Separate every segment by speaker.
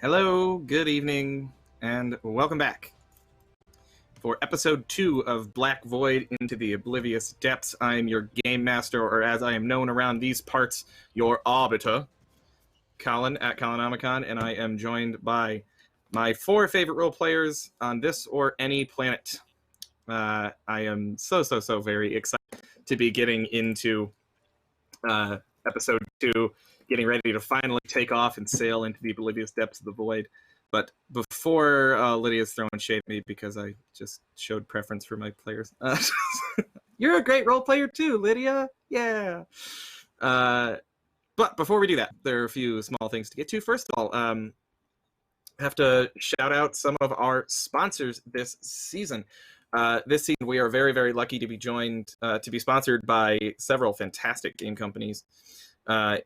Speaker 1: Hello, good evening, and welcome back. For episode 2 of Black Void Into the Oblivious Depths, I am your game master, or as I am known around these parts, your arbiter, Colin at Colonomicon, and I am joined by my 4 favorite role players on this or any planet. I am so very excited to be getting into episode 2, getting ready to finally take off and sail into the oblivious depths of the void. But before Lydia's throwing shade at me because I just showed preference for my players. You're a great role player too, Lydia. Yeah. But before we do that, there are a few small things to get to. First of all, I have to shout out some of our sponsors this season. This season, we are very lucky to be joined, to be sponsored by several fantastic game companies,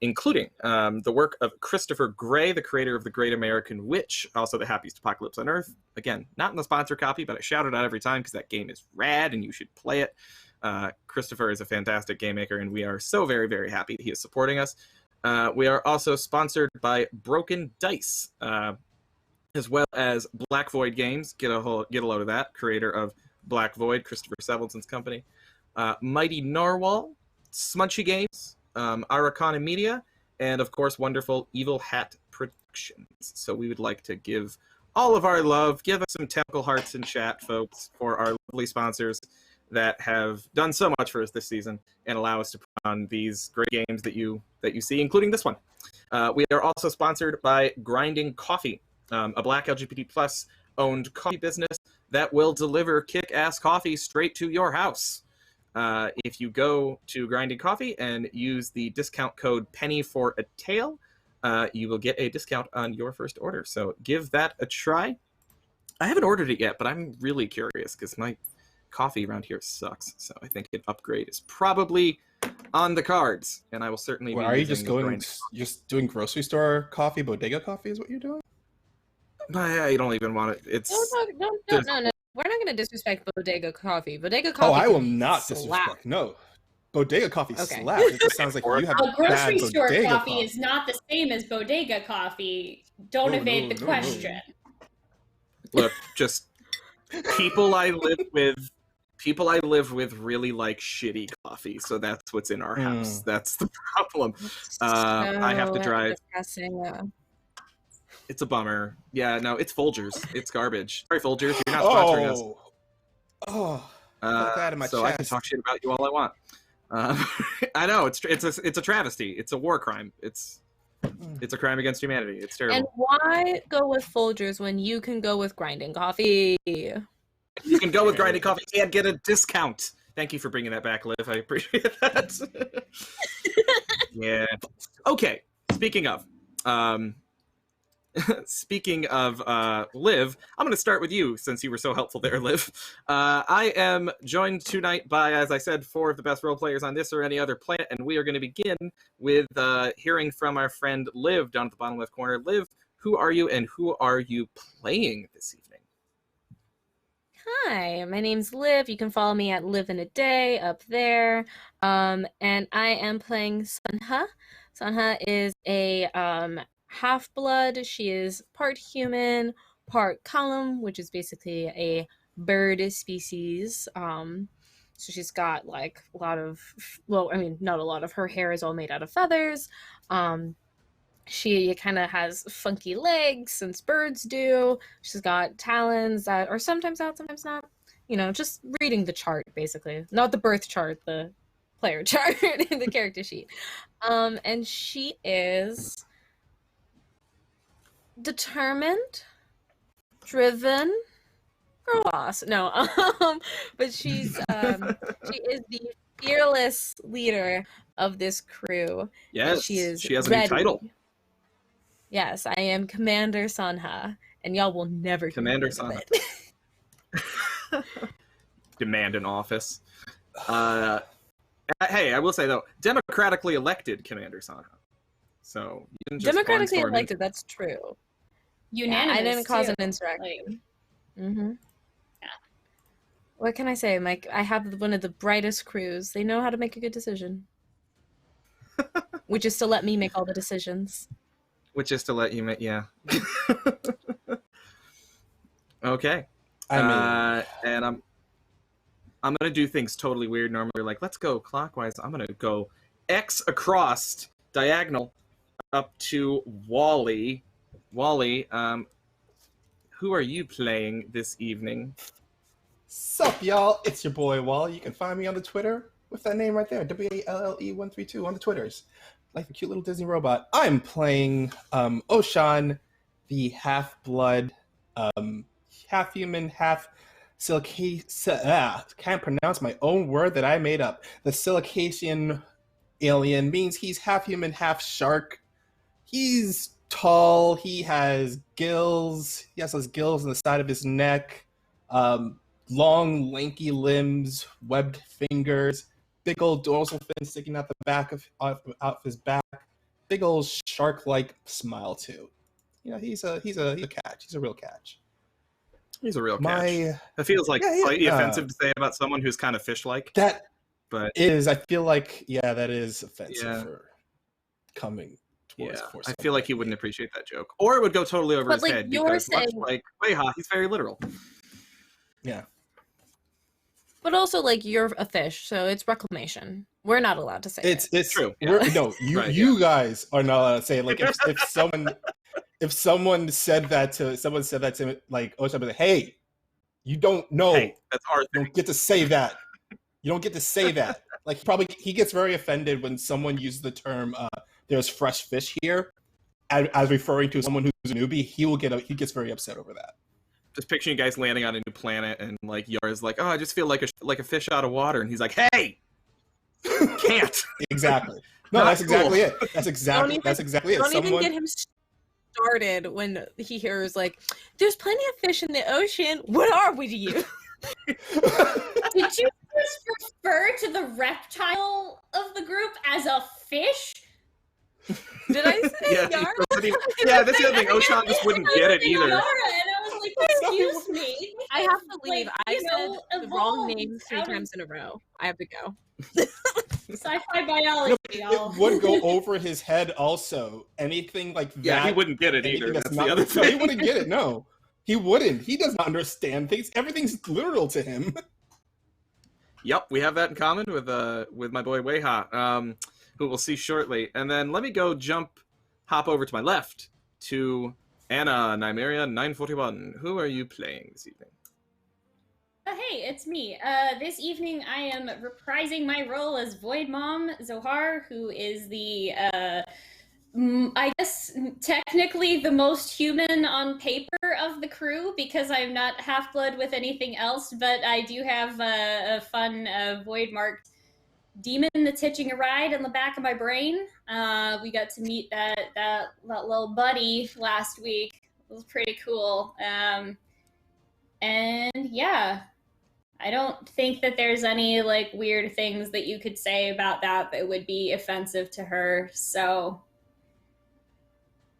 Speaker 1: including the work of Christopher Gray, the creator of The Great American Witch, also The Happiest Apocalypse on Earth. Again, not in the sponsor copy, but I shout it out every time because that game is rad and you should play it. Christopher is a fantastic game maker, and we are so very happy that he is supporting us. We are also sponsored by Broken Dice, as well as Black Void Games. Get a load of that. Creator of Black Void, Christopher Sevelson's company. Mighty Narwhal, Smunchy Games, Aracana Media, and of course wonderful Evil Hat Productions. So we would like to give all of our love, give us some tentacle hearts in chat, folks, for our lovely sponsors that have done so much for us this season and allow us to put on these great games that you see, including this one. We are also sponsored by Grinding Coffee, a Black LGBT plus owned coffee business that will deliver kick-ass coffee straight to your house. If you go to Grinding Coffee and use the discount code penny for a tail, you will get a discount on your first order. So give that a try. I haven't ordered it yet, but I'm really curious because my coffee around here sucks. So I think an upgrade is probably on the cards, and I will certainly be
Speaker 2: Are you just doing grocery store coffee, bodega coffee is what you're doing?
Speaker 1: I don't even want it. It's
Speaker 3: No. We're not going to disrespect bodega coffee. Bodega coffee.
Speaker 2: Oh, I will not
Speaker 3: slap.
Speaker 2: disrespect. No, bodega coffee
Speaker 3: Okay.
Speaker 2: slaps. It just sounds like you have
Speaker 4: A grocery
Speaker 2: bad
Speaker 4: store
Speaker 2: bodega
Speaker 4: coffee is not the same as bodega coffee. Don't evade the question.
Speaker 1: Look, just people I live with really like shitty coffee, so that's what's in our house. That's the problem. I have to drive.
Speaker 3: Depressing.
Speaker 1: It's a bummer. Yeah, no, it's Folgers. It's garbage. Sorry, Folgers, you're not sponsoring us.
Speaker 2: Got that in my
Speaker 1: so
Speaker 2: chest.
Speaker 1: I can talk shit about you all I want. I know it's a travesty. It's a war crime. It's a crime against humanity. It's terrible.
Speaker 3: And why go with Folgers when you can go with Grinding Coffee?
Speaker 1: You can go with Grinding Coffee and get a discount. Thank you for bringing that back, Liv. I appreciate that. Yeah. Okay. Speaking of Liv, I'm going to start with you since you were so helpful there, Liv. I am joined tonight by, as I said, 4 of the best role players on this or any other planet, and we are going to begin with hearing from our friend Liv down at the bottom left corner. Liv, who are you and who are you playing this evening?
Speaker 3: Hi, my name's Liv. You can follow me at Liv in a Day up there. And I am playing Sunha. Sunha is a half-blood. She is part human, part column, which is basically a bird species. So she's got like a lot of, well, I mean, not a lot of her hair is all made out of feathers. She kind of has funky legs since birds do. She's got talons that are sometimes out, sometimes not. You know, just reading the chart, basically. Not the birth chart, the player chart in the character sheet. And she is determined, driven, girl boss. No, but she is the fearless leader of this crew.
Speaker 1: Yes,
Speaker 3: she has
Speaker 1: a new title.
Speaker 3: Yes, I am Commander Sunha, and y'all will never hear
Speaker 1: Commander
Speaker 3: Sunha.
Speaker 1: Demand an office. Hey, I will say though, democratically elected Commander Sunha. So you didn't just
Speaker 3: democratically elected. That's true.
Speaker 4: Unanimous.
Speaker 3: I didn't cause
Speaker 4: too.
Speaker 3: an insurrection.
Speaker 4: Yeah.
Speaker 3: What can I say, Mike? I have one of the brightest crews. They know how to make a good decision, which is to let me make all the decisions.
Speaker 1: which is to let you, yeah. Okay. And I'm gonna do things totally weird. Normally, like let's go clockwise. I'm gonna go X across diagonal up to Wally. Wally, who are you playing this evening?
Speaker 2: Sup, y'all? It's your boy Wally. You can find me on the Twitter with that name right there, WALLE132 on the Twitters. Like a cute little Disney robot. I'm playing Oshan, the half-blood, half-human, half can't pronounce my own word that I made up. The Silicacian alien means he's half human, half shark. He's tall. He has gills. He has those gills on the side of his neck. Long, lanky limbs, webbed fingers, big old dorsal fin sticking out the back of his back. Big old shark-like smile too. You know, he's a catch. He's a real catch.
Speaker 1: He's a real catch. It feels like slightly offensive to say about someone who's kind of fish-like.
Speaker 2: I feel like, that is offensive for coming towards force.
Speaker 1: I feel like he wouldn't appreciate that joke. Or it would go totally over his head because much like Weha, he's very literal.
Speaker 2: Yeah.
Speaker 3: But also, like, you're a fish, so it's reclamation. We're not allowed to say it.
Speaker 2: It's
Speaker 1: true.
Speaker 2: You guys are not allowed to say it. Like, if someone said that to like, Osha, be like, hey, you don't know.
Speaker 1: Hey, that's our thing.
Speaker 2: You don't get to say that. You don't get to say that. Like, he gets very offended when someone uses the term, there's fresh fish here, as referring to someone who's a newbie. He gets very upset over that.
Speaker 1: Just picturing you guys landing on a new planet, and like Yara's like, "Oh, I just feel like a fish out of water," and he's like, "Hey, can't."
Speaker 2: Exactly. No, that's exactly it. That's exactly it.
Speaker 3: Don't even get him started when he hears like, "There's plenty of fish in the ocean. What are we to you?"
Speaker 4: Did you just refer to the reptile of the group as a fish?
Speaker 3: Did I say Yara?
Speaker 1: That's the other thing. Oshan just wouldn't get it either.
Speaker 4: Yara, and I was like, excuse me.
Speaker 3: I have to leave.
Speaker 4: Like,
Speaker 3: I said the wrong name 3 times in a row. I have to go.
Speaker 4: Sci-fi biology, y'all.
Speaker 2: It would go over his head also. Anything like that.
Speaker 1: Yeah, he wouldn't get it either. That's the other thing.
Speaker 2: No, he wouldn't get it, no. He wouldn't. He does not understand things. Everything's literal to him.
Speaker 1: Yep, we have that in common with my boy Weha, who we'll see shortly. And then let me hop over to my left to Anna Nymeria 941. Who are you playing this evening?
Speaker 4: Hey, it's me. This evening I am reprising my role as Void Mom Zohar, who is the, I guess, technically the most human on paper of the crew, because I'm not half-blood with anything else, but I do have a fun void-marked demon that's hitching a ride in the back of my brain. We got to meet that little buddy last week. It was pretty cool. And yeah, I don't think that there's any like weird things that you could say about that would be offensive to her. So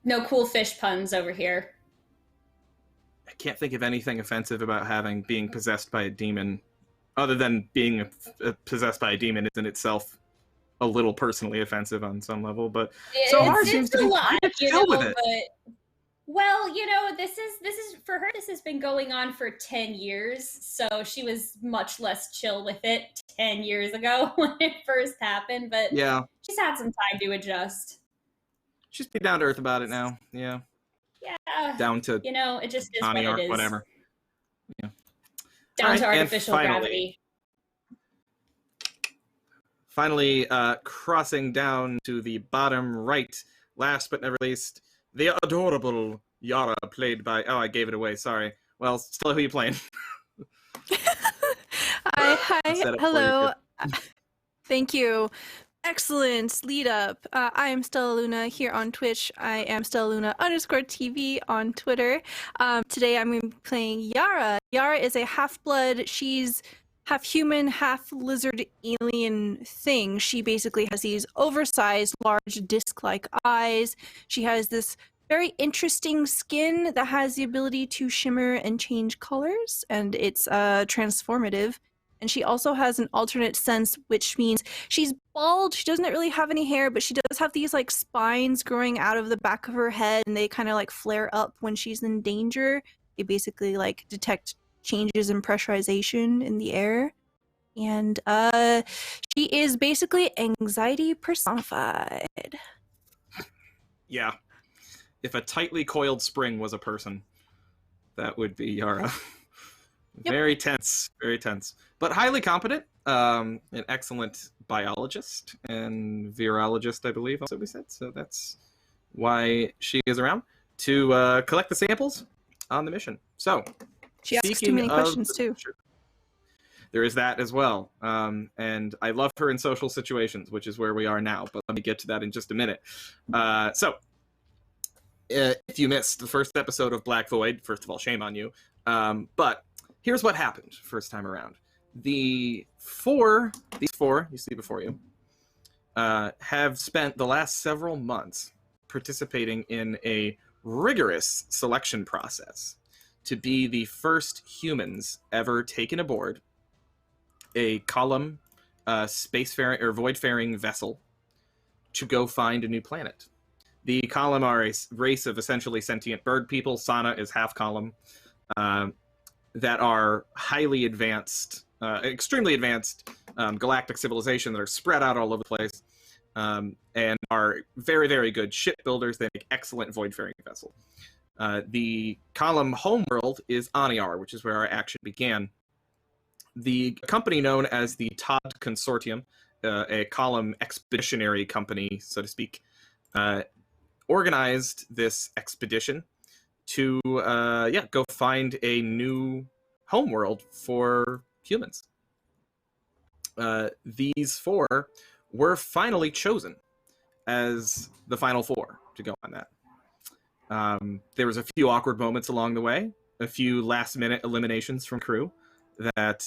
Speaker 4: no cool fish puns over here.
Speaker 1: I can't think of anything offensive about being possessed by a demon, other than being possessed by a demon is in itself a little personally offensive on some level. But Zohar seems to be quite chill with it.
Speaker 4: But, well, you know, this is for her. This has been going on for 10 years, so she was much less chill with it 10 years ago when it first happened. But
Speaker 1: yeah,
Speaker 4: she's had some time to adjust.
Speaker 1: She's be down to earth about it now. Yeah.
Speaker 4: Yeah.
Speaker 1: Down to
Speaker 4: it just is
Speaker 1: Anhiar,
Speaker 4: what it is.
Speaker 1: Whatever. Yeah.
Speaker 4: Down to artificial gravity.
Speaker 1: Finally, crossing down to the bottom right, last but never least, the adorable Yara, played by... Oh, I gave it away, sorry. Well, Stella, who are you playing?
Speaker 5: Hi, hello. Thank you. Excellent lead up. I am Stella Luna here on Twitch. I am Stella Luna _TV on Twitter. Today I'm going to be playing Yara. Yara is a half-blood. She's half human, half lizard alien thing. She basically has these oversized, large disc-like eyes. She has this very interesting skin that has the ability to shimmer and change colors, and it's transformative. And she also has an alternate sense, which means she's bald. She doesn't really have any hair, but she does have these like spines growing out of the back of her head, and they kind of like flare up when she's in danger. They basically like detect changes in pressurization in the air. And she is basically anxiety personified.
Speaker 1: Yeah. If a tightly coiled spring was a person, that would be Yara.
Speaker 5: Yep.
Speaker 1: Very tense, very tense. But highly competent, an excellent biologist and virologist, I believe, also we said. So that's why she is around to collect the samples on the mission. So
Speaker 5: she asks too many questions too.
Speaker 1: There is that as well. And I love her in social situations, which is where we are now. But let me get to that in just a minute. So if you missed the first episode of Black Void, first of all, shame on you. But here's what happened first time around. These four you see before you, have spent the last several months participating in a rigorous selection process to be the first humans ever taken aboard a column spacefaring or voidfaring vessel to go find a new planet. The column are a race of essentially sentient bird people. Sana is half column, that are highly advanced, extremely advanced galactic civilization that are spread out all over the place, and are very, very good shipbuilders. They make excellent voidfaring vessel. The column homeworld is Anhiar, which is where our action began. The company known as the Todd Consortium, a column expeditionary company, so to speak, organized this expedition to go find a new homeworld for humans. These four were finally chosen as the final four to go on that. There was a few awkward moments along the way, a few last-minute eliminations from crew that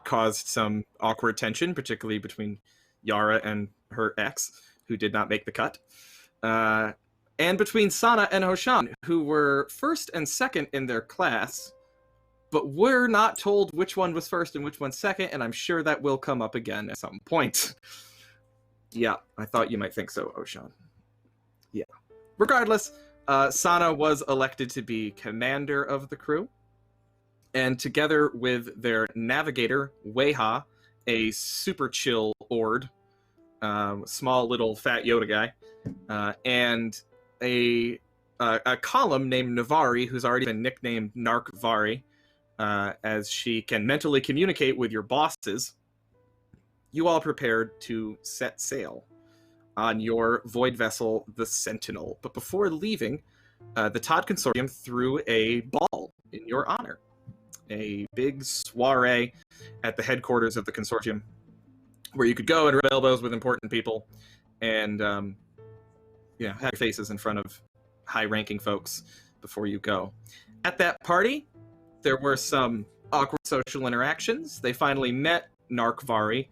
Speaker 1: caused some awkward tension, particularly between Yara and her ex, who did not make the cut. And between Sana and Hoshan, who were first and second in their class, but we're not told which one was first and which one second, and I'm sure that will come up again at some point. Yeah, I thought you might think so, Hoshan. Yeah. Regardless, Sana was elected to be commander of the crew, and together with their navigator, Weha, a super chill Ord, small little fat Yoda guy, and a column named Navari, who's already been nicknamed Narkvari, as she can mentally communicate with your bosses, you all prepared to set sail on your void vessel, the Sentinel. But before leaving, the Todd Consortium threw a ball in your honor. A big soiree at the headquarters of the Consortium, where you could go and rub elbows with important people and have your faces in front of high-ranking folks before you go. At that party, there were some awkward social interactions. They finally met Narkvari,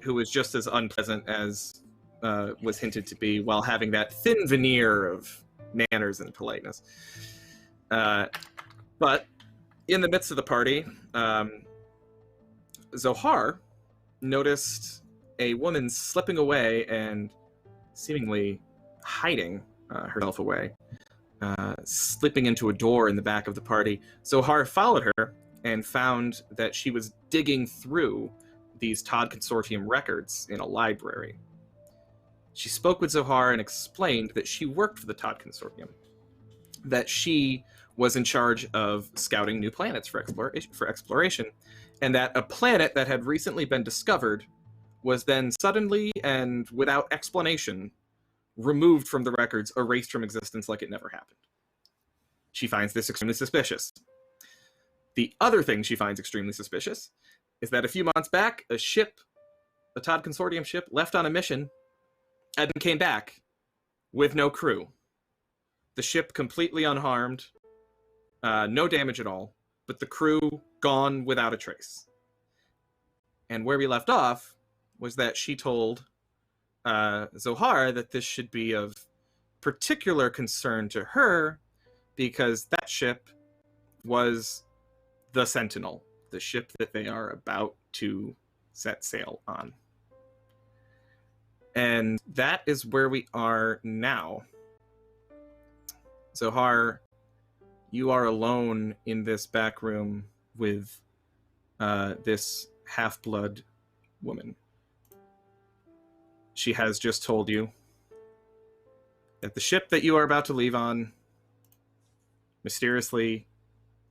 Speaker 1: who was just as unpleasant as was hinted to be, while having that thin veneer of manners and politeness. But in the midst of the party, Zohar noticed a woman slipping away and seemingly hiding herself away, slipping into a door in the back of the party. Zohar followed her and found that she was digging through these Todd Consortium records in a library. She spoke with Zohar and explained that she worked for the Todd Consortium, that she was in charge of scouting new planets for exploration, and that a planet that had recently been discovered was then suddenly and without explanation removed from the records, erased from existence like it never happened. She finds this extremely suspicious. The other thing she finds extremely suspicious is that a few months back, a Todd Consortium ship, left on a mission and then came back with no crew. The ship completely unharmed, no damage at all, but the crew gone without a trace. And where we left off was that she told Zohar that this should be of particular concern to her because that ship was the Sentinel, the ship that they are about to set sail on. And that is where we are now. Zohar, you are alone in this back room with this half-blood woman. She has just told you that the ship that you are about to leave on mysteriously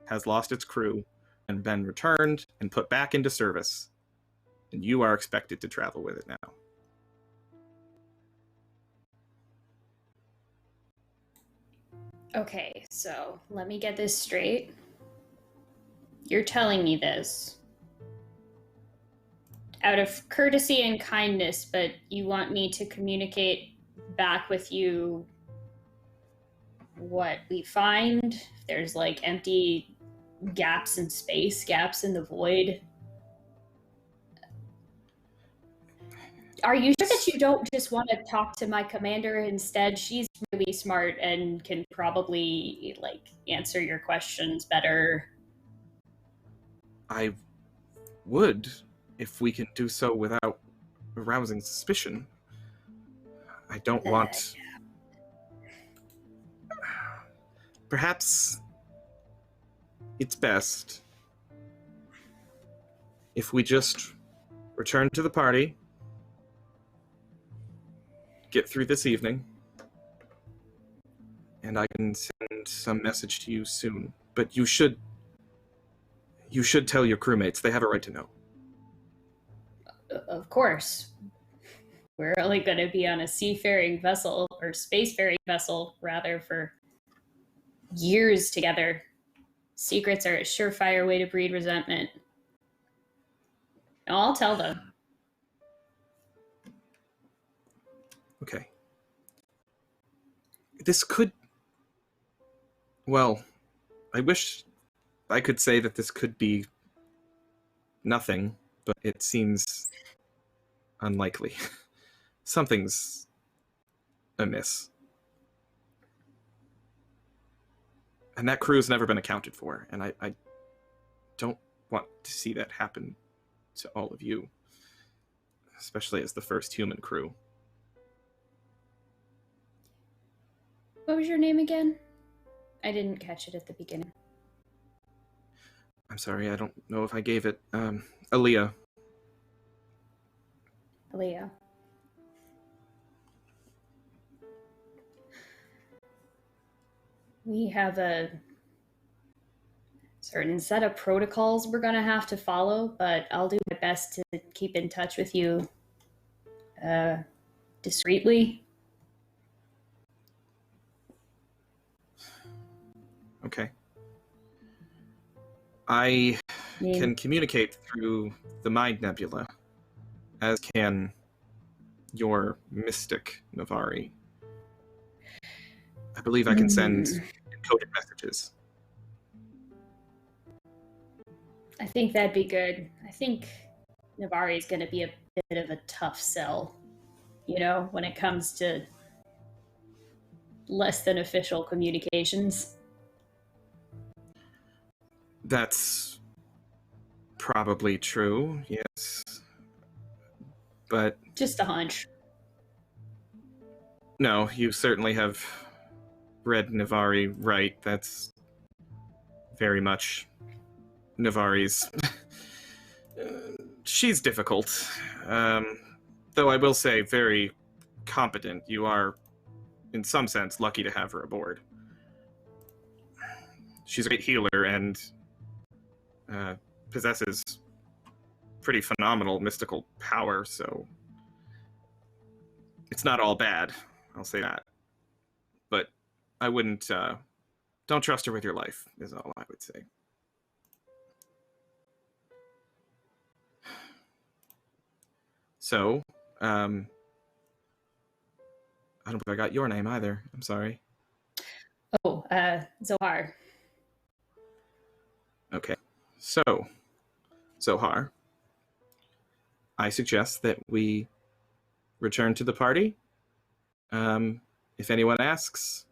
Speaker 1: has lost its crew and been returned and put back into service, and you are expected to travel with it now.
Speaker 4: Okay, so let me get this straight. You're telling me this out of courtesy and kindness, but you want me to communicate back with you what we find? If there's like empty gaps in space, gaps in the void. Are you sure that you don't just want to talk to my commander instead? She's really smart and can probably like answer your questions better.
Speaker 1: I would, if we can do so without arousing suspicion. I don't want... Perhaps it's best if we just return to the party, get through this evening, and I can send some message to you soon. But you should tell your crewmates. They have a right to know.
Speaker 4: Of course. We're only going to be on a seafaring vessel, or spacefaring vessel, rather, for years together. Secrets are a surefire way to breed resentment. I'll tell them.
Speaker 1: Okay. This could... Well, I wish I could say that this could be nothing, but it seems unlikely. Something's amiss. And that crew's never been accounted for, and I don't want to see that happen to all of you, especially as the first human crew.
Speaker 4: What was your name again? I didn't catch it at the beginning.
Speaker 1: I'm sorry, I don't know if I gave it. Aaliyah.
Speaker 4: Aaliyah. We have a certain set of protocols we're going to have to follow, but I'll do my best to keep in touch with you discreetly.
Speaker 1: Okay. I can communicate through the Mind Nebula, as can your mystic Navari. I believe I can send encoded messages.
Speaker 4: I think that'd be good. I think Navari is going to be a bit of a tough sell, you know, when it comes to less than official communications.
Speaker 1: That's probably true, yes. But...
Speaker 4: Just a hunch.
Speaker 1: No, you certainly have read Navari right. That's very much Navari's... she's difficult. Though I will say very competent. You are, in some sense, lucky to have her aboard. She's a great healer and possesses pretty phenomenal mystical power, so it's not all bad, I'll say that. But I wouldn't... don't trust her with your life, is all I would say. So, I don't think I got your name either. I'm sorry.
Speaker 4: Oh, Zohar.
Speaker 1: Okay. So, Zohar, I suggest that we return to the party. If anyone asks,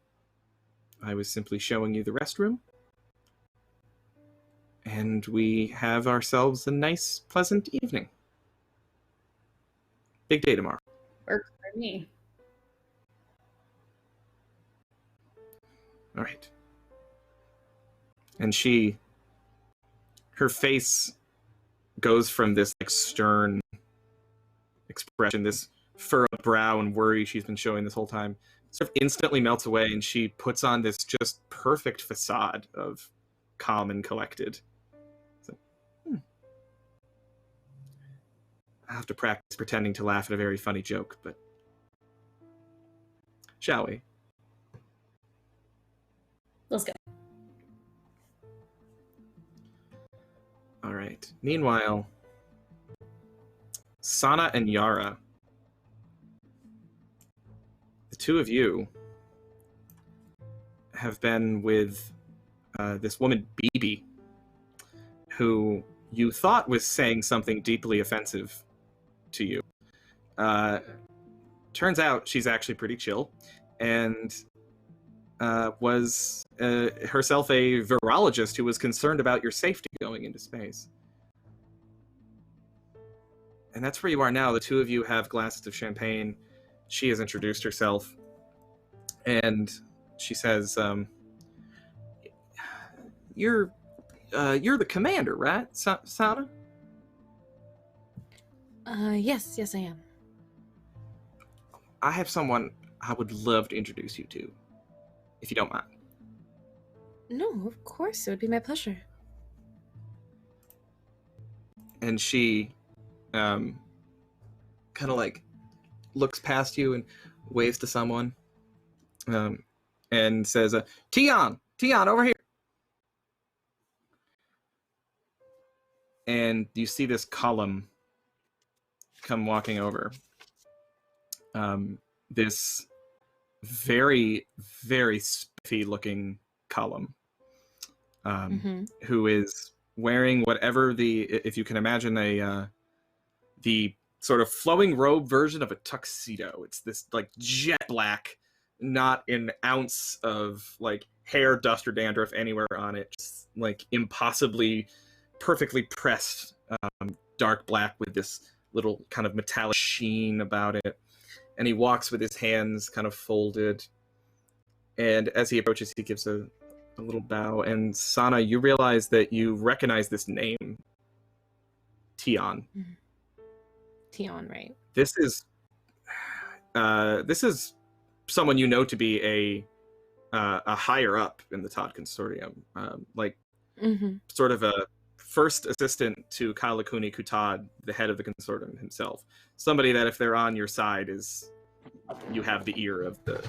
Speaker 1: I was simply showing you the restroom. and we have ourselves a nice, pleasant evening. Big day tomorrow.
Speaker 4: Works for me.
Speaker 1: All right. And her face goes from this like stern expression, this furrowed brow and worry she's been showing this whole time, sort of instantly melts away, and she puts on this just perfect facade of calm and collected. So, I have to practice pretending to laugh at a very funny joke, but shall we?
Speaker 4: Let's go.
Speaker 1: All right. Meanwhile, Sana and Yara, the two of you have been with this woman, Bibi, who you thought was saying something deeply offensive to you. Turns out she's actually pretty chill, and was herself a virologist who was concerned about your safety going into space. And that's where you are now. The two of you have glasses of champagne. She has introduced herself, and she says, you're the commander, right, Sana?
Speaker 3: Yes, I am.
Speaker 1: I have someone I would love to introduce you to, if you don't mind.
Speaker 3: No, of course, it would be my pleasure.
Speaker 1: And she kind of like looks past you and waves to someone, and says, Tion, over here. And you see this column come walking over. This very, very spiffy looking column, who is wearing whatever if you can imagine the sort of flowing robe version of a tuxedo. It's this like jet black, not an ounce of like hair, dust, or dandruff anywhere on it. Just like impossibly perfectly pressed dark black with this little kind of metallic sheen about it. And he walks with his hands kind of folded. And as he approaches, he gives a little bow. And Sana, you realize that you recognize this name, Tion.
Speaker 3: Tion, right?
Speaker 1: This is someone you know to be a higher up in the Todd Consortium, sort of a first assistant to Kalakuni Kutad, the head of the consortium himself. Somebody that if they're on your side you have the ear of the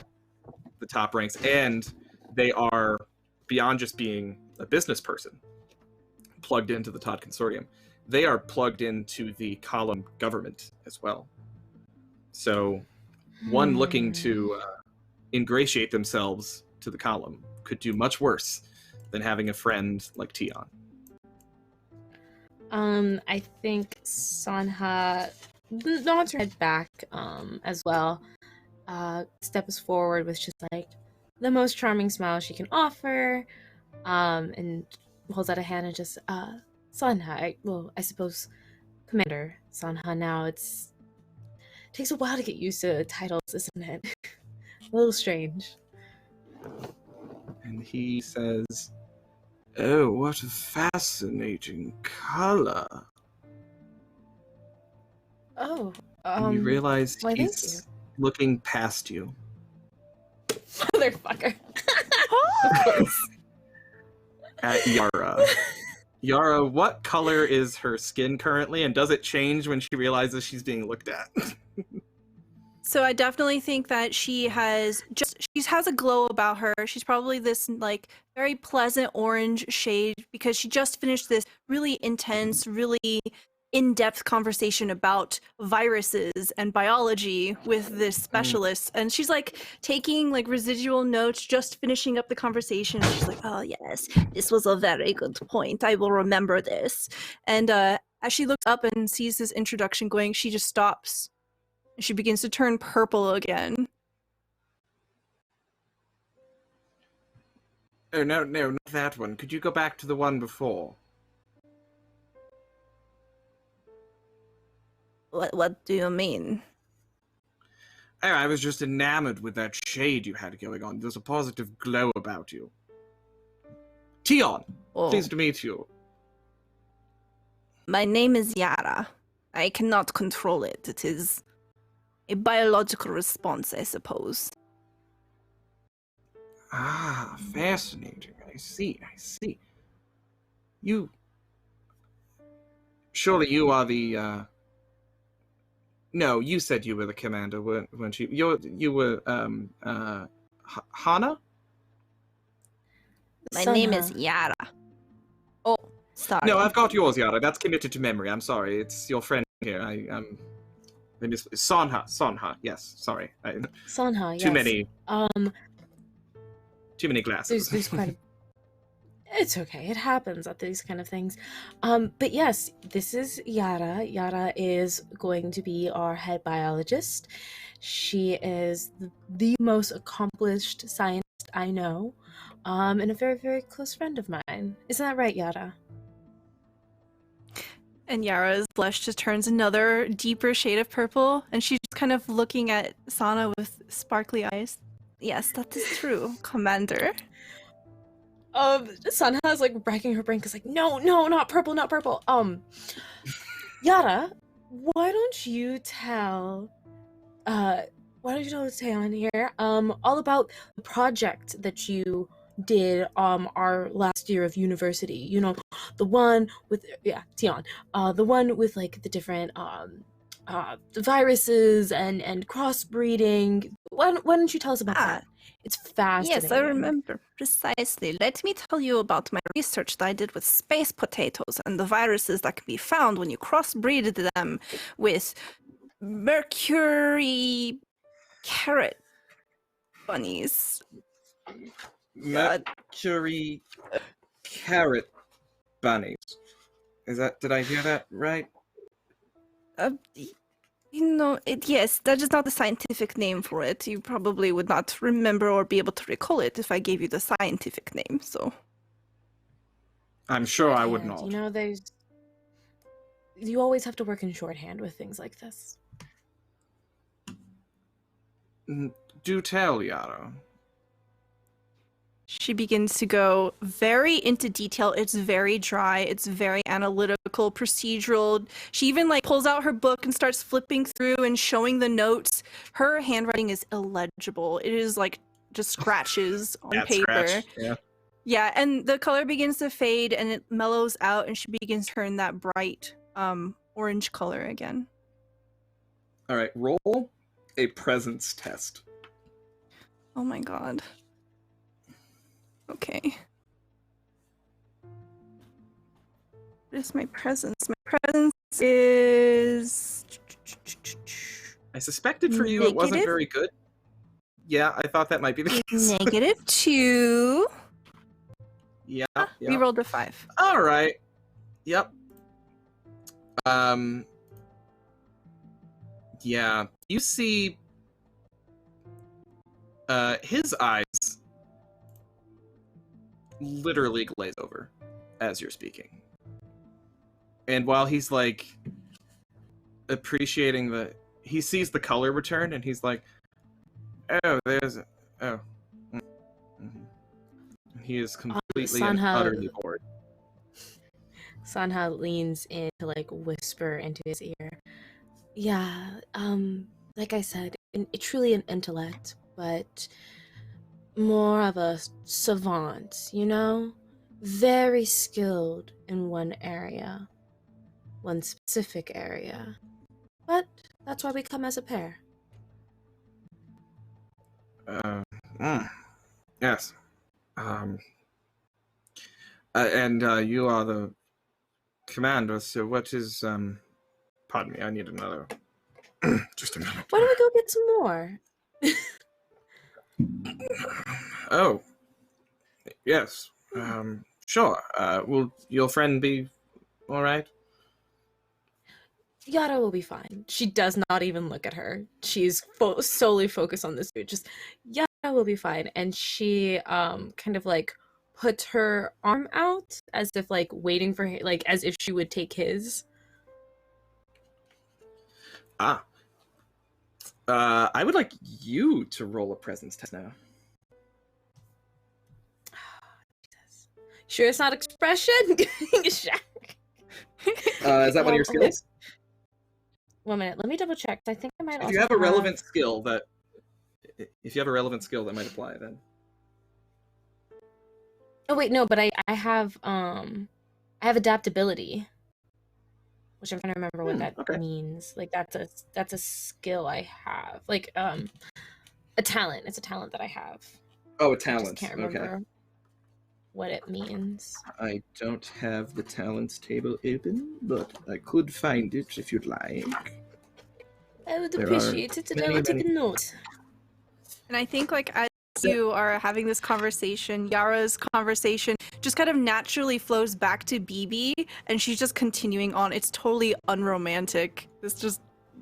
Speaker 1: top ranks, and they are, beyond just being a business person plugged into the Todd Consortium, they are plugged into the column government as well. So one looking to ingratiate themselves to the column could do much worse than having a friend like Tion.
Speaker 3: I think Sanha nods her head back as well. Steps forward with just like the most charming smile she can offer, and holds out a hand and just Sanha, I suppose Commander Sanha now. It takes a while to get used to titles, isn't it? A little strange.
Speaker 1: And he says, "Oh, what a fascinating color."
Speaker 3: Oh,
Speaker 1: and you realize
Speaker 3: why,
Speaker 1: he's looking past you.
Speaker 3: Motherfucker.
Speaker 5: Of course.
Speaker 1: At Yara. Yara, what color is her skin currently, and does it change when she realizes she's being looked at?
Speaker 5: So I definitely think that she has a glow about her. She's probably this like very pleasant orange shade because she just finished this really intense, really in-depth conversation about viruses and biology with this specialist, and she's like taking like residual notes, just finishing up the conversation. She's like, "Oh yes, this was a very good point. I will remember this." And as she looks up and sees this introduction going, she just stops. She begins to turn purple again.
Speaker 1: Oh, no, not that one. Could you go back to the one before?
Speaker 5: What do you mean?
Speaker 1: I was just enamored with that shade you had going on. There's a positive glow about you. Tion, pleased to meet you.
Speaker 5: My name is Yara. I cannot control it. It is a biological response, I suppose.
Speaker 1: Ah, fascinating. I see. You... Surely you are the, No, you said you were the commander, weren't you? You were, Hana?
Speaker 5: My name is Yara. Oh, sorry.
Speaker 1: No, I've got yours, Yara. That's committed to memory. I'm sorry. It's your friend here. Sonha. Yes, sorry.
Speaker 3: Sonha, yes.
Speaker 1: Too many glasses.
Speaker 3: There's quite a... It's okay. It happens at these kind of things. But yes, this is Yara. Yara is going to be our head biologist. She is the most accomplished scientist I know, and a very, very close friend of mine. Isn't that right, Yara?
Speaker 5: And Yara's blush just turns another deeper shade of purple, and she's just kind of looking at Sana with sparkly eyes. Yes, that is true, Commander.
Speaker 3: Sanha's like racking her brain because like, no, not purple. Yara, why don't you tell Taeyeon here, all about the project that you did our last year of university. You know, the one with Tion, the one with like the different viruses and crossbreeding. Why don't you tell us about that? It's fascinating.
Speaker 5: Yes, I remember precisely. Let me tell you about my research that I did with space potatoes and the viruses that can be found when you crossbreed them with mercury carrot bunnies.
Speaker 1: Mercury carrot bunnies. Did I hear that right?
Speaker 5: Yes, that is not the scientific name for it. You probably would not remember or be able to recall it if I gave you the scientific name, so.
Speaker 1: I'm sure I would not.
Speaker 3: You know, you always have to work in shorthand with things like this.
Speaker 1: Do tell, Yara.
Speaker 5: She begins to go very into detail. It's very dry. It's very analytical, procedural. She even like pulls out her book and starts flipping through and showing the notes. Her handwriting is illegible. It is like just scratches on paper.
Speaker 1: Scratch. Yeah.
Speaker 5: Yeah, and the color begins to fade and it mellows out and she begins to turn that bright orange color again.
Speaker 1: All right, roll a presence test.
Speaker 5: Oh my god. Okay. What is my presence? My presence is...
Speaker 1: I suspected for you it wasn't very good. Yeah, I thought that might be the case.
Speaker 5: -2.
Speaker 1: Yeah.
Speaker 5: We rolled a 5.
Speaker 1: All right. Yep. Yeah. You see his eyes literally glaze over as you're speaking. And while he's like appreciating he sees the color return and he's like, oh, he is completely and utterly bored.
Speaker 3: Sanha leans in to like whisper into his ear. Yeah, like I said, truly an intellect, but more of a savant, you know? Very skilled in one area. One specific area. But that's why we come as a pair.
Speaker 1: Yes. And you are the commander, so what is, pardon me, I need another, just a minute.
Speaker 3: Why don't we go get some more?
Speaker 1: Oh. Yes. Sure. Will your friend be alright?
Speaker 3: Yara will be fine. She does not even look at her. She's solely focused on this dude. Just, Yara will be fine. And she kind of like puts her arm out as if like waiting for him, like as if she would take his.
Speaker 1: Ah. I would like you to roll a presence test now.
Speaker 3: Sure it's not expression?
Speaker 1: Is that one of your skills?
Speaker 3: 1 minute, let me double check. I think I might
Speaker 1: If
Speaker 3: also
Speaker 1: you have a relevant skill that might apply then.
Speaker 3: Oh wait, no, but I have adaptability, which I'm trying to remember what that means. Like that's a skill I have. Like a talent. It's a talent that I have.
Speaker 1: Oh, a
Speaker 3: I
Speaker 1: talent.
Speaker 3: just can't remember what it means.
Speaker 1: I don't have the talents table open, but I could find it if you'd like.
Speaker 3: I would appreciate it, and I will take a note.
Speaker 5: And I think, like, as you are having this conversation, Yara's conversation just kind of naturally flows back to BB, and she's just continuing on. It's totally unromantic. This just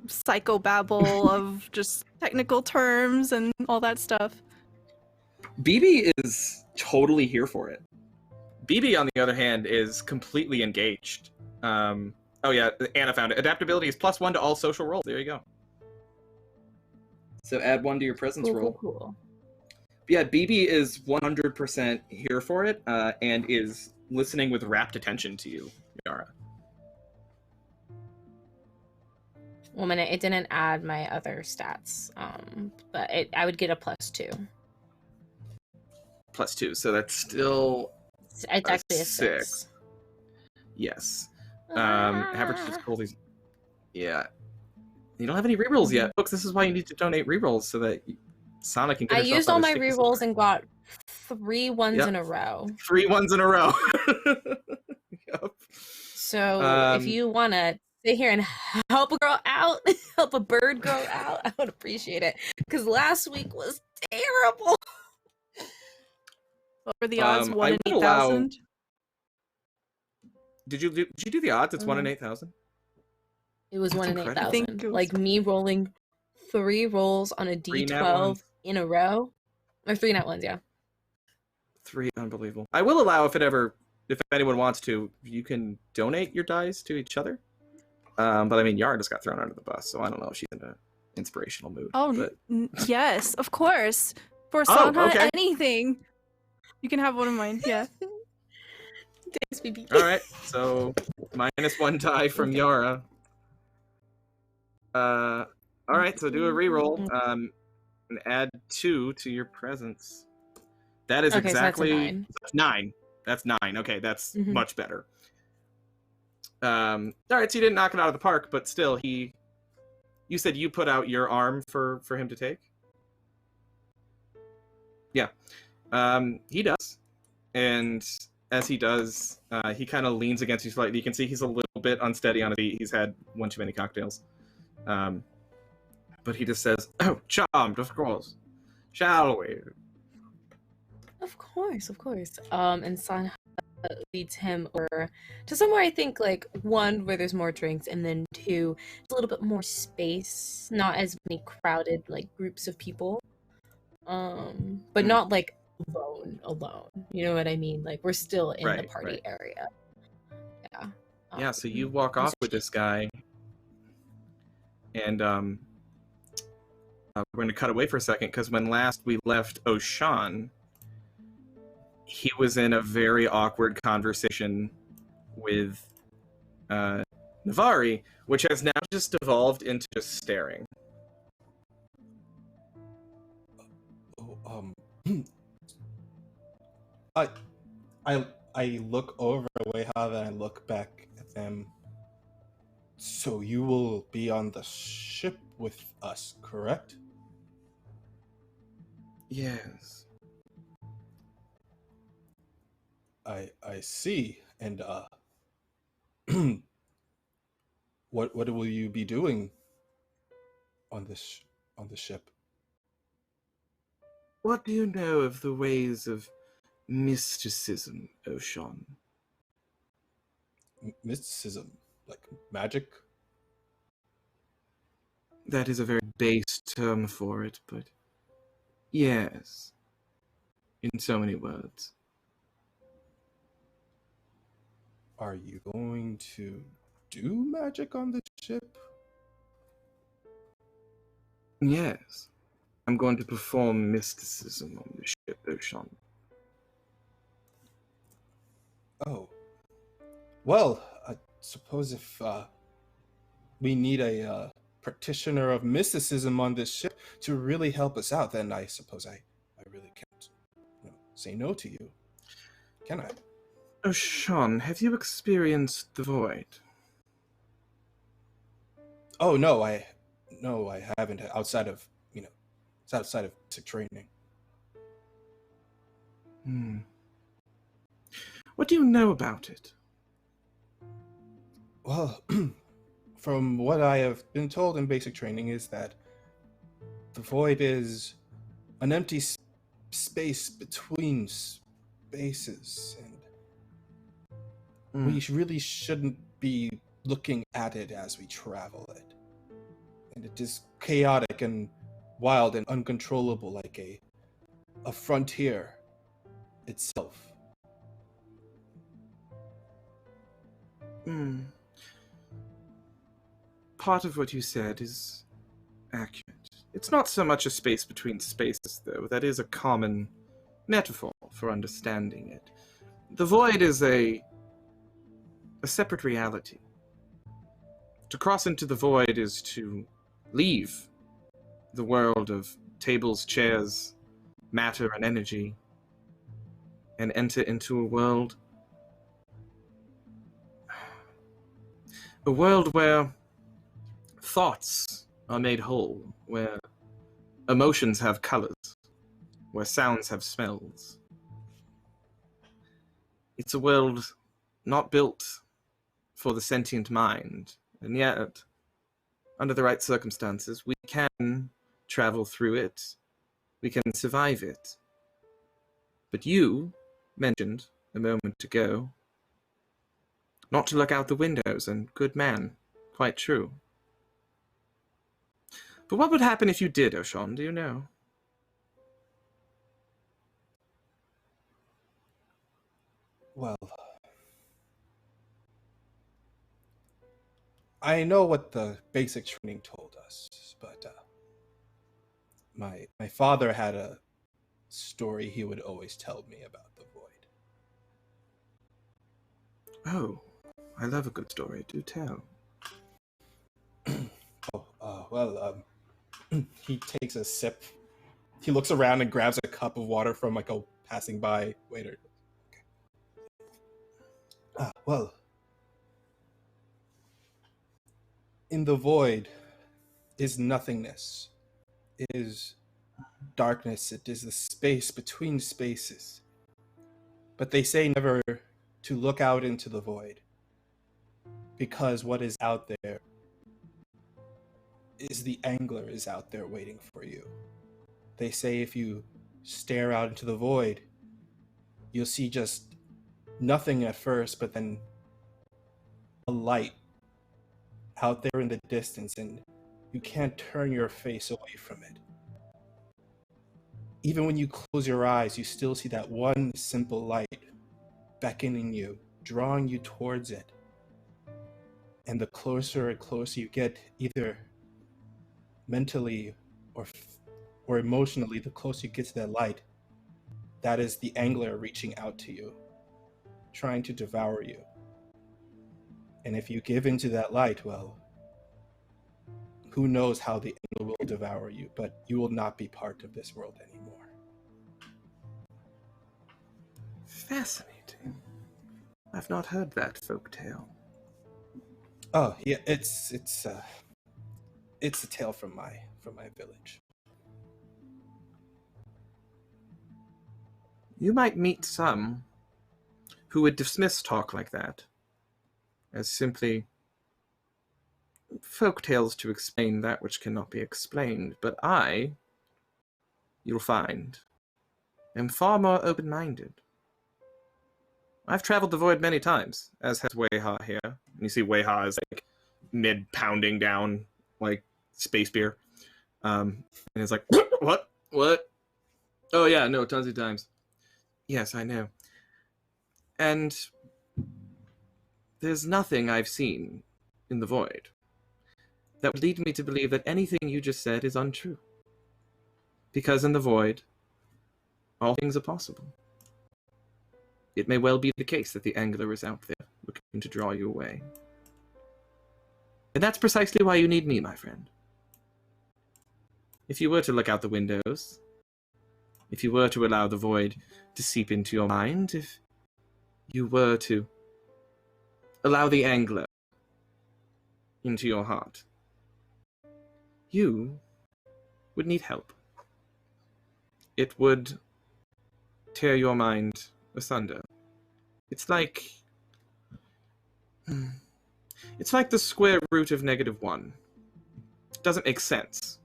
Speaker 5: psychobabble of just technical terms and all that stuff.
Speaker 1: BB is totally here for it. BB, on the other hand, is completely engaged. Oh yeah, Anna found it. Adaptability is +1 to all social rolls. There you go. So add 1 to your presence roll.
Speaker 3: Cool.
Speaker 1: Yeah, BB is 100% here for it, and is listening with rapt attention to you, Yara.
Speaker 3: 1 minute, it didn't add my other stats, but I would get a +2.
Speaker 1: +2, so that's still
Speaker 3: It's actually a 6.
Speaker 1: Yes. Have her just pull these. Yeah. You don't have any rerolls yet. Folks, this is why you need to donate rerolls so that Sonic can get
Speaker 3: I
Speaker 1: herself
Speaker 3: used
Speaker 1: out
Speaker 3: all
Speaker 1: of
Speaker 3: my
Speaker 1: sticky
Speaker 3: rerolls
Speaker 1: situation.
Speaker 3: and got 3 ones in a row.
Speaker 1: 3 ones in a row. Yep.
Speaker 3: So if you want to sit here and help a girl out, help a bird grow out, I would appreciate it. Because last week was terrible.
Speaker 5: What were the odds? 1 in
Speaker 1: I would allow-
Speaker 5: 8,000?
Speaker 1: Did you do the odds? It's 1 in 8,000.
Speaker 3: It was
Speaker 1: That's
Speaker 3: 1 in
Speaker 1: incredible.
Speaker 3: 8,000. Like me rolling 3 rolls on a D12 in a row. Or 3 nat ones, yeah.
Speaker 1: 3, unbelievable. I will allow if anyone wants to, you can donate your dice to each other. But I mean, Yara just got thrown under the bus, so I don't know if she's in an inspirational mood.
Speaker 5: Oh,
Speaker 1: but...
Speaker 5: yes, of course. For Sanha,
Speaker 1: okay.
Speaker 5: anything. You can have one of mine, yeah.
Speaker 3: Thanks, BB.
Speaker 1: All right, so -1 die from Yara. All right, so do a reroll. And add 2 to your presence. That is exactly
Speaker 3: so that's a 9.
Speaker 1: That's 9. Okay, that's much better. All right, so you didn't knock it out of the park, but still, you said you put out your arm for him to take? Yeah. He does. And as he does, he kind of leans against you slightly. You can see he's a little bit unsteady on his feet. He's had one too many cocktails. But he just says, "Oh, charmed, of course. Shall we?"
Speaker 3: Of course. And Sanha leads him over to somewhere, I think, like, 1, where there's more drinks, and then 2, it's a little bit more space, not as many crowded, like, groups of people. But not, like, alone. You know what I mean? Like, we're still in the party area. Yeah.
Speaker 1: Yeah, so you walk off with this guy, and we're going to cut away for a second, because when last we left Oshan, he was in a very awkward conversation with Navari, which has now just evolved into just staring.
Speaker 2: I look over Weha, then I look back at them. So you will be on the ship with us, correct?
Speaker 1: Yes.
Speaker 2: I see. And what will you be doing on the ship?
Speaker 1: What do you know of the ways of mysticism, Oshan?
Speaker 2: Mysticism, like magic?
Speaker 1: That is a very base term for it, but yes, in so many words.
Speaker 2: Are you going to do magic on the ship?
Speaker 1: Yes. I'm going to perform mysticism on the ship, Ocean.
Speaker 2: Oh. Well, I suppose if we need a practitioner of mysticism on this ship to really help us out, then I suppose I really can't say no to you. Can I?
Speaker 1: Ocean, have you experienced the void?
Speaker 2: Oh, no, I haven't, outside of, it's outside of basic training.
Speaker 1: What do you know about it?
Speaker 2: Well, from what I have been told in basic training is that the void is an empty space between spaces, and we really shouldn't be looking at it as we travel it. And it is chaotic and wild and uncontrollable, like a frontier itself.
Speaker 1: Part of what you said is accurate. It's not so much a space between spaces, though. That is a common metaphor for understanding it. The void is a separate reality. To cross into the void is to leave the world of tables, chairs, matter, and energy, and enter into a world where thoughts are made whole, where emotions have colors, where sounds have smells. It's a world not built for the sentient mind, and yet, under the right circumstances, we can travel through it, we can survive it. But you mentioned a moment ago not to look out the windows, and good man, quite true. But what would happen if you did, Ocean? Do you know?
Speaker 2: Well, I know what the basic training told us, but my father had a story he would always tell me about the void.
Speaker 1: Oh, I love a good story. Do tell.
Speaker 2: He takes a sip. He looks around and grabs a cup of water from like a passing by waiter. Okay. In the void is nothingness. It is darkness. It is the space between spaces. But they say never to look out into the void, because what is out there is the angler is out there waiting for you. They say if you stare out into the void, you'll see just nothing at first, but then a light out there in the distance, and you can't turn your face away from it. Even when you close your eyes, you still see that one simple light beckoning you, drawing you towards it. And the closer and closer you get, either mentally or emotionally, the closer you get to that light, that is the angler reaching out to you, trying to devour you. And if you give into that light, well, who knows how the angler will devour you, but you will not be part of this world anymore.
Speaker 1: Fascinating. I've not heard that folktale.
Speaker 2: Oh yeah, it's a tale from my village.
Speaker 1: You might meet some who would dismiss talk like that as simply folk tales to explain that which cannot be explained, but I, you'll find, am far more open-minded. I've traveled the void many times, as has Wayha here. And you see Wayha is like mid-pounding down like space beer. And it's like, what? Oh yeah, no, tons of times. Yes, I know. And there's nothing I've seen in the void that would lead me to believe that anything you just said is untrue. Because in the void, all things are possible. It may well be the case that the angler is out there, looking to draw you away. And that's precisely why you need me, my friend. If you were to look out the windows, if you were to allow the void to seep into your mind, if you were to allow the angler into your heart, you would need help. It would tear your mind asunder. It's like the square root of -1. It doesn't make sense.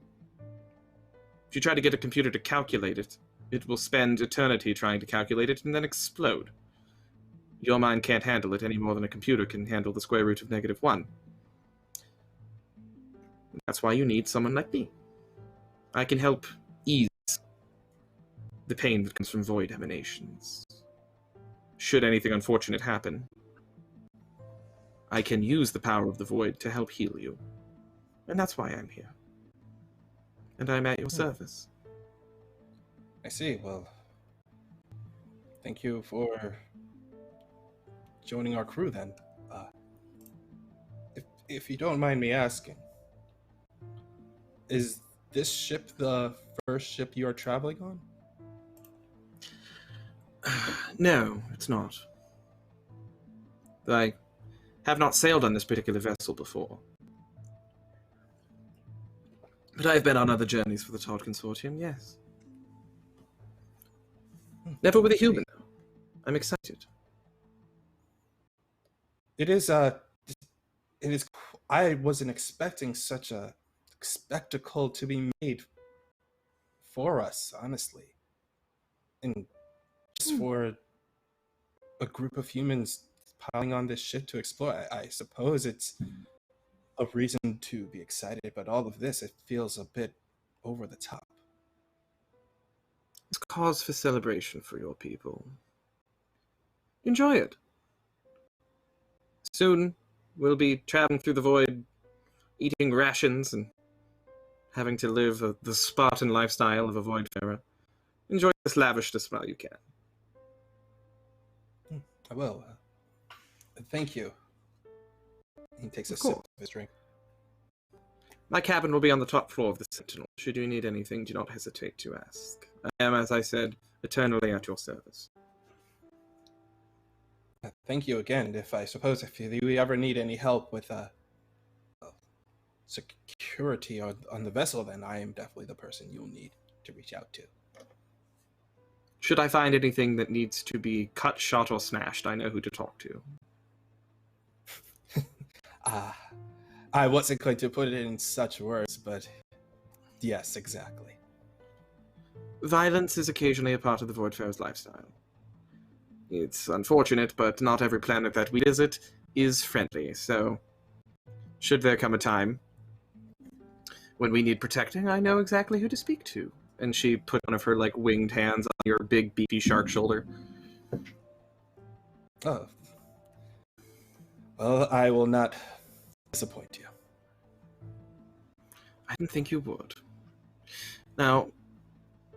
Speaker 1: If you try to get a computer to calculate it, it will spend eternity trying to calculate it and then explode. Your mind can't handle it any more than a computer can handle the square root of -1. That's why you need someone like me. I can help ease the pain that comes from void emanations. Should anything unfortunate happen, I can use the power of the void to help heal you. And that's why I'm here. And I'm at your service.
Speaker 2: I see. Well, thank you for joining our crew then. If you don't mind me asking, is this ship the first ship you are traveling on?
Speaker 1: No, it's not. I have not sailed on this particular vessel before. But I've been on other journeys for the Todd Consortium, yes. Never with a human, though. I'm excited.
Speaker 2: It is, I wasn't expecting such a spectacle to be made for us, honestly. And just for a group of humans piling on this ship to explore, I suppose it's a reason to be excited, but all of this, it feels a bit over the top.
Speaker 1: It's cause for celebration for your people. Enjoy it. Soon, we'll be traveling through the void, eating rations and having to live the Spartan lifestyle of a Voidfarer. Enjoy this lavishness while you can.
Speaker 2: I will. Thank you. He takes a
Speaker 1: Of
Speaker 2: sip
Speaker 1: course.
Speaker 2: of his drink.
Speaker 1: My cabin will be on the top floor of the Sentinel. Should you need anything, do not hesitate to ask. I am, as I said, eternally at your service.
Speaker 2: Thank you again. If you ever need any help with security on the vessel, then I am definitely the person you'll need to reach out to.
Speaker 1: Should I find anything that needs to be cut, shot, or smashed, I know who to talk to.
Speaker 2: I wasn't going to put it in such words, but yes, exactly.
Speaker 1: Violence is occasionally a part of the Voidfarers' lifestyle. It's unfortunate, but not every planet that we visit is friendly, so should there come a time when we need protecting, I know exactly who to speak to. And she put one of her, winged hands on your big, beefy shark shoulder.
Speaker 2: Oh. Well, I will not disappoint you.
Speaker 1: I didn't think you would. Now,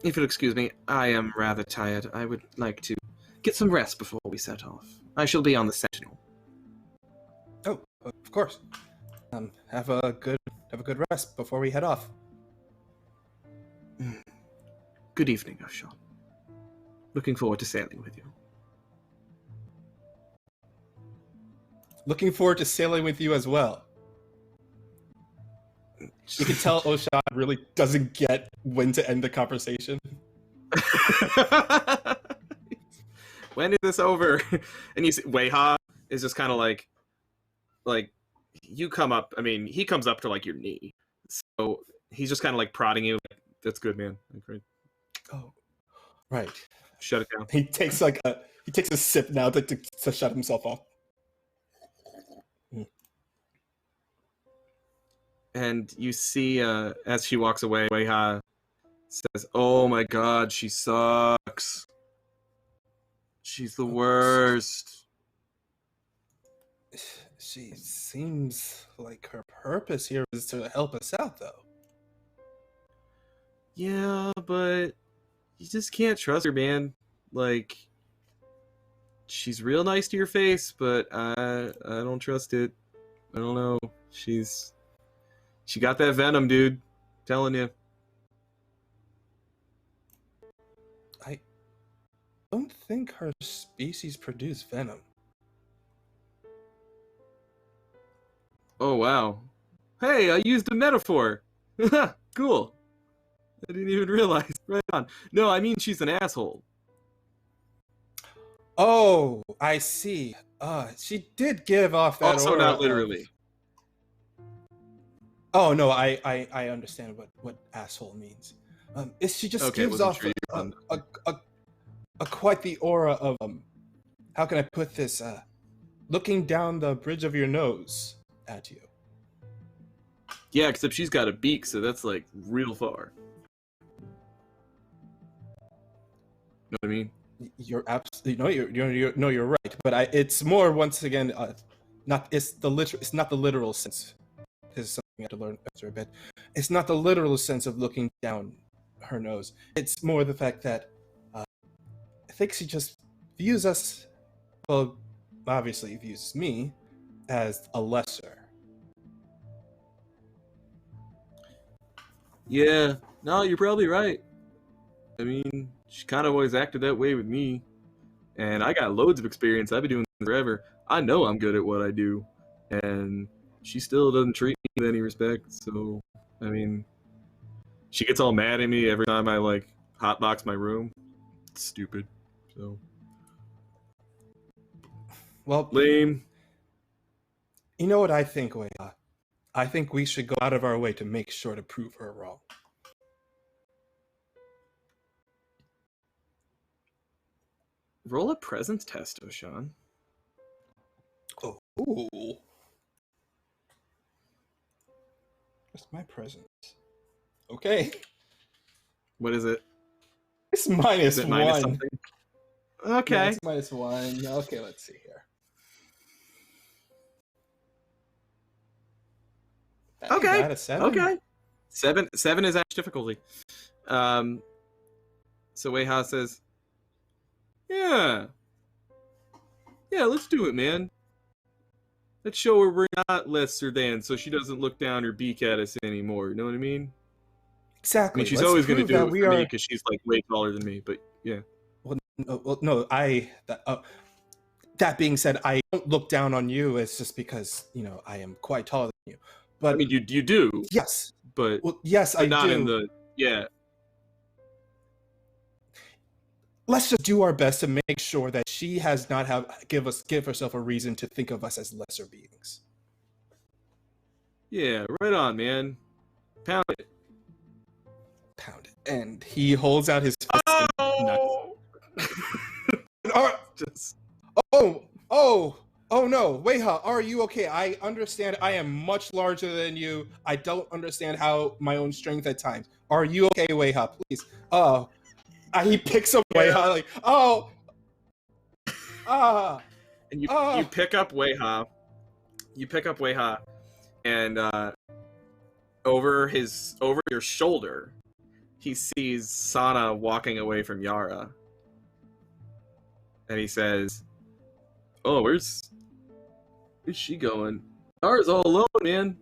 Speaker 1: if you'll excuse me, I am rather tired. I would like to get some rest before we set off. I shall be on the Sentinel.
Speaker 2: Oh, of course. Have a good rest before we head off.
Speaker 1: Good evening, Ashon. Looking forward to sailing with you.
Speaker 2: Looking forward to sailing with you as well. You can tell Oshan really doesn't get when to end the conversation.
Speaker 1: When is this over? And you see Weiha is just kind of like you come up. I mean, he comes up to your knee, so he's just kind of prodding you. That's good, man. Great.
Speaker 2: Oh, right.
Speaker 1: Shut it down.
Speaker 2: He takes a sip now to shut himself off.
Speaker 1: And you see, as she walks away, Weiha says, "Oh my God, she sucks. She's the worst."
Speaker 2: She seems like her purpose here is to help us out, though.
Speaker 1: Yeah, but you just can't trust her, man. Like, she's real nice to your face, but I don't trust it. I don't know. She got that venom, dude. Telling you.
Speaker 2: I don't think her species produce venom.
Speaker 1: Oh wow. Hey, I used a metaphor. Cool. I didn't even realize. Right on. No, I mean she's an asshole.
Speaker 2: Oh, I see. She did give off that
Speaker 1: Also,
Speaker 2: aura
Speaker 1: not literally.
Speaker 2: Oh no, I understand what asshole means. She just
Speaker 1: Okay,
Speaker 2: gives
Speaker 1: wasn't
Speaker 2: off
Speaker 1: sure you were on
Speaker 2: a quite the aura of how can I put this? Looking down the bridge of your nose at you.
Speaker 1: Yeah, except she's got a beak, so that's like real far. Know what I mean?
Speaker 2: You're absolutely you're right, but it's more once again it's not the literal sense. This is something I have to learn after a bit. It's not the literal sense of looking down her nose. It's more the fact that I think she just views us, well, obviously views me as a lesser.
Speaker 1: Yeah. No, you're probably right. I mean, she kind of always acted that way with me. And I got loads of experience. I've been doing this forever. I know I'm good at what I do. And she still doesn't treat me with any respect. So, I mean, she gets all mad at me every time I, like, hotbox my room. It's stupid. So.
Speaker 2: Well,
Speaker 1: Lame.
Speaker 2: You know what I think, Wea? I think we should go out of our way to make sure to prove her wrong.
Speaker 1: Roll a presence test, Oshan.
Speaker 2: Oh. Ooh. What's my presence? Okay.
Speaker 1: What is it?
Speaker 2: It's minus
Speaker 1: Is it
Speaker 2: one.
Speaker 1: minus something? Okay.
Speaker 2: Yeah, it's -1. Okay, let's see here.
Speaker 1: Okay.
Speaker 2: Got a 7.
Speaker 1: Okay. Seven is average difficulty. So Weha says, Yeah, let's do it, man. Let's show her we're not lesser than, so she doesn't look down her beak at us anymore. You know what I mean?
Speaker 2: Exactly.
Speaker 1: I mean, she's
Speaker 2: Let's
Speaker 1: always going to
Speaker 2: prove
Speaker 1: do
Speaker 2: that
Speaker 1: it
Speaker 2: we
Speaker 1: for me
Speaker 2: are.
Speaker 1: because she's like way taller than me. But yeah.
Speaker 2: Well, no. That being said, I don't look down on you. It's just because I am quite taller than you. But
Speaker 1: I mean, you do.
Speaker 2: Yes.
Speaker 1: But
Speaker 2: well, yes, I
Speaker 1: not
Speaker 2: do.
Speaker 1: in the
Speaker 2: Let's just do our best to make sure that she has not give herself a reason to think of us as lesser beings.
Speaker 1: Yeah, right on, man. Pound it.
Speaker 2: Pound it. And he holds out his fist.
Speaker 1: Oh! Just...
Speaker 2: Oh no, Weha, are you okay? I understand I am much larger than you. I don't understand how my own strength at times. Are you okay, Weha? Please. He picks up Weha like,
Speaker 1: and you pick up Weha. You pick up Weha, and over your shoulder, he sees Sana walking away from Yara, and he says, "Oh, where's she going? Yara's all alone, man."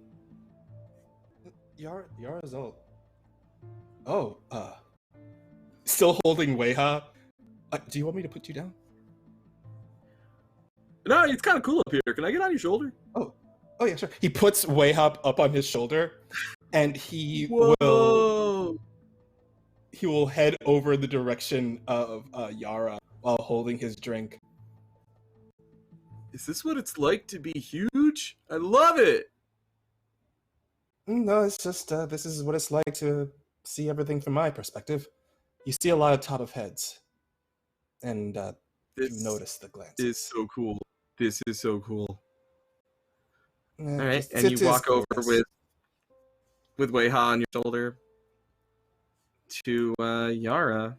Speaker 2: Yara's all. Oh, still holding Weha. Do you want me to put you down?
Speaker 1: No, it's kind of cool up here. Can I get on your shoulder?
Speaker 2: Oh yeah, sure. He puts Weha up on his shoulder, and he
Speaker 1: Whoa.
Speaker 2: will head over the direction of Yara while holding his drink.
Speaker 1: Is this what it's like to be huge? I love it.
Speaker 2: No, it's just this is what it's like to see everything from my perspective. You see a lot of top of heads, and you notice the glances.
Speaker 1: This is so cool. This is so cool. All right, and you
Speaker 2: it
Speaker 1: walk over
Speaker 2: cool,
Speaker 1: with Weha on your shoulder to Yara.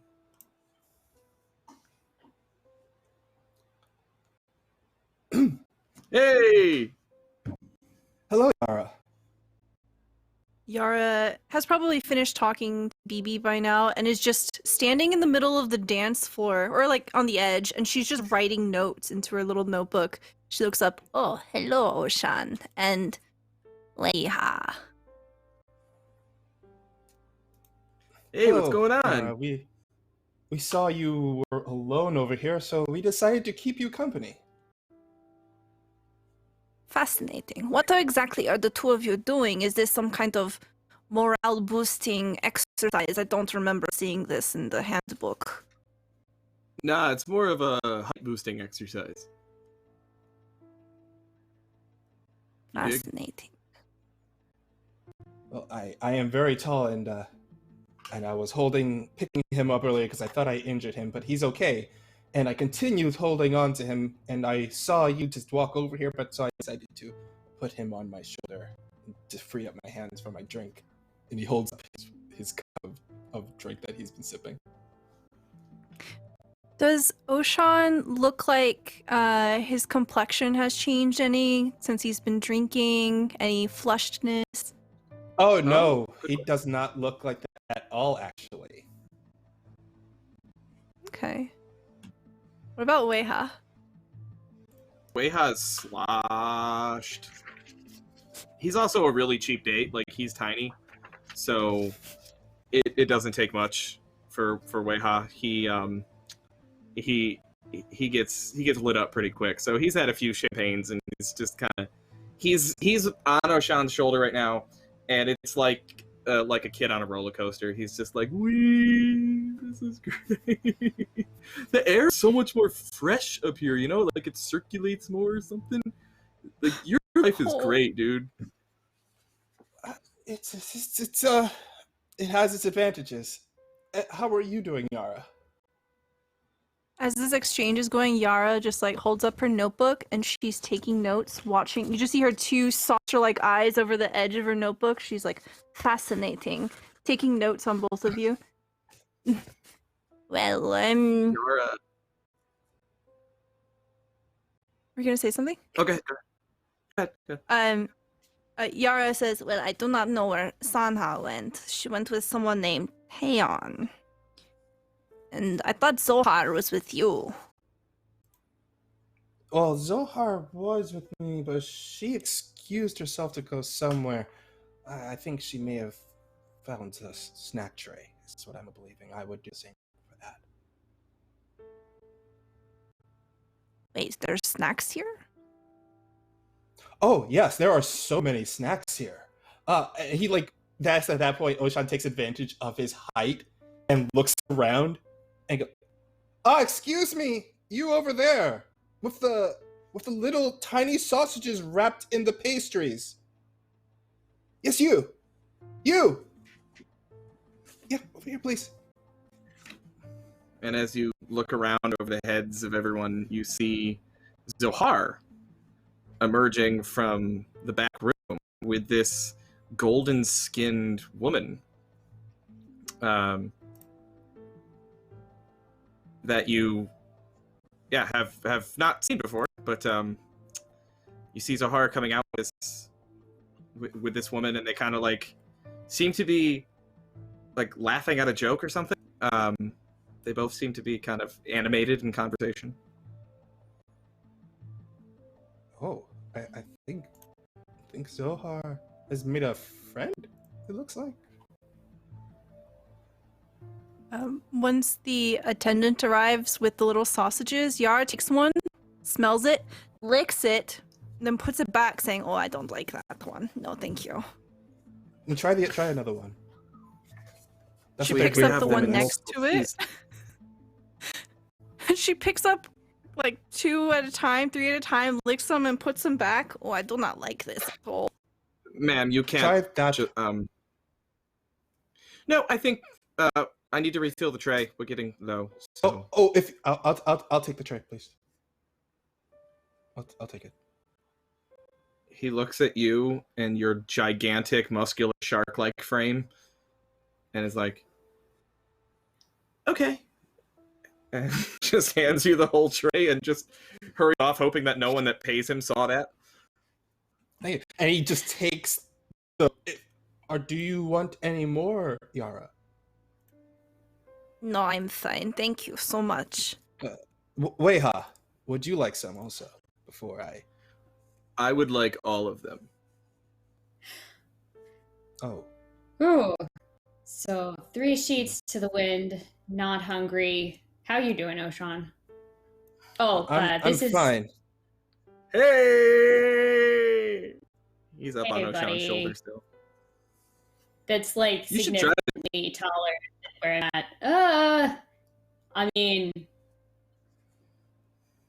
Speaker 1: Hey!
Speaker 2: Hello, Yara.
Speaker 5: Yara has probably finished talking to BB by now and is just standing in the middle of the dance floor, or like on the edge, and she's just writing notes into her little notebook. She looks up, oh, hello, Oshan, and Leiha.
Speaker 1: Hey, what's going on?
Speaker 2: Yara, we saw you were alone over here, so we decided to keep you company.
Speaker 5: Fascinating. What exactly are the two of you doing? Is this some kind of morale boosting exercise? I don't remember seeing this in the handbook.
Speaker 1: Nah, it's more of a height boosting exercise.
Speaker 5: Fascinating.
Speaker 2: Well, I am very tall, and I was picking him up earlier because I thought I injured him, but he's okay. And I continued holding on to him, and I saw you just walk over here, but so I decided to put him on my shoulder to free up my hands for my drink. And he holds up his cup of drink that he's been sipping.
Speaker 5: Does Oshan look like his complexion has changed any since he's been drinking? Any flushedness?
Speaker 2: Oh, no. He does not look like that at all, actually.
Speaker 5: Okay. What about Weiha?
Speaker 1: Weiha's sloshed. He's also a really cheap date. Like, he's tiny, so it doesn't take much for Weiha. He gets lit up pretty quick. So he's had a few champagnes, and he's just kind of he's on Oshan's shoulder right now, and it's like a kid on a roller coaster. He's just like, wee, this is great. The air is so much more fresh up here, you know, like it circulates more or something. Like, your life is great, dude.
Speaker 2: It has its advantages. How are you doing, Yara?
Speaker 5: As this exchange is going, Yara just like holds up her notebook and she's taking notes, watching. You just see her two saucer-like eyes over the edge of her notebook. She's like, fascinating, taking notes on both of you. Well,
Speaker 1: Yara.
Speaker 5: Were you gonna say something?
Speaker 1: Okay. Go ahead.
Speaker 5: Yara says, well, I do not know where Sanha went. She went with someone named Heian. And I thought Zohar was with you.
Speaker 2: Well, Zohar was with me, but she excused herself to go somewhere. I think she may have found a snack tray. That's what I'm believing. I would do the same for that.
Speaker 5: Wait, there's snacks here?
Speaker 2: Oh, yes, there are so many snacks here. That's at that point, Oshan takes advantage of his height and looks around and go, excuse me, you over there with the little tiny sausages wrapped in the pastries. Yes, you. Yeah, over here, please.
Speaker 1: And as you look around over the heads of everyone, you see Zohar emerging from the back room with this golden-skinned woman that you have not seen before, but you see Zohar coming out with this woman, and they kind of like seem to be like laughing at a joke or something. They both seem to be kind of animated in conversation.
Speaker 2: Oh, I think Zohar has made a friend, it looks like.
Speaker 5: Once the attendant arrives with the little sausages, Yara takes one, smells it, licks it, and then puts it back, saying, "Oh, I don't like that one. No, thank you."
Speaker 2: And try another one.
Speaker 5: She picks up the one next to it. She picks up like 2 at a time, 3 at a time, licks them and puts them back. Oh, I do not like this at all.
Speaker 1: Ma'am, you can't.
Speaker 2: Try that.
Speaker 1: No, I think I need to refill the tray. We're getting low. So.
Speaker 2: If I'll take the tray, please. I'll take it.
Speaker 1: He looks at you and your gigantic, muscular, shark-like frame, and is like, "Okay," and just hands you the whole tray and just hurry off, hoping that no one that pays him saw that.
Speaker 2: Thank you. And he just takes the. Or do you want any more, Yara?
Speaker 5: No, I'm fine. Thank you so much.
Speaker 2: Weha, would you like some also? Before
Speaker 1: I would like all of them.
Speaker 2: Oh.
Speaker 4: Ooh. So 3 sheets to the wind, not hungry. How you doing, Oshan? Oh,
Speaker 2: I'm
Speaker 4: this is
Speaker 2: fine.
Speaker 1: Hey! He's up
Speaker 4: Hey,
Speaker 1: on Oshan's
Speaker 4: buddy.
Speaker 1: shoulder still.
Speaker 4: That's like
Speaker 1: You should try
Speaker 4: significantly taller than where I'm at. I mean,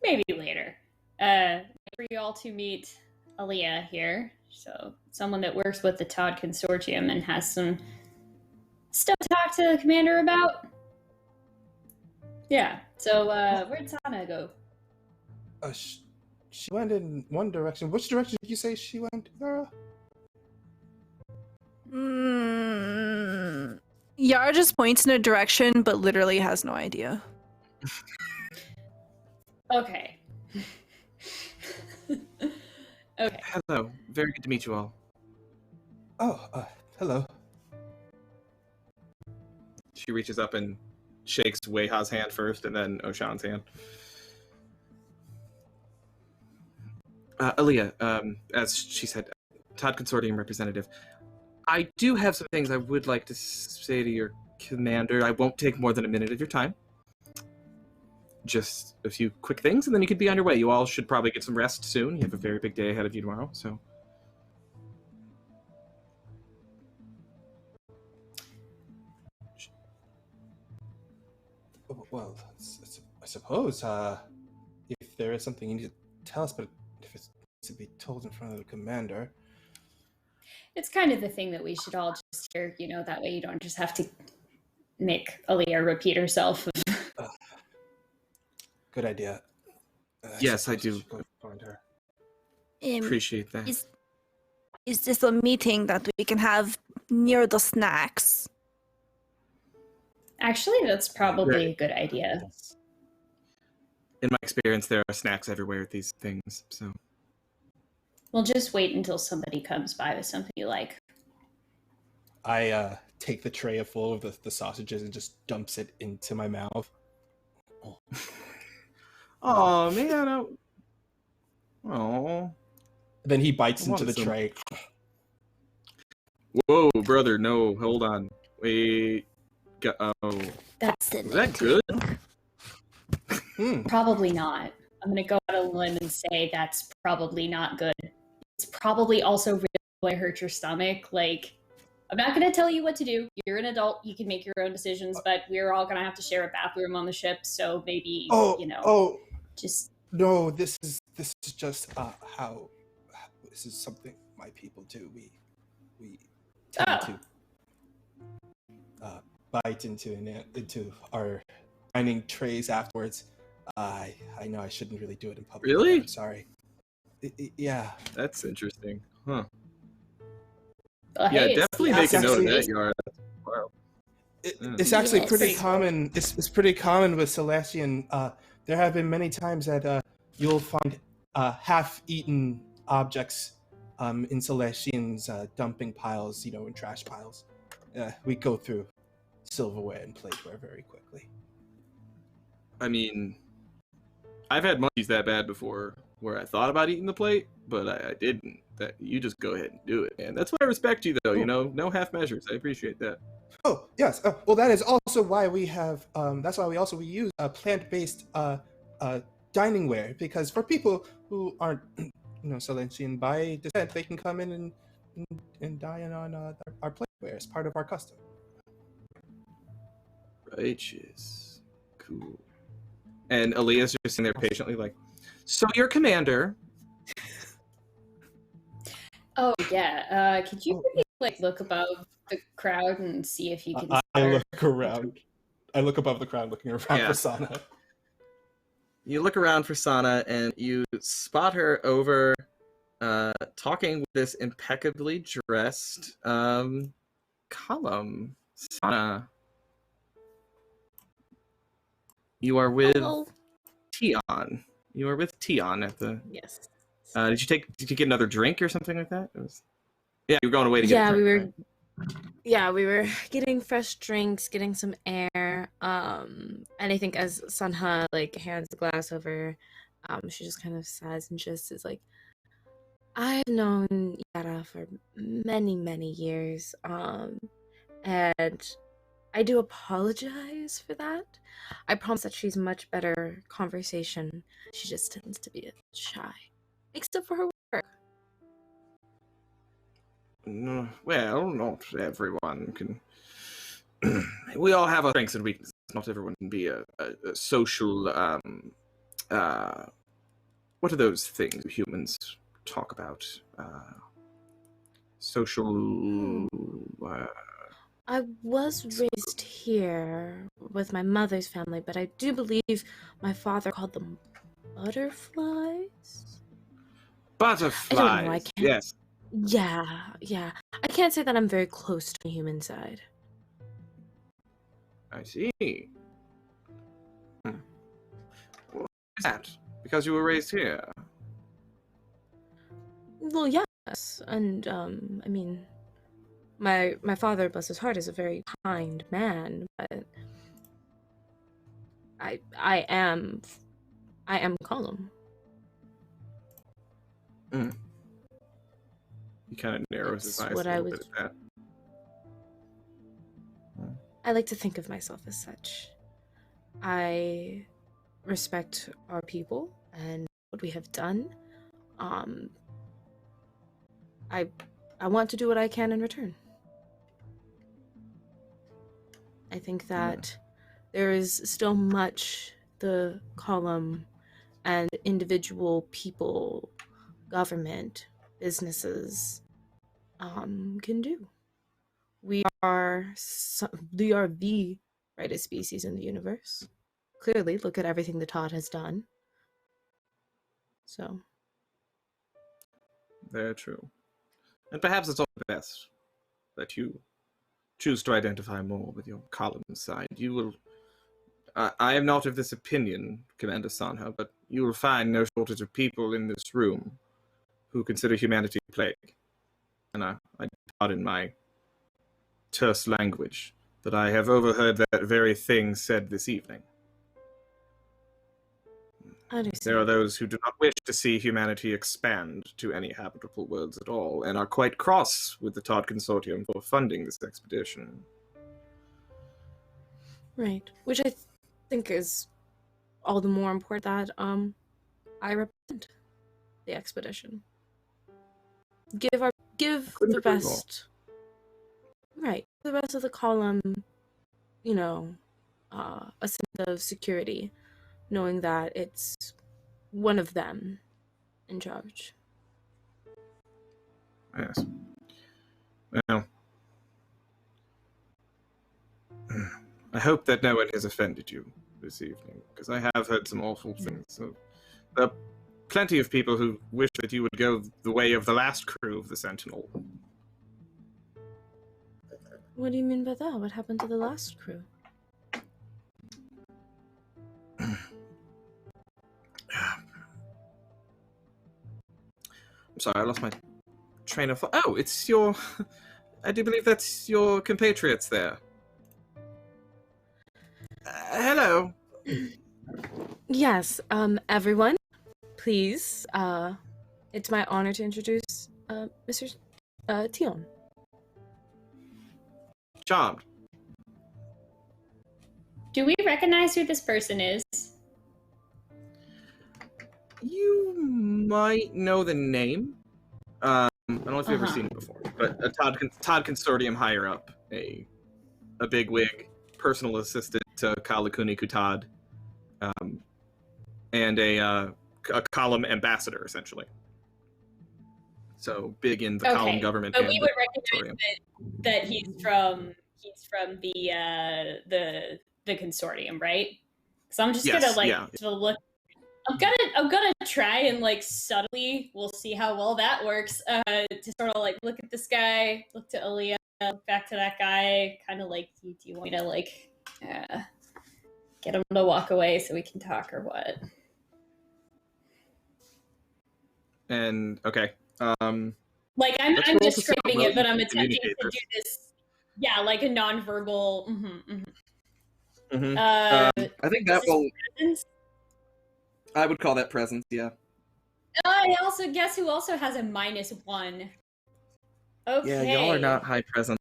Speaker 4: maybe later. For you all to meet Aaliyah here. So, someone that works with the Todd Consortium and has some stuff to talk to the commander about. Yeah. So, where'd Sana go?
Speaker 2: She went in one direction. Which direction did you say she went, Yara?
Speaker 5: Yara just points in a direction, but literally has no idea.
Speaker 4: Okay. Okay.
Speaker 1: Hello. Very good to meet you all.
Speaker 2: Oh, hello.
Speaker 1: She reaches up and shakes Weiha's hand first, and then Oshan's hand. Aaliyah, as she said, Todd Consortium representative. I do have some things I would like to say to your commander. I won't take more than a minute of your time. Just a few quick things, and then you could be on your way. You all should probably get some rest soon. You have a very big day ahead of you tomorrow, so...
Speaker 2: Well, I suppose, if there is something you need to tell us, but if it's to be told in front of the commander...
Speaker 4: It's kind of the thing that we should all just hear, that way you don't just have to make Aaliyah repeat herself.
Speaker 2: Good idea.
Speaker 1: Yes, I do.
Speaker 2: Go find her.
Speaker 1: Appreciate that.
Speaker 5: Is this a meeting that we can have near the snacks?
Speaker 4: Actually, that's probably a good idea.
Speaker 1: In my experience, there are snacks everywhere at these things, so...
Speaker 4: We'll just wait until somebody comes by with something you like.
Speaker 2: I take the tray full of the sausages and just dumps it into my mouth.
Speaker 1: Oh man! Oh.
Speaker 2: Then he bites into the tray.
Speaker 1: Whoa, brother! No, hold on. Wait. Oh.
Speaker 4: That's
Speaker 1: Is that good?
Speaker 4: Probably not. I'm gonna go out on a limb and say that's probably not good. It's probably also really going to hurt your stomach. Like, I'm not going to tell you what to do. You're an adult. You can make your own decisions, but we're all going to have to share a bathroom on the ship. So maybe, just...
Speaker 2: No, this is just how this is something my people do. We tend to bite into our dining trays afterwards. I know I shouldn't really do it in public.
Speaker 1: Really?
Speaker 2: I'm sorry. Yeah.
Speaker 1: That's interesting. Huh.
Speaker 4: Hey,
Speaker 1: definitely make a note of that, Yara. Wow.
Speaker 2: It's actually pretty common. It's pretty common with Celestian. There have been many times that you'll find half-eaten objects in Celestians dumping piles, in trash piles. We go through silverware and plateware very quickly.
Speaker 1: I mean, I've had munchies that bad before, where I thought about eating the plate, but I didn't. That you just go ahead and do it, man. That's why I respect you, though. No half measures. I appreciate that.
Speaker 2: Oh yes. Well, that is also why we have. That's why we use plant-based diningware, because for people who aren't, Silentian by descent, they can come in and dine on our plateware as part of our custom.
Speaker 1: Righteous. Cool. And Aaliyah's just sitting there patiently, like, so your commander.
Speaker 4: Oh yeah. Could you maybe look above the crowd and see if you can?
Speaker 2: I look around. I look above the crowd, looking around for Sana.
Speaker 1: You look around for Sana, and you spot her over, talking with this impeccably dressed column. Sana, you are with Tion. You are with Tion at the.
Speaker 3: Yes.
Speaker 1: Did you get another drink or something like that? Yeah, you were going away to get
Speaker 3: Yeah,
Speaker 1: a drink,
Speaker 3: we were.
Speaker 1: right?
Speaker 3: Yeah, we were getting fresh drinks, getting some air. And I think as Sanha like hands the glass over, she just kind of sighs and just is like, I've known Yara for many, many years. And I do apologize for that. I promise that she's much better conversation. She just tends to be a bit shy. Except for her work.
Speaker 1: No, well, not everyone can. We all have our strengths and weaknesses. Not everyone can be a social. What are those things humans talk about? Social.
Speaker 3: I was raised here with my mother's family, but I do believe my father called them butterflies.
Speaker 1: Butterflies.
Speaker 3: I don't know. I can't.
Speaker 1: Yes.
Speaker 3: Yeah. I can't say that I'm very close to the human side.
Speaker 1: I see. What is that? Because you were raised here.
Speaker 3: Well, yes, and I mean, my father, bless his heart, is a very kind man, but I am Column.
Speaker 1: He kind of narrows his eyes a little bit at that.
Speaker 3: I like to think of myself as such. I respect our people and what we have done. I want to do what I can in return. I think that there is still much the column and individual people, government, businesses can do. We are the brightest species in the universe. Clearly, look at everything the Todd has done. So.
Speaker 1: Very true. And perhaps it's all best that you choose to identify more with your column side. You will... I am not of this opinion, Commander Sanha, but you will find no shortage of people in this room who consider humanity a plague. And I pardon my terse language, but I have overheard that very thing said this evening. There are those who do not wish to see humanity expand to any habitable worlds at all, and are quite cross with the Todd Consortium for funding this expedition.
Speaker 3: Right, which I think is all the more important that I represent the expedition. Give the rest, right? The rest of the column, a sense of security, knowing that it's one of them in charge.
Speaker 1: Yes. Well, I hope that no one has offended you this evening, because I have heard some awful things. So, there are plenty of people who wish that you would go the way of the last crew of the Sentinel.
Speaker 3: What do you mean by that? What happened to the last crew?
Speaker 1: I'm sorry, I lost my train of thought. Oh, it's your... I do believe that's your compatriots there. Hello.
Speaker 3: Yes, everyone, please, it's my honor to introduce, Mr. Tion.
Speaker 1: Charmed.
Speaker 4: Do we recognize who this person is?
Speaker 1: You might know the name. I don't know if you've ever seen it before, but a Todd Consortium higher up, a big wig, personal assistant to Kalakuni Kutad, and a column ambassador, essentially. So big in the column government.
Speaker 4: But we would recognize that he's from the consortium, right? So I'm just gonna look. I'm gonna try and subtly. We'll see how well that works. To sort of look at this guy, look to Aaliyah, look back to that guy. Kind of do you want me to get him to walk away so we can talk, or what?
Speaker 1: And okay.
Speaker 4: Like I'm
Speaker 1: Let's roll to see how
Speaker 4: describing
Speaker 1: well
Speaker 4: it, but
Speaker 1: you
Speaker 4: I'm
Speaker 1: can
Speaker 4: attempting
Speaker 1: communicate
Speaker 4: to do this. Yeah, like a nonverbal.
Speaker 1: Mhm.
Speaker 4: Uh,
Speaker 1: I think
Speaker 4: is
Speaker 1: that
Speaker 4: this
Speaker 1: will.
Speaker 4: presence?
Speaker 1: I would call that presence. Yeah.
Speaker 4: I also guess who also has a -1. Okay.
Speaker 1: Yeah, y'all are not high presence.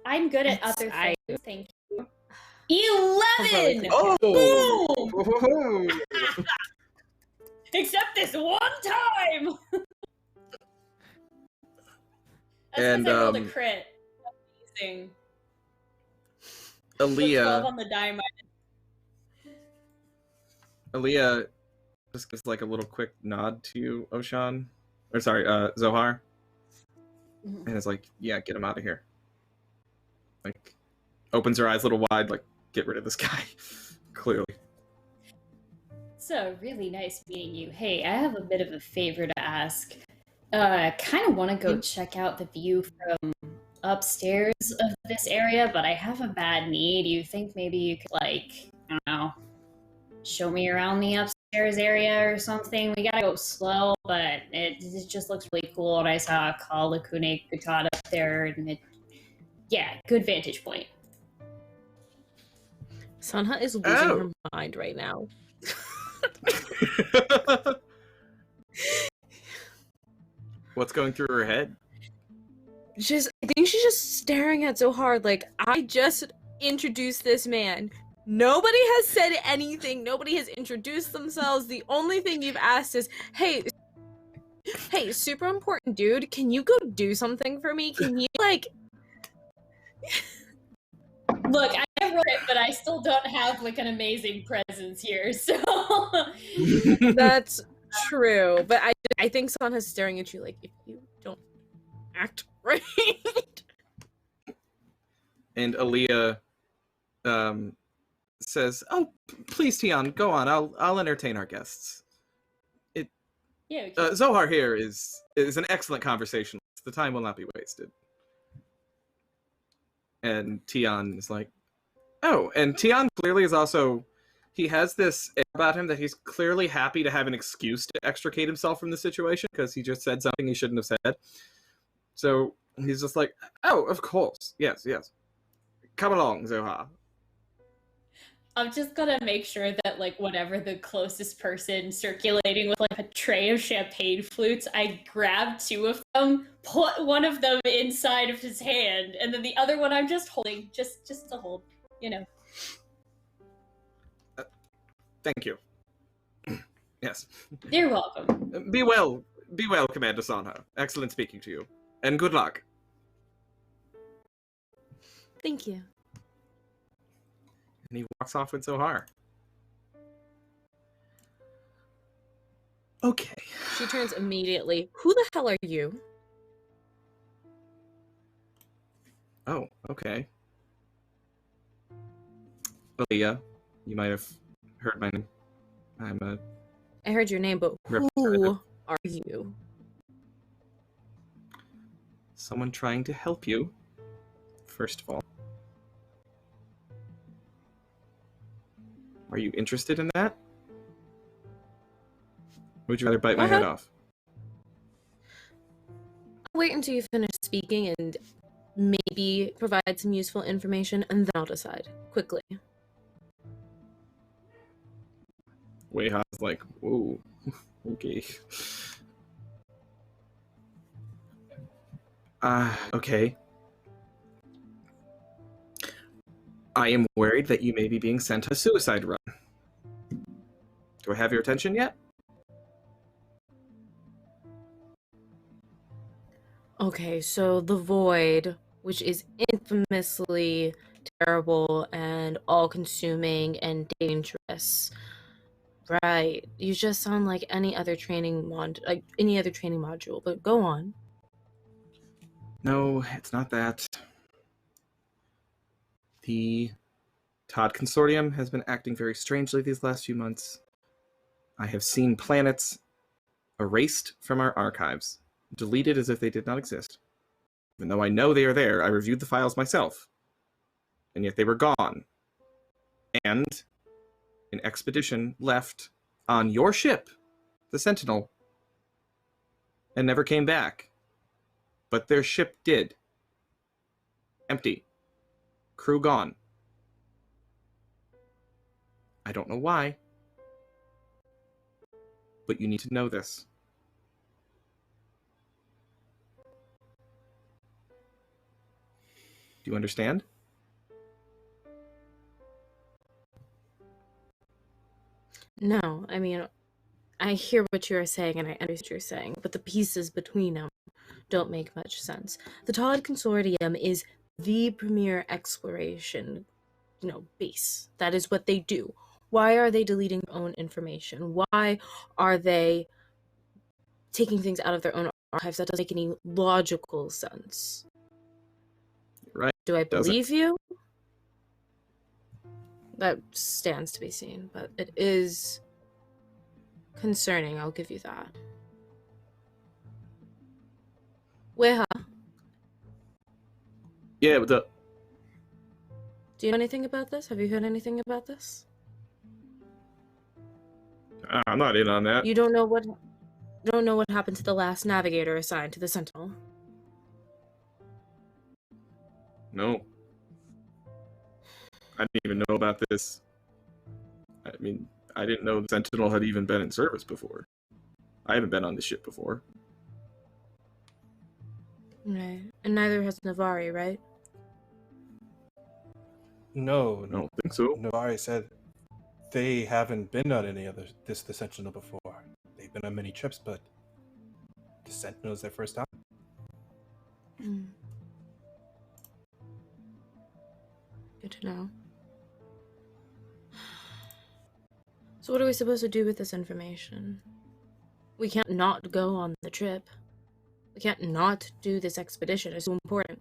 Speaker 4: I'm good at
Speaker 3: It's-
Speaker 4: other
Speaker 3: I-
Speaker 4: things. Thank you.
Speaker 3: really
Speaker 4: 11.
Speaker 1: Oh!
Speaker 4: Boom!
Speaker 1: Whoa!
Speaker 4: Except this one time. That's
Speaker 1: And,
Speaker 4: because I rolled a crit. Amazing. So 12
Speaker 1: Aaliyah
Speaker 4: on the die
Speaker 1: just gives like a little quick nod to you, Oshan. Or sorry, Zohar. And is like, yeah, get him out of here. Like, opens her eyes a little wide, like, get rid of this guy. Clearly.
Speaker 4: So really nice meeting you. Hey, I have a bit of a favor to ask. I kind of want to go check out the view from upstairs of this area, but I have a bad knee. Do you think maybe you could, like, I don't know, show me around the upstairs area or something? We gotta go slow, but it just looks really cool. And I saw Kal Lakune Gutada up there, and yeah, good vantage point.
Speaker 3: Sanha is losing her mind right now.
Speaker 1: What's going through her head?
Speaker 3: I think she's just staring at so hard. Like, I just introduced this man. Nobody has said anything. Nobody has introduced themselves. The only thing you've asked is, hey, super important dude, can you go do something for me? Can you, like...
Speaker 4: Look, I have rolled it, but I still don't have, like, an amazing presence here, so...
Speaker 3: That's true, but I think Sanha's staring at you like, if you don't act right.
Speaker 1: And Aaliyah says, "Oh, please, Tian, go on. I'll entertain our guests.
Speaker 4: Yeah,
Speaker 1: Zohar here is an excellent conversationalist. The time will not be wasted." And Tian is like, "Oh," and Tian clearly is also. He has this air about him that he's clearly happy to have an excuse to extricate himself from the situation because he just said something he shouldn't have said. So he's just like, "Oh, of course. Yes. Come along, Zohar."
Speaker 4: I'm just gonna make sure that, like, whatever the closest person circulating with, like, a tray of champagne flutes, I grab 2 of them, put one of them inside of his hand, and then the other one I'm just holding, just to hold, you know.
Speaker 1: Thank you. Yes.
Speaker 4: You're welcome.
Speaker 1: Be well, Commander Sanha. Excellent speaking to you, and good luck.
Speaker 3: Thank you.
Speaker 1: And he walks off with Zohar. Okay.
Speaker 3: She turns immediately. Who the hell are you?
Speaker 1: Oh, okay. Aaliyah, you might have heard my name.
Speaker 3: I heard your name, but who are you?
Speaker 1: Someone trying to help you, first of all. Are you interested in that? Would you rather bite my head off?
Speaker 3: I'll wait until you finish speaking and maybe provide some useful information, and then I'll decide. Quickly.
Speaker 1: Weiha's like, whoa, okay. Okay. I am worried that you may be being sent a suicide run. Do I have your attention yet?
Speaker 3: Okay, so the Void, which is infamously terrible and all-consuming and dangerous. Right. You just sound like any other training module, but go on.
Speaker 1: No, it's not that. The Todd Consortium has been acting very strangely these last few months. I have seen planets erased from our archives, deleted as if they did not exist. Even though I know they are there, I reviewed the files myself. And yet they were gone. And an expedition left on your ship, the Sentinel, and never came back. But their ship did. Empty. Crew gone. I don't know why. But you need to know this. Do you understand?
Speaker 3: No, I mean, I hear what you're saying and I understand what you're saying, but the pieces between them don't make much sense. The Todd Consortium is the premier exploration, base. That is what they do. Why are they deleting their own information? Why are they taking things out of their own archives? That doesn't make any logical sense.
Speaker 1: Right.
Speaker 3: Do I believe you? That stands to be seen, but it is concerning, I'll give you that. Weha.
Speaker 1: Yeah, what's up?
Speaker 3: Do you know anything about this? Have you heard anything about this?
Speaker 1: I'm not in on that.
Speaker 3: You don't know what happened to the last navigator assigned to the Sentinel?
Speaker 1: No. I didn't even know about this. I mean, I didn't know the Sentinel had even been in service before. I haven't been on this ship before.
Speaker 3: Right. And neither has Navari, right?
Speaker 2: No,
Speaker 1: I don't think so.
Speaker 2: Navari said they haven't been on any other the Sentinel before. They've been on many trips, but the Sentinel is their first time.
Speaker 3: Good to know. So what are we supposed to do with this information? We can't not go on the trip. We can't not do this expedition. It's so important.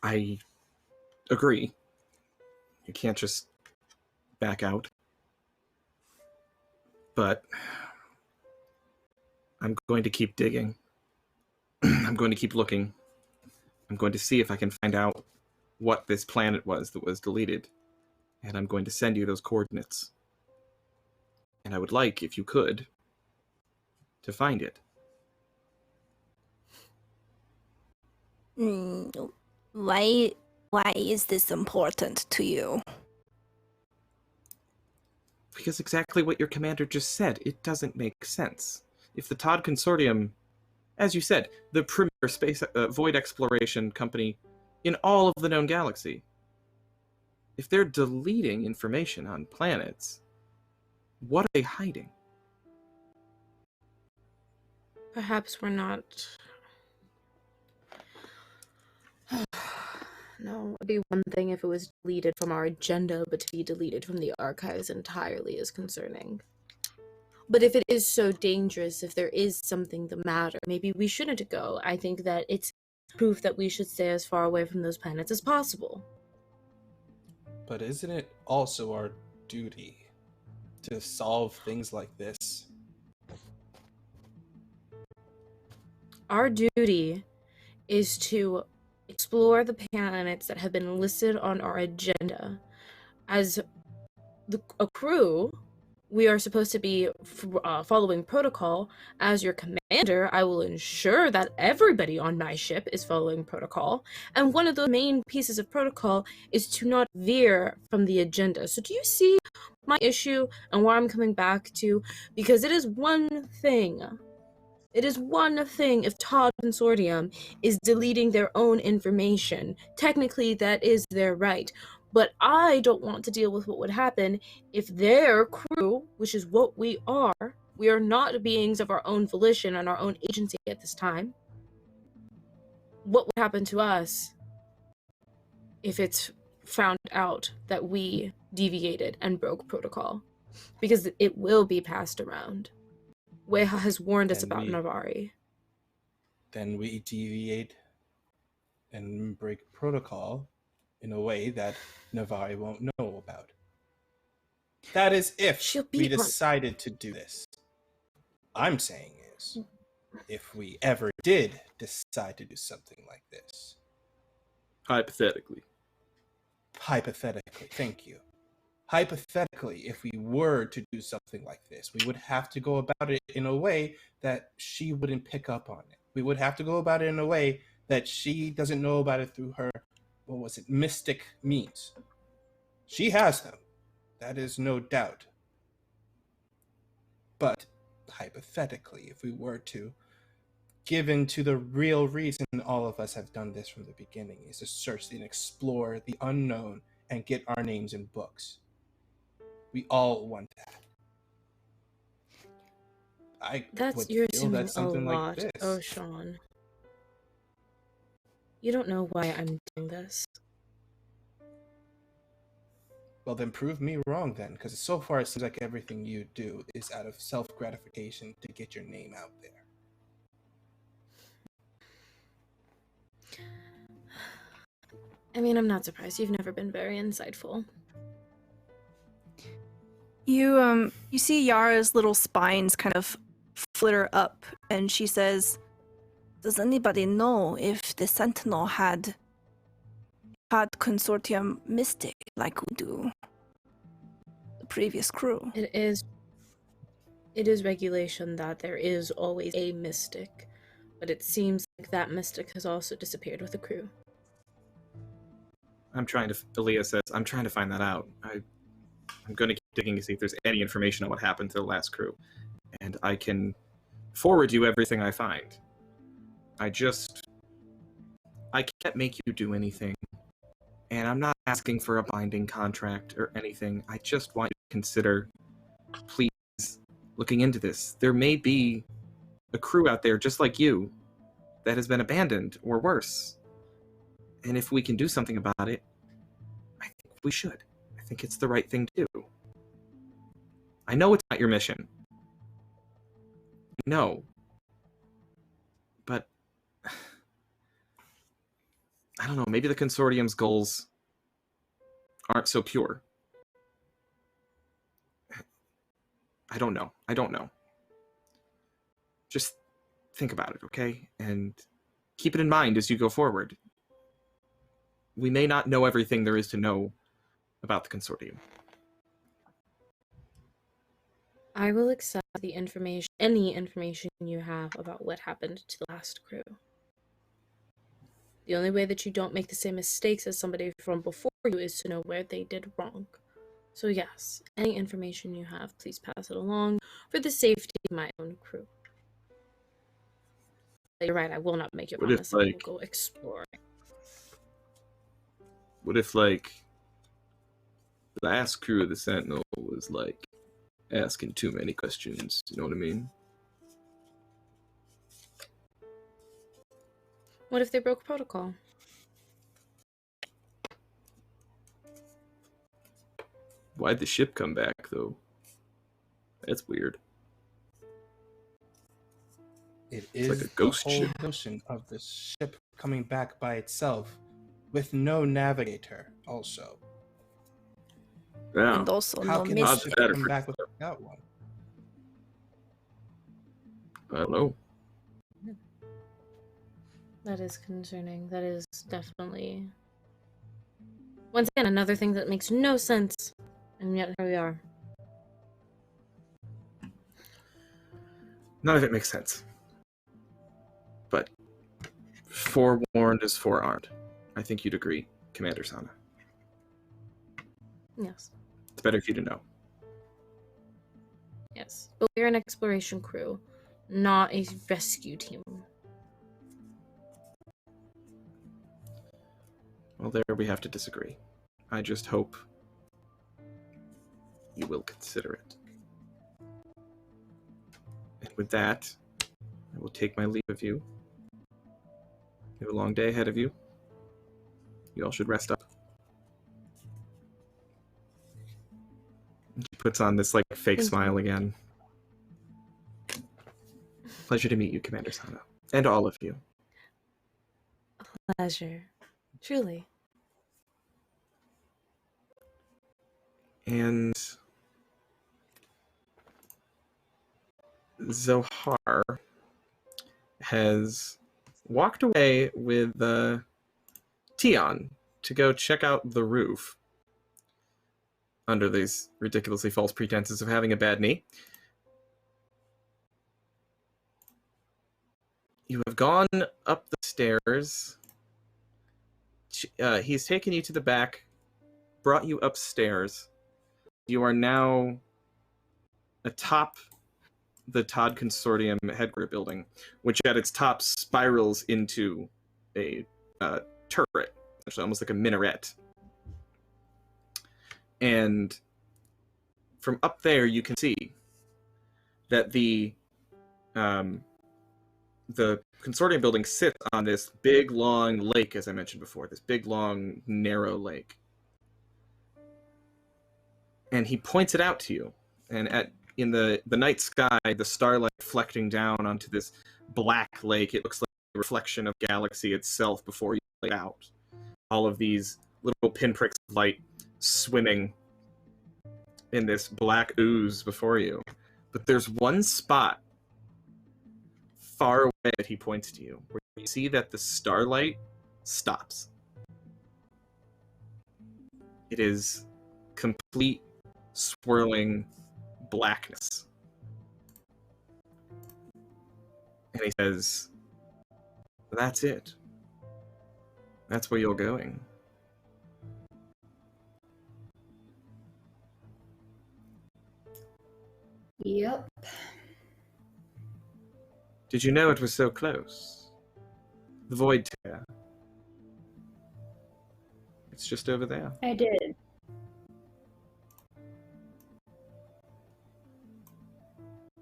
Speaker 1: I agree. You can't just back out. But I'm going to keep digging. I'm going to keep looking. I'm going to see if I can find out what this planet was that was deleted. And I'm going to send you those coordinates. And I would like, if you could, to find it.
Speaker 6: Why is this important to you?
Speaker 1: Because exactly what your commander just said, it doesn't make sense. If the Todd Consortium, as you said, the premier space void exploration company in all of the known galaxy, if they're deleting information on planets, what are they hiding?
Speaker 3: Perhaps we're not... No, it'd be one thing if it was deleted from our agenda, but to be deleted from the archives entirely is concerning. But if it is so dangerous, if there is something the matter, maybe we shouldn't go. I think that it's proof that we should stay as far away from those planets as possible.
Speaker 2: But isn't it also our duty to solve things like this?
Speaker 3: Our duty is to explore the planets that have been listed on our agenda. As a crew, we are supposed to be following protocol. As your commander, I will ensure that everybody on my ship is following protocol. And one of the main pieces of protocol is to not veer from the agenda. So do you see my issue and where I'm coming back to? Because it is one thing. It is one thing if Todd Consortium is deleting their own information. Technically, that is their right. But I don't want to deal with what would happen if their crew, which is what we are not beings of our own volition and our own agency at this time. What would happen to us if it's found out that we deviated and broke protocol? Because it will be passed around. Weha has warned us about Navari.
Speaker 2: Then we deviate and break protocol in a way that Navari won't know about. That is if we decided to do this. I'm saying is, if we ever did decide to do something like this.
Speaker 1: Hypothetically.
Speaker 2: Hypothetically, thank you. hypothetically, if we were to do something like this, we would have to go about it in a way that she wouldn't pick up on it. We would have to go about it in a way that she doesn't know about it through her, mystic means. She has them. That is no doubt. But hypothetically, if we were to give in to the real reason all of us have done this from the beginning, is to search and explore the unknown and get our names in books. We all want that.
Speaker 3: You're
Speaker 2: feel
Speaker 3: assuming
Speaker 2: that something
Speaker 3: a lot.
Speaker 2: like this.
Speaker 3: Oh, Sean. You don't know why I'm doing this.
Speaker 2: Well, then prove me wrong then, because so far it seems like everything you do is out of self-gratification to get your name out there.
Speaker 3: I mean, I'm not surprised. You've never been very insightful.
Speaker 5: You see Yara's little spines kind of flitter up, and she says,
Speaker 6: Does anybody know if the Sentinel had consortium mystic like we do? The previous crew.
Speaker 3: It is regulation that there is always a mystic, but it seems like that mystic has also disappeared with the crew.
Speaker 1: Aaliyah says, I'm trying to find that out. I'm going to keep digging to see if there's any information on what happened to the last crew. And I can forward you everything I find. I can't make you do anything. And I'm not asking for a binding contract or anything. I just want you to consider, please, looking into this. There may be a crew out there just like you that has been abandoned or worse. And if we can do something about it, I think we should. I think it's the right thing to do. I know it's not your mission. No. But I don't know, maybe the consortium's goals aren't so pure. I don't know. Just think about it, okay? And keep it in mind as you go forward. We may not know everything there is to know about the consortium.
Speaker 3: I will accept any information you have about what happened to the last crew. The only way that you don't make the same mistakes as somebody from before you is to know where they did wrong. So yes, any information you have, please pass it along for the safety of my own crew. You're right, I will not make you promise. I will go explore.
Speaker 1: What if, the last crew of the Sentinel was, asking too many questions? You know what I mean?
Speaker 3: What if they broke protocol?
Speaker 1: Why'd the ship come back, though? That's weird.
Speaker 2: It is
Speaker 1: like a ghost
Speaker 2: the whole
Speaker 1: ship.
Speaker 2: notion of the ship coming back by itself with no navigator also.
Speaker 1: Yeah.
Speaker 6: And also
Speaker 2: How
Speaker 6: no
Speaker 2: can the
Speaker 6: mystic.
Speaker 2: ship come back without one?
Speaker 1: I don't know.
Speaker 3: That is concerning. That is definitely... Once again, another thing that makes no sense. And yet here we are.
Speaker 1: None of it makes sense. But forewarned is forearmed. I think you'd agree, Commander Sana.
Speaker 3: Yes.
Speaker 1: It's better for you to know.
Speaker 3: Yes. But we're an exploration crew, not a rescue team.
Speaker 1: Well, there we have to disagree. I just hope you will consider it. And with that, I will take my leave of you. You have a long day ahead of you. You all should rest up. And she puts on this fake smile again. Pleasure to meet you, Commander Sana. And all of you.
Speaker 3: Pleasure. Truly.
Speaker 1: And Zohar has walked away with Tion to go check out the roof. under these ridiculously false pretenses of having a bad knee. You have gone up the stairs. He's taken you to the back, brought you upstairs. You are now atop the Todd Consortium headquarters building, which at its top spirals into a turret, actually almost like a minaret. And from up there, you can see that the Consortium building sits on this big, long lake, as I mentioned before, this big, long, narrow lake. And he points it out to you. And in the night sky, the starlight reflecting down onto this black lake, it looks like a reflection of galaxy itself before you lay out. All of these little pinpricks of light swimming in this black ooze before you. But there's one spot far away that he points to you, where you see that the starlight stops. It is complete swirling blackness. And he says, "That's it. That's where you're going."
Speaker 4: Yep.
Speaker 1: Did you know it was so close? The Void Tear. It's just over there.
Speaker 4: I did.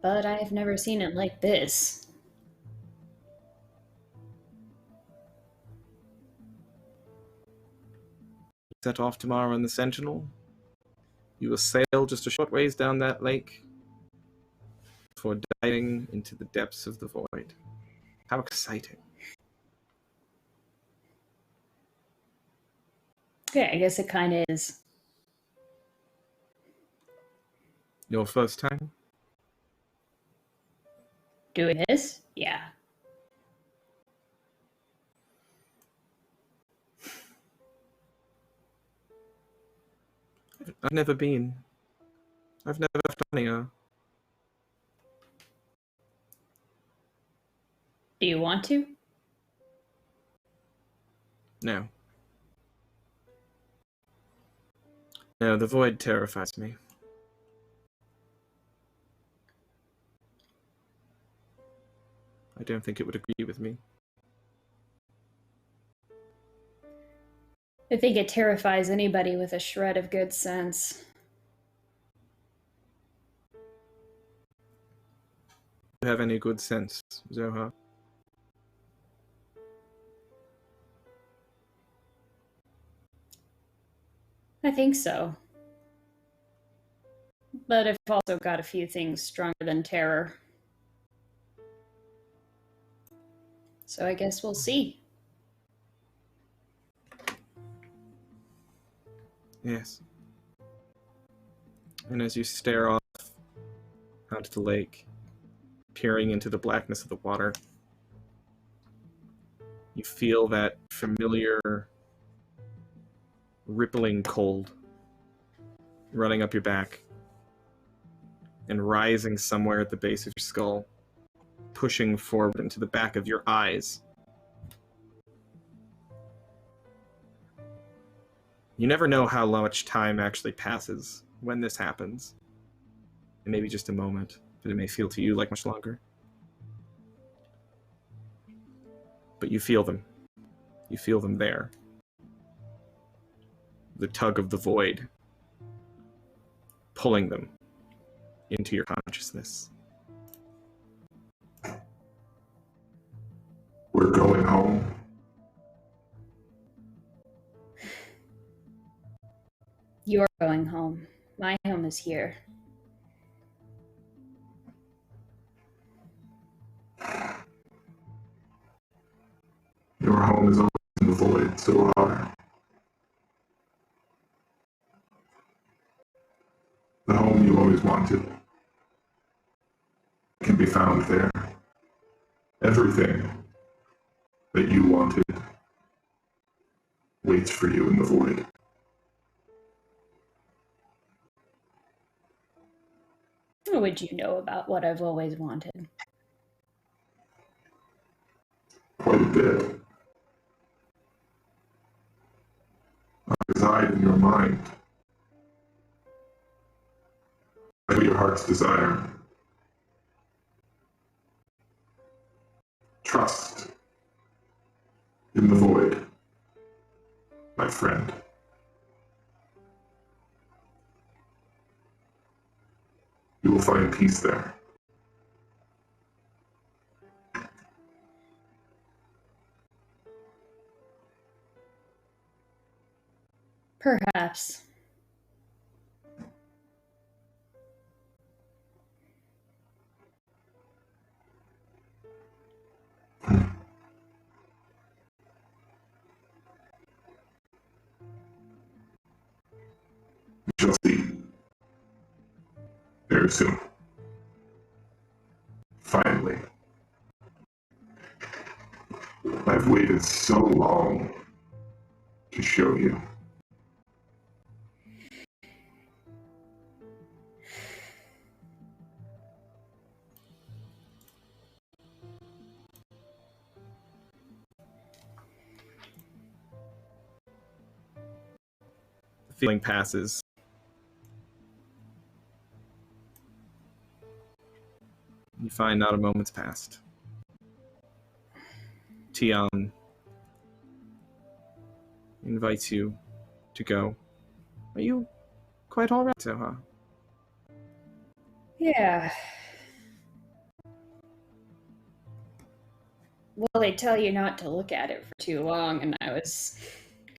Speaker 4: But I've never seen it like this.
Speaker 1: Set off tomorrow on the Sentinel. You will sail just a short ways down that lake before diving into the depths of the void. How exciting.
Speaker 4: Yeah, I guess it kind of is.
Speaker 1: Your first time?
Speaker 4: Doing this? Yeah.
Speaker 1: I've never been. I've never left Anhiar.
Speaker 4: Do you want to?
Speaker 1: No. No, the void terrifies me. I don't think it would agree with me.
Speaker 4: I think it terrifies anybody with a shred of good sense.
Speaker 1: Do you have any good sense, Zohar?
Speaker 4: I think so. But I've also got a few things stronger than terror. So I guess we'll see.
Speaker 1: Yes. And as you stare off onto the lake, peering into the blackness of the water, you feel that familiar rippling cold running up your back and rising somewhere at the base of your skull, pushing forward into the back of your eyes. You never know how much time actually passes when this happens. It may be just a moment, but it may feel to you like much longer. But you feel them. You feel them there. The tug of the void, pulling them into your consciousness.
Speaker 7: We're going home.
Speaker 4: You're going home. My home is here.
Speaker 7: Your home is always in the void, so are. The home you always wanted can be found there. Everything that you wanted waits for you in the void.
Speaker 4: What would you know about what I've always wanted?
Speaker 7: Quite a bit. I reside in your mind. I know your heart's desire. Trust in the void, my friend. You will find peace there.
Speaker 4: Perhaps.
Speaker 7: We shall see. Very soon. Finally. I've waited so long to show you.
Speaker 1: The feeling passes. You find not a moment's passed. Tion invites you to go. Are you quite all right, Zoha?
Speaker 4: Yeah. Well, they tell you not to look at it for too long, and I was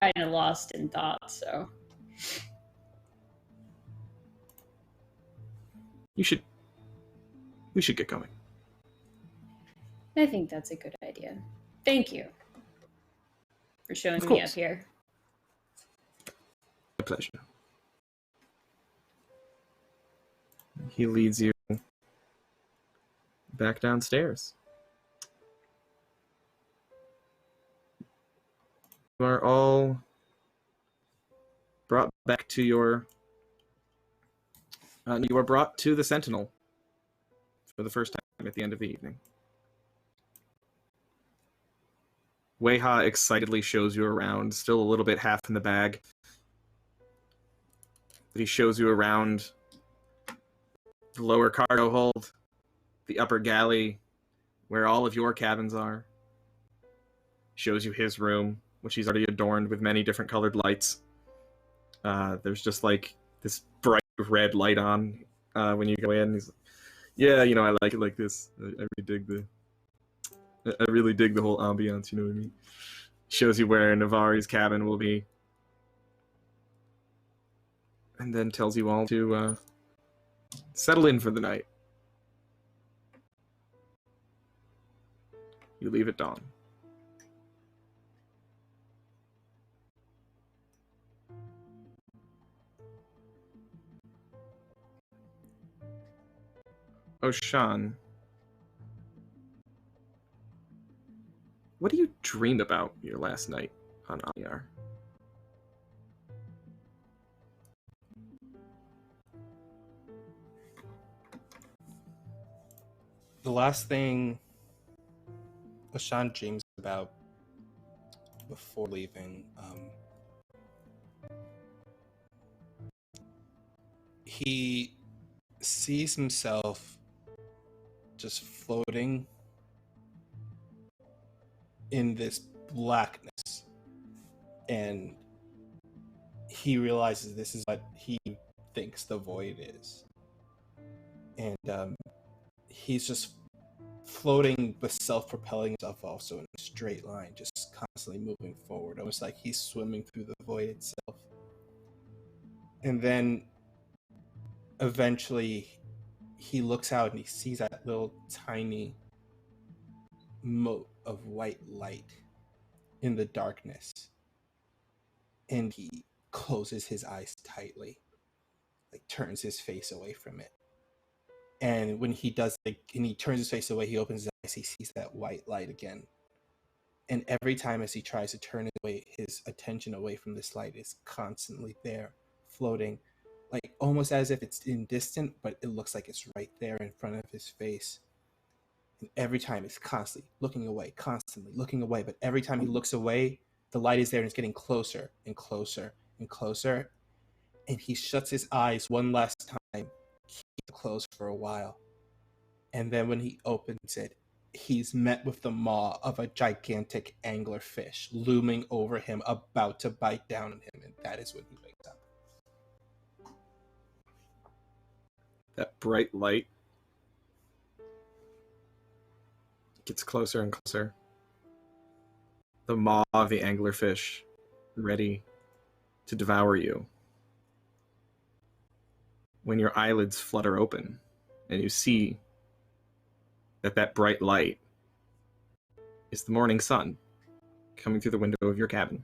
Speaker 4: kind of lost in thought, so.
Speaker 1: We should get going.
Speaker 4: I think that's a good idea. Thank you for showing
Speaker 1: Of
Speaker 4: me up
Speaker 1: course.
Speaker 4: here.
Speaker 1: My pleasure. He leads you back downstairs. You are all brought back to your... you are brought to the Sentinel for the first time at the end of the evening. Weha excitedly shows you around, still a little bit half in the bag. But he shows you around the lower cargo hold, the upper galley, where all of your cabins are. Shows you his room, which he's already adorned with many different colored lights. There's just like this bright red light on when you go in. He's like, yeah, you know, I like it like this. I really dig the whole ambiance, you know what I mean? Shows you where Navari's cabin will be. And then tells you all to settle in for the night. You leave at dawn. Oh, Sean. What do you dream about your last night on Anhiar?
Speaker 2: The last thing Ashan dreams about before leaving, he sees himself just floating in this blackness, and he realizes this is what he thinks the void is, and he's just floating but self-propelling himself also in a straight line, just constantly moving forward, almost like he's swimming through the void itself. And then eventually he looks out and he sees that little tiny mote of white light in the darkness, and he closes his eyes tightly, like turns his face away from it. And when he does, and he turns his face away, he opens his eyes, he sees that white light again. And every time as he tries to turn his attention away from this light, is constantly there, floating, like almost as if it's in distant, but it looks like it's right there in front of his face. And every time he's constantly looking away, but every time he looks away, the light is there and it's getting closer and closer and closer. And he shuts his eyes one last time, keeps it closed for a while. And then when he opens it, he's met with the maw of a gigantic anglerfish looming over him, about to bite down on him. And that is when he wakes up.
Speaker 1: That bright light gets closer and closer. The maw of the anglerfish ready to devour you. When your eyelids flutter open and you see that bright light is the morning sun coming through the window of your cabin.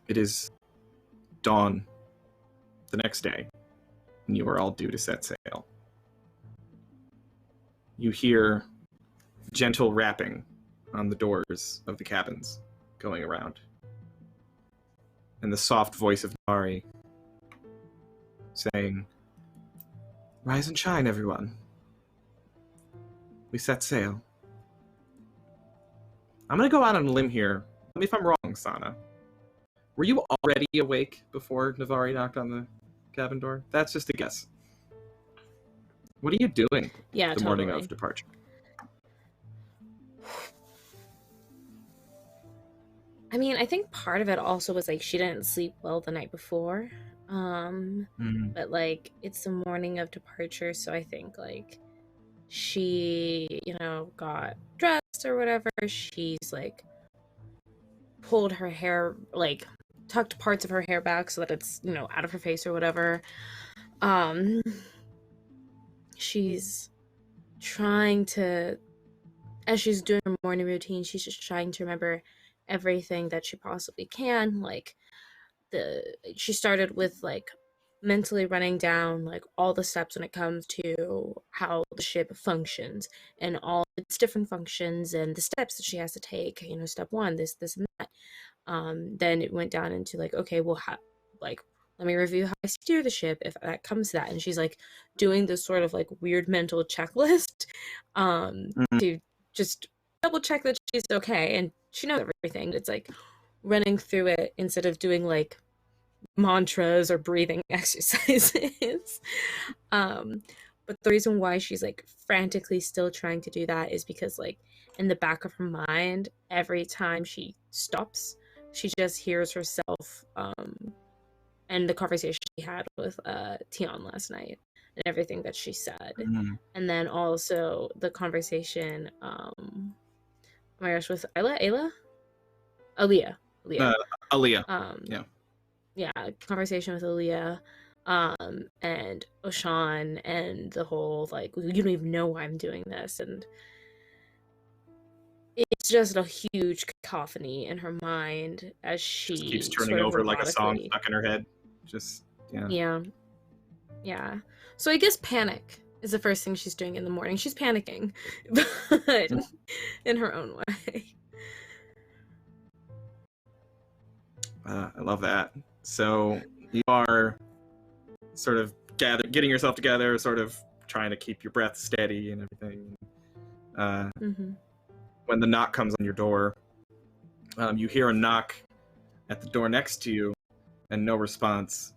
Speaker 1: It is dawn the next day, and you are all due to set sail. You hear gentle rapping on the doors of the cabins going around, and the soft voice of Nari saying, "Rise and shine, everyone. We set sail." I'm going to go out on a limb here. Tell me if I'm wrong, Sana. Were you already awake before Navari knocked on the cabin door? That's just a guess. What are you doing the morning of departure?
Speaker 3: I mean, I think part of it also was like she didn't sleep well the night before. But like it's the morning of departure, so I think like she, got dressed or whatever. She's like pulled her hair, like tucked parts of her hair back so that it's, out of her face or whatever. She's trying to, as she's doing her morning routine, she's just trying to remember everything that she possibly can. Like she started with like mentally running down like all the steps when it comes to how the ship functions and all its different functions and the steps that she has to take. Step one, this and that. Then it went down into like, okay, well, let me review how I steer the ship if that comes to that. And she's like doing this sort of like weird mental checklist to just double check that she's okay and she knows everything. It's like running through it instead of doing like mantras or breathing exercises. But the reason why she's like frantically still trying to do that is because like in the back of her mind, every time she stops, she just hears herself and the conversation she had with Tion last night and everything that she said. And then also the conversation oh my gosh, with Aaliyah. Yeah, conversation with Aaliyah and Oshan and the whole like, you don't even know why I'm doing this, and it's just a huge cacophony in her mind as she
Speaker 1: just keeps turning over like a song stuck in her head. Just yeah. So I guess panic is the first thing she's doing in the morning. She's panicking, but in her own way. I love that. So you are sort of getting yourself together, sort of trying to keep your breath steady and everything. When the knock comes on your door, you hear a knock at the door next to you and no response.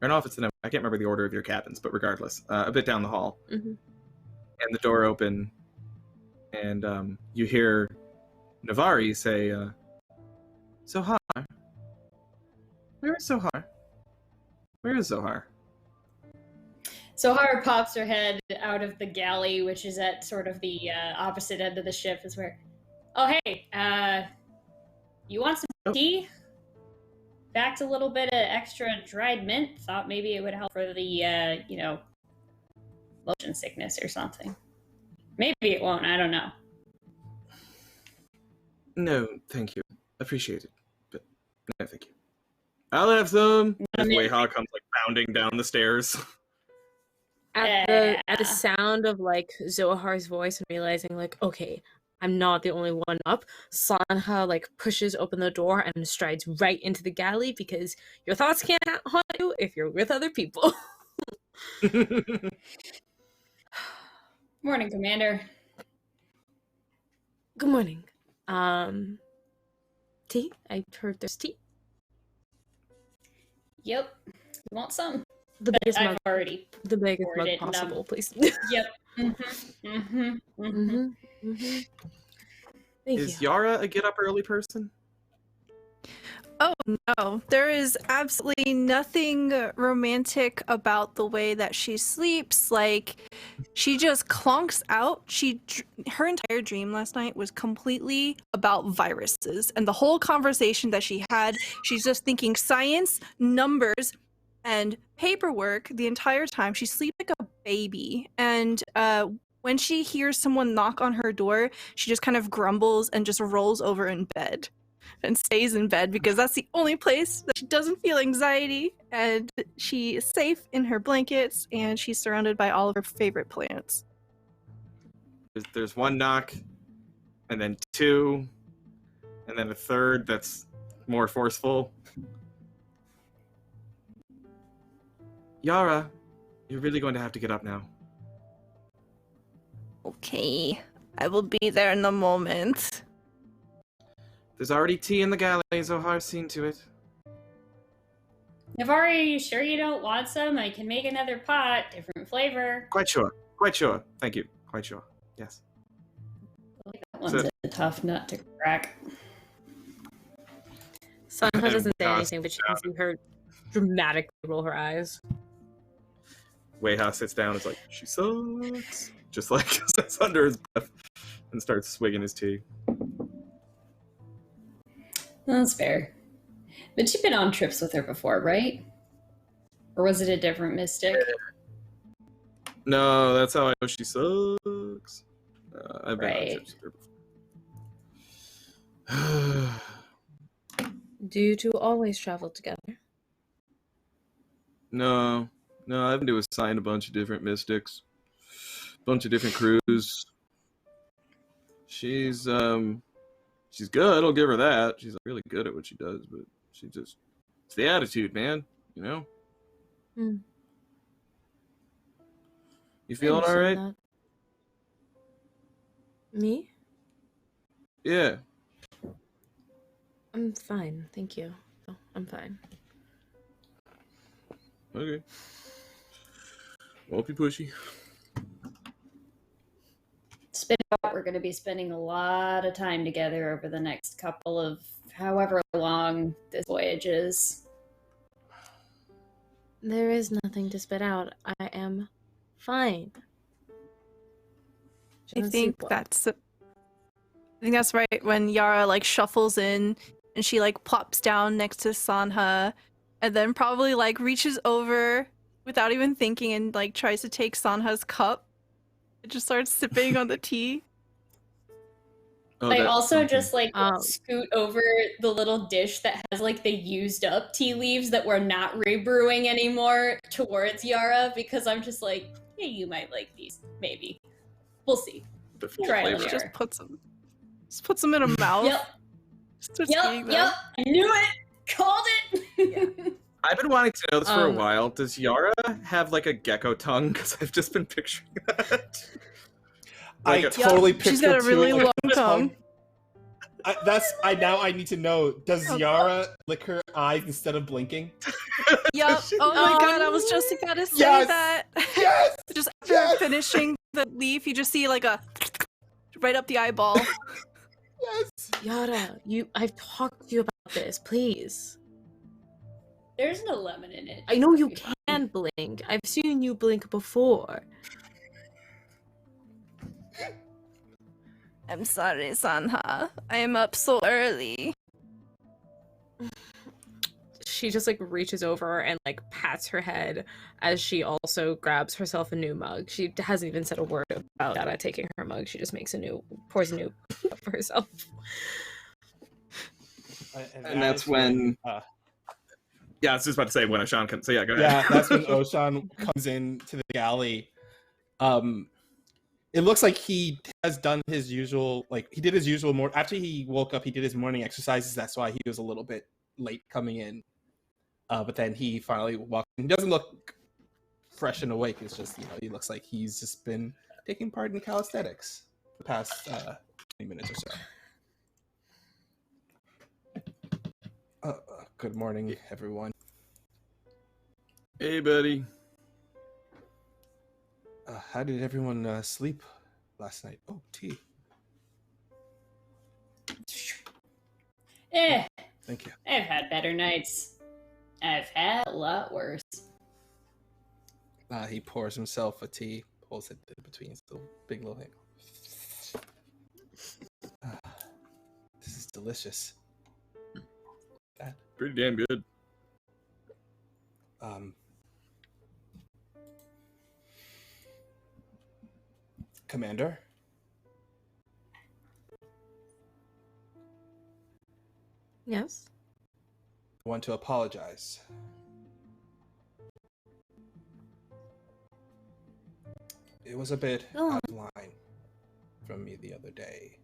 Speaker 1: I don't know if it's I can't remember the order of your cabins, but regardless, a bit down the hall. And the door open and you hear Navari say, "Zohar? Where is Zohar? Where is Zohar?"
Speaker 4: Zohar pops her head out of the galley, which is at sort of the opposite end of the ship, is where, "Oh, hey, you want some tea? Backed a little bit of extra dried mint. Thought maybe it would help for the, motion sickness or something. Maybe it won't, I don't know."
Speaker 1: "No, thank you. Appreciate it. But no, thank you. I'll have some." As Weha comes like bounding down the stairs.
Speaker 3: At the sound of like Zohar's voice and realizing like, okay, I'm not the only one up. Sanha like pushes open the door and strides right into the galley because your thoughts can't haunt you if you're with other people.
Speaker 4: Morning, Commander.
Speaker 3: Good morning. Tea? I heard there's tea.
Speaker 4: Yep. You want some?
Speaker 3: The biggest
Speaker 4: I've
Speaker 3: mug.
Speaker 4: already
Speaker 3: The biggest
Speaker 4: poured
Speaker 3: mug
Speaker 4: it,
Speaker 3: possible, please.
Speaker 4: Yep.
Speaker 3: Thank
Speaker 1: Is
Speaker 3: you.
Speaker 1: Yara a get up early person?
Speaker 5: Oh no, there is absolutely nothing romantic about the way that she sleeps. Like, she just clonks out. Her entire dream last night was completely about viruses, and the whole conversation that she had, she's just thinking science, numbers, and paperwork the entire time. She sleeps like a baby, and when she hears someone knock on her door, she just kind of grumbles and just rolls over in bed. And stays in bed because that's the only place that she doesn't feel anxiety, and she is safe in her blankets, and she's surrounded by all of her favorite plants.
Speaker 1: There's one knock, and then two, and then a third that's more forceful. Yara, you're really going to have to get up now.
Speaker 6: Okay, I will be there in a moment.
Speaker 1: There's already tea in the galley, Zohar's seen to it.
Speaker 4: Navarre, are you sure you don't want some? I can make another pot, different flavor.
Speaker 1: Quite sure. Thank you. Quite sure. Yes.
Speaker 4: That one's a tough nut to crack.
Speaker 3: Sanha doesn't say anything, but you can see her dramatically roll her eyes.
Speaker 1: Weha sits down and is like, she sucks. Just like says under his breath and starts swigging his tea.
Speaker 4: That's fair. But you've been on trips with her before, right? Or was it a different mystic?
Speaker 1: No, that's how I know she sucks. I've been on trips with her before.
Speaker 3: Do you two always travel together?
Speaker 1: No, I've been to assign a bunch of different mystics. Bunch of different crews. She's good, I'll give her that. She's really good at what she does, but it's the attitude, man, you know? You feeling all right?
Speaker 3: That. Me?
Speaker 1: Yeah.
Speaker 3: I'm fine, thank you. Oh, I'm fine.
Speaker 1: Okay. Won't be pushy.
Speaker 4: Spit out, we're going to be spending a lot of time together over the next couple of however long this voyage is.
Speaker 3: There is nothing to spit out. I am fine.
Speaker 5: I think that's right when Yara like shuffles in and she like plops down next to Sanha and then probably like reaches over without even thinking and like tries to take Sanha's cup. It just starts sipping on the tea.
Speaker 4: I also just like scoot over the little dish that has like the used up tea leaves that we're not rebrewing anymore towards Yara because I'm just like, hey, you might like these, maybe. We'll see. Try it.
Speaker 5: Just puts them in her mouth.
Speaker 4: Yep. I knew it. Called it.
Speaker 1: Yeah. I've been wanting to know this for a while. Does Yara have like a gecko tongue? Because I've just been picturing that.
Speaker 2: Like I totally pictured.
Speaker 5: She's got a really long tongue.
Speaker 2: I need to know. Does Yara lick her eyes instead of blinking?
Speaker 5: Yep. Oh my god, I was just about to say that.
Speaker 2: Yes.
Speaker 5: Just after finishing the leaf, you just see like a right up the eyeball.
Speaker 2: Yes.
Speaker 3: Yara, I've talked to you about this, please.
Speaker 4: There's no lemon in it.
Speaker 3: I know you can blink. I've seen you blink before.
Speaker 6: I'm sorry, Sanha. I am up so early.
Speaker 3: She just like reaches over and like pats her head as she also grabs herself a new mug. She hasn't even said a word about Yara taking her mug. She just pours a new for herself.
Speaker 1: And that's when... yeah, I was just about to say when Oshan comes. So yeah, go ahead.
Speaker 2: Yeah, that's when Oshan comes in to the galley. It looks like he has done his usual, like he did his usual more after he woke up. He did his morning exercises. That's why he was a little bit late coming in. But then he finally walked in. He doesn't look fresh and awake. It's just, he looks like he's just been taking part in calisthenics the past 20 minutes or so. Good morning, everyone.
Speaker 1: Hey, buddy.
Speaker 2: How did everyone sleep last night? Oh, tea. Thank you.
Speaker 4: I've had better nights. I've had a lot worse.
Speaker 2: He pours himself a tea, pulls it in between his big little thing. This is delicious.
Speaker 1: Pretty damn good.
Speaker 2: Commander?
Speaker 3: Yes?
Speaker 2: I want to apologize. It was a bit out of line from me the other day.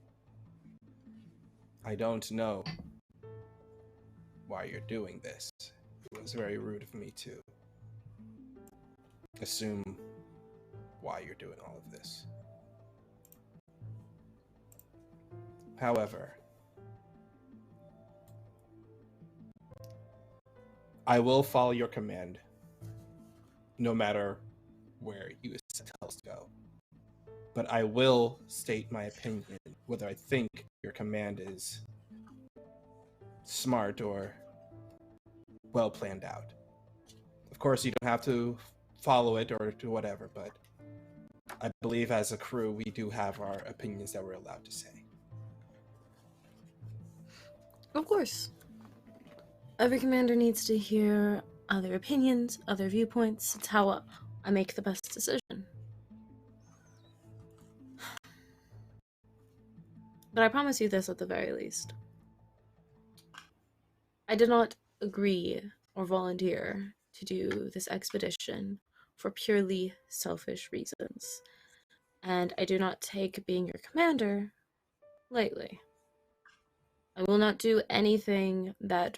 Speaker 2: I don't know why you're doing this. It was very rude of me to assume why you're doing all of this. However, I will follow your command, no matter where you tell us to go. But I will state my opinion, whether I think your command is smart or well planned out. Of course, you don't have to follow it or do whatever, but I believe as a crew, we do have our opinions that we're allowed to say.
Speaker 3: Of course. Every commander needs to hear other opinions, other viewpoints. It's how I make the best decision. But I promise you this at the very least. I did not agree or volunteer to do this expedition for purely selfish reasons. And I do not take being your commander lightly. I will not do anything that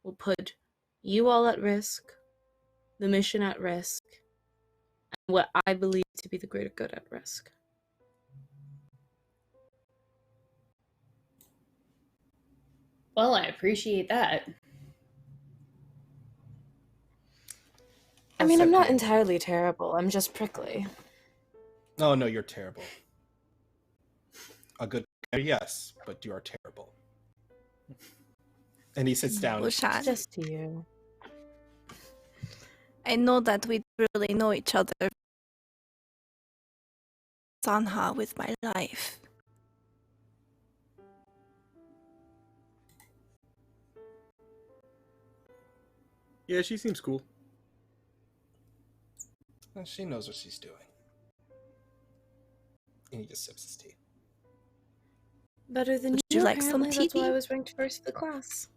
Speaker 3: will put you all at risk, the mission at risk, and what I believe to be the greater good at risk.
Speaker 4: Well, I appreciate that.
Speaker 3: I mean, I'm not entirely terrible. I'm just prickly.
Speaker 2: Oh, no, you're terrible. A good commander, yes, but you are terrible. And he sits down.
Speaker 3: Just to you.
Speaker 5: I know that we really know each other. Sanha with my life.
Speaker 1: Yeah, she seems cool.
Speaker 2: Well, she knows what she's doing. And he just sips his tea.
Speaker 3: Better than
Speaker 5: Would you like some
Speaker 3: apparently.
Speaker 5: tea?
Speaker 3: That's why I was ranked first in the class.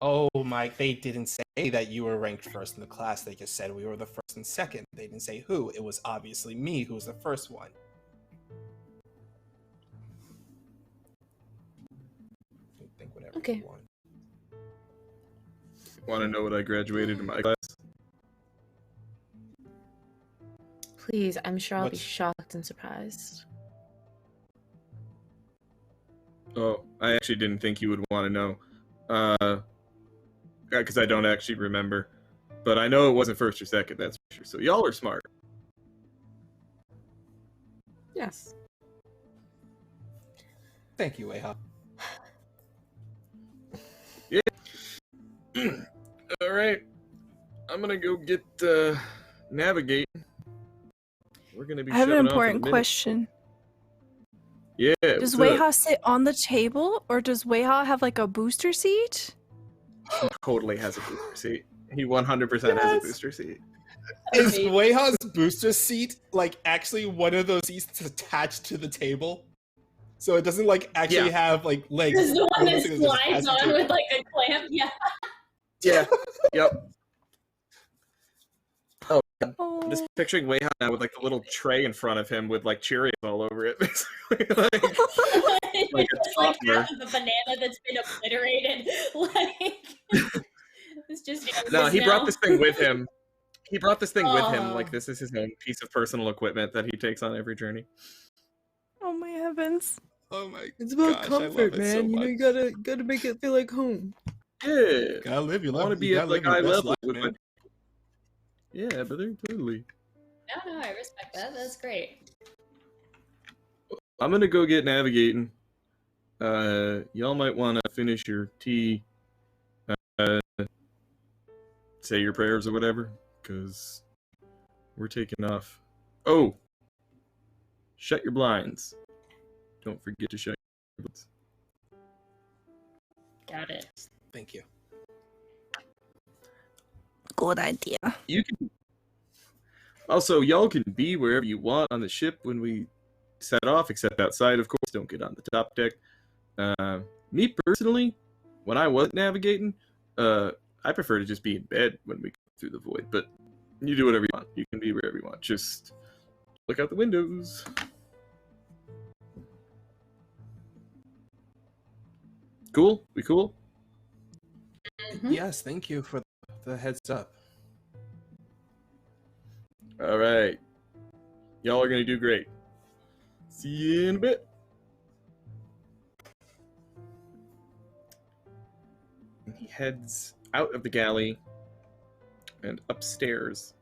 Speaker 2: Oh, Mike, they didn't say that you were ranked first in the class. They just said we were the first and second. They didn't say who. It was obviously me who was the first one. You think whatever you want.
Speaker 1: Want to know what I graduated in my class?
Speaker 3: Please, I'm sure I'll be shocked and surprised.
Speaker 1: Oh, I actually didn't think you would want to know. Because I don't actually remember. But I know it wasn't first or second, that's for sure. So y'all are smart.
Speaker 3: Yes.
Speaker 2: Thank you, Eha.
Speaker 1: Yeah. All right. I'm going to go get navigate. We're going to be
Speaker 5: I have an
Speaker 1: shoving off in a
Speaker 5: important
Speaker 1: minute.
Speaker 5: question.
Speaker 1: Yeah.
Speaker 5: Does Weiha sit on the table, or does Weiha have like a booster seat?
Speaker 1: He totally has a booster seat. He 100% has a booster seat.
Speaker 2: Is Weiha's booster seat like actually one of those seats that's attached to the table? So it doesn't like actually have like legs.
Speaker 4: This is the one that slides on with like a clamp. Yeah.
Speaker 1: Yeah. Yep. Oh, I'm just picturing Wayha now with like a little tray in front of him with like Cheerios all over it, basically. Like a
Speaker 4: It's like
Speaker 1: toddler.
Speaker 4: half of a banana that's been obliterated. Like it's just
Speaker 1: No, he brought this thing with him. He brought this thing with him.
Speaker 4: Oh.
Speaker 1: Like this is his own piece of personal equipment that he takes on every journey.
Speaker 5: Oh my heavens.
Speaker 2: Oh my
Speaker 8: It's about
Speaker 2: gosh,
Speaker 8: comfort,
Speaker 2: I love it
Speaker 8: man.
Speaker 2: so
Speaker 8: You know,
Speaker 2: much.
Speaker 8: you gotta make it feel like home.
Speaker 1: Yeah.
Speaker 2: Gotta live your
Speaker 1: I want to
Speaker 2: life.
Speaker 1: be
Speaker 2: You
Speaker 1: at
Speaker 2: gotta
Speaker 1: like
Speaker 2: live
Speaker 1: eye
Speaker 2: your best
Speaker 1: level
Speaker 2: life,
Speaker 1: with my.
Speaker 2: man.
Speaker 1: Yeah, brother, totally.
Speaker 4: No, I respect that. That's great.
Speaker 1: I'm gonna go get navigating. Y'all might want to finish your tea. Say your prayers or whatever, because we're taking off. Oh! Shut your blinds. Don't forget to shut your blinds.
Speaker 4: Got it.
Speaker 2: Thank you.
Speaker 6: Good idea.
Speaker 1: You can. Also, y'all can be wherever you want on the ship when we set off, except outside, of course. Don't get on the top deck. Me personally, when I wasn't navigating, I prefer to just be in bed when we go through the void. But you do whatever you want. You can be wherever you want. Just look out the windows. Cool? We cool?
Speaker 4: Mhm.
Speaker 2: Yes, thank you for the heads up.
Speaker 1: All right. Y'all are going to do great. See you in a bit. And he heads out of the galley and upstairs.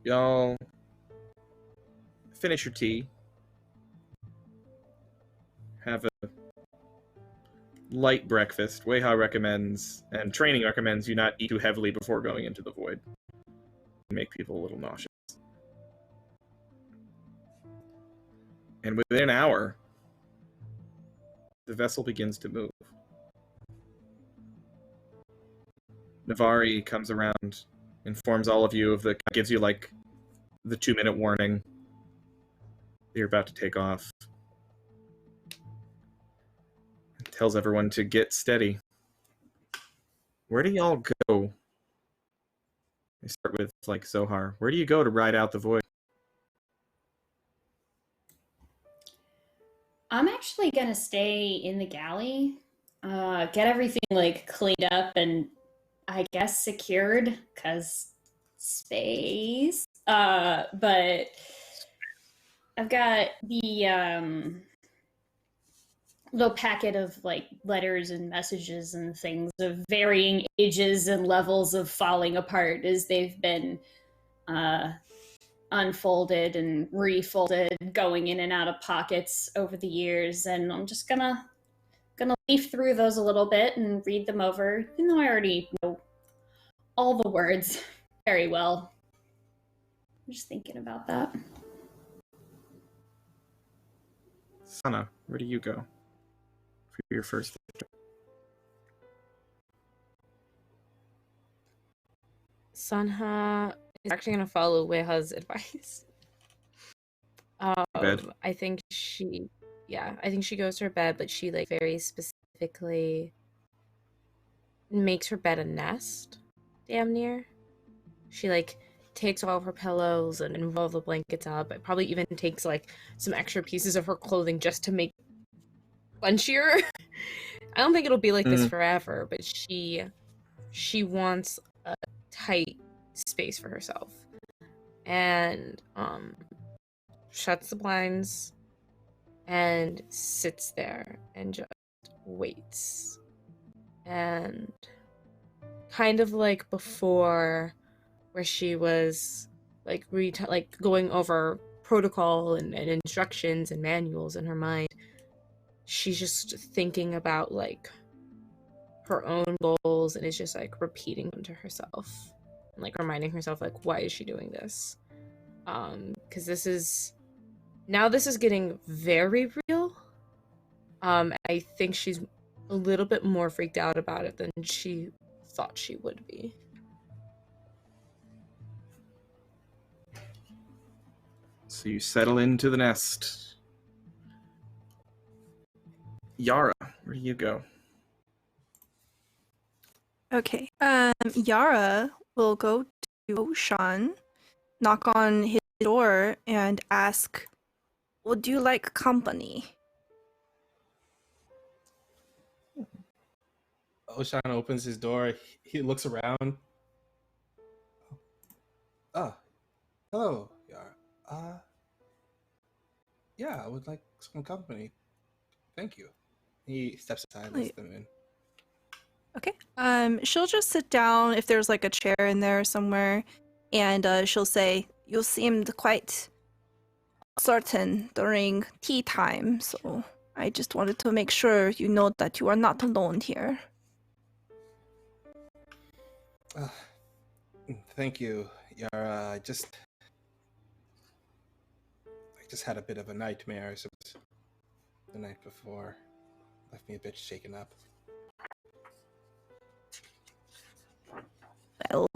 Speaker 1: Y'all finish your tea. Have a light breakfast. Weha recommends, and training recommends, you not eat too heavily before going into the void. Make people a little nauseous. And within an hour, the vessel begins to move. Navari comes around, informs all of you of gives you like the 2-minute warning. You're about to take off. Tells everyone to get steady. Where do y'all go? I start with like Zohar. Where do you go to ride out the void?
Speaker 4: I'm actually gonna stay in the galley, get everything like cleaned up and I guess secured, cause space. But I've got the little packet of like letters and messages and things of varying ages and levels of falling apart as they've been unfolded and refolded, going in and out of pockets over the years. And I'm just gonna leaf through those a little bit and read them over, even though I already know all the words very well. I'm just thinking about that.
Speaker 1: Sana, where do you go for your first day?
Speaker 3: Sanha is actually going to follow Weha's advice.
Speaker 1: Bed.
Speaker 3: I think she goes to her bed, but she like very specifically makes her bed a nest, damn near. She like takes all of her pillows and all the blankets up. It probably even takes like some extra pieces of her clothing just to make bunchier. I don't think it'll be like this forever, but she wants a tight space for herself. And shuts the blinds and sits there and just waits. And kind of like before, where she was like going over protocol and instructions and manuals in her mind, she's just thinking about like her own goals and is just like repeating them to herself and like reminding herself like, why is she doing this? Because this is getting very real. I think she's a little bit more freaked out about it than she thought she would be.
Speaker 1: So you settle into the nest. Yara, where do you go?
Speaker 5: Okay. Yara will go to Oshan, knock on his door, and ask, "Would you like company?"
Speaker 2: Oshan opens his door. He looks around. Ah, hello, Yara. Yeah, I would like some company. Thank you. He steps aside, lets them in.
Speaker 5: Okay. She'll just sit down if there's like a chair in there somewhere, and she'll say, "You seemed quite certain during tea time, so I just wanted to make sure you know that you are not alone here."
Speaker 2: Thank you, Yara. I just had a bit of a nightmare. So the night before left me a bit shaken up.
Speaker 5: Well,